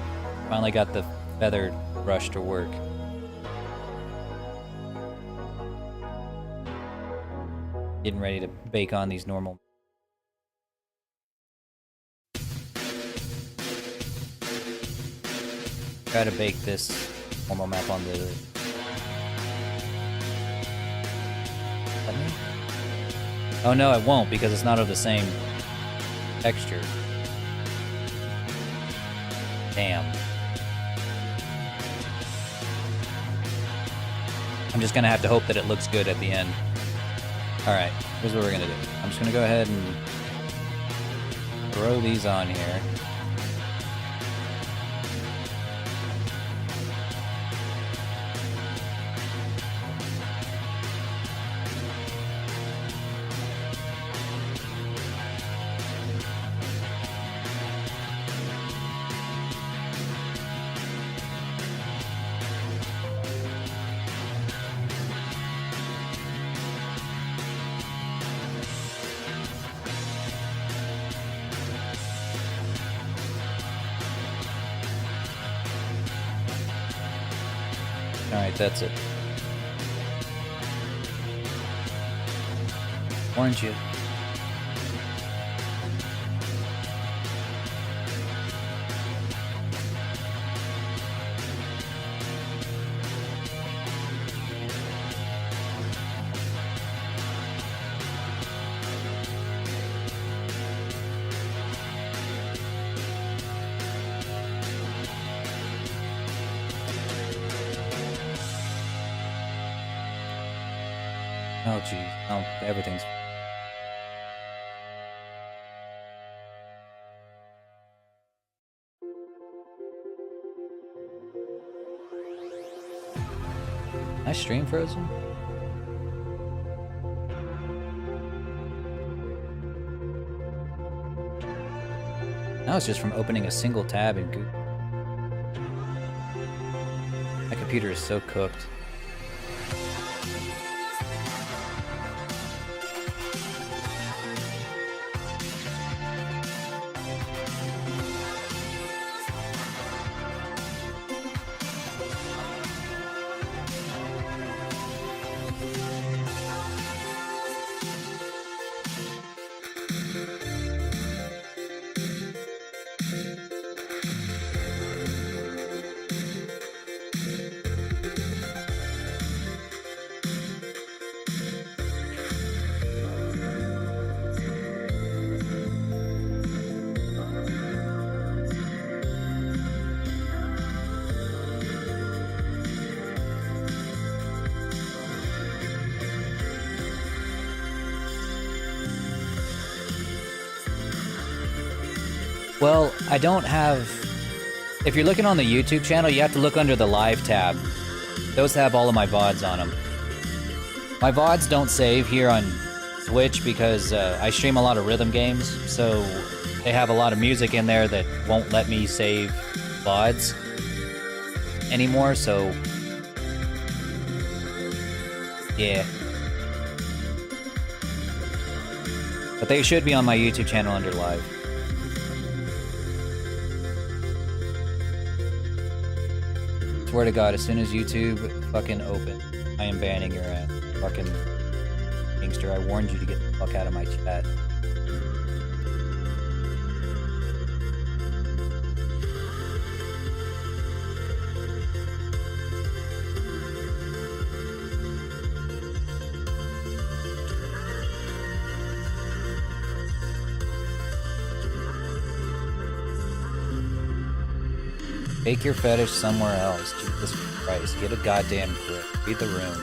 Finally got the feather brush to work. Getting ready to bake on these normal. Try to bake this normal map on the. Oh no, it won't because it's not of the same texture. Damn. I'm just gonna have to hope that it looks good at the end. Alright, here's what we're gonna do. I'm just gonna go ahead and throw these on here. Alright, that's it. Orange it. Oh geez, oh, everything's... My stream frozen? Now it's just from opening a single tab in Google. My computer is so cooked. Well, I don't have... If you're looking on the YouTube channel, you have to look under the live tab. Those have all of my VODs on them. My VODs don't save here on Twitch because I stream a lot of rhythm games, so they have a lot of music in there that won't let me save VODs anymore, so... Yeah. But they should be on my YouTube channel under live. Swear to God, as soon as YouTube fucking open, I am banning your ass. Fucking gangster, I warned you to get the fuck out of my chat. Take your fetish somewhere else. Jesus Christ. Get a goddamn grip. Read the room.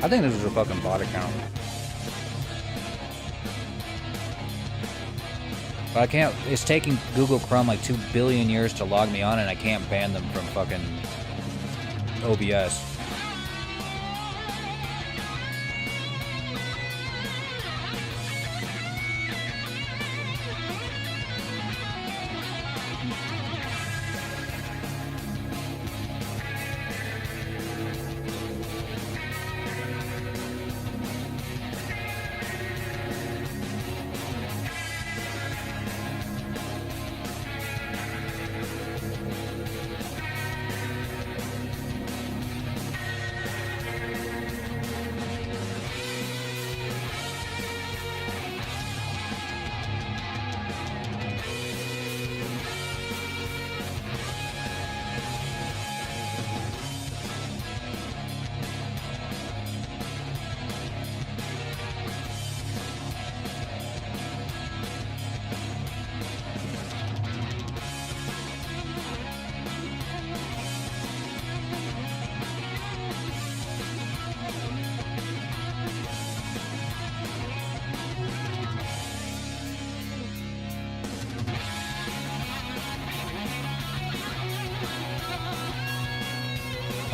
I think this is a fucking bot account. But I can't, it's taking Google Chrome like 2 billion years to log me on and I can't ban them from fucking OBS.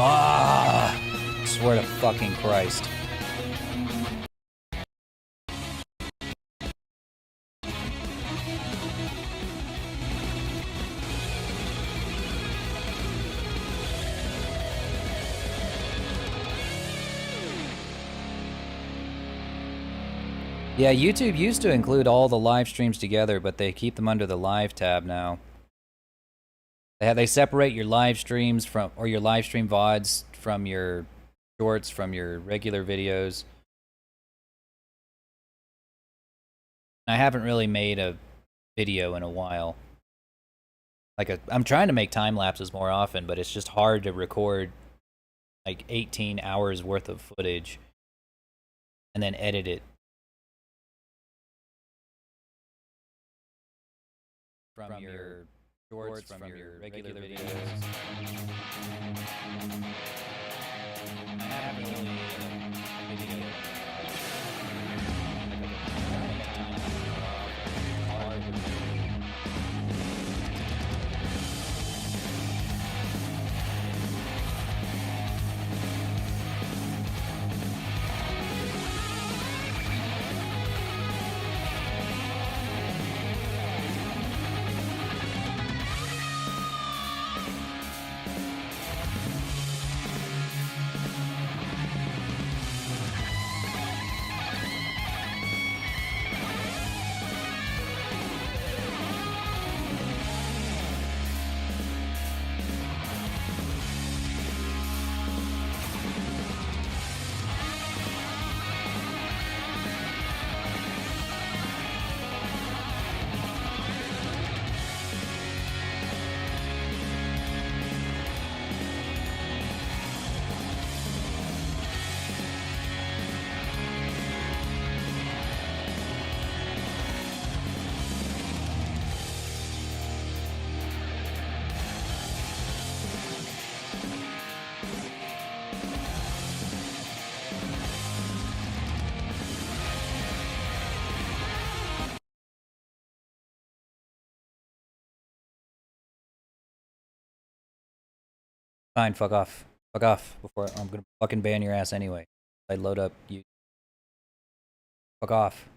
Ah, swear to fucking Christ. Yeah, YouTube used to include all the live streams together, but they keep them under the live tab now. They separate your live streams from, or your live stream VODs from your shorts, from your regular videos. I haven't really made a video in a while. I'm trying to make time lapses more often, but it's just hard to record like 18 hours worth of footage and then edit it from your shorts, from your regular videos. I haven't really video. Fine, fuck off. Fuck off before I'm gonna fucking ban your ass anyway. I load up you. Fuck off.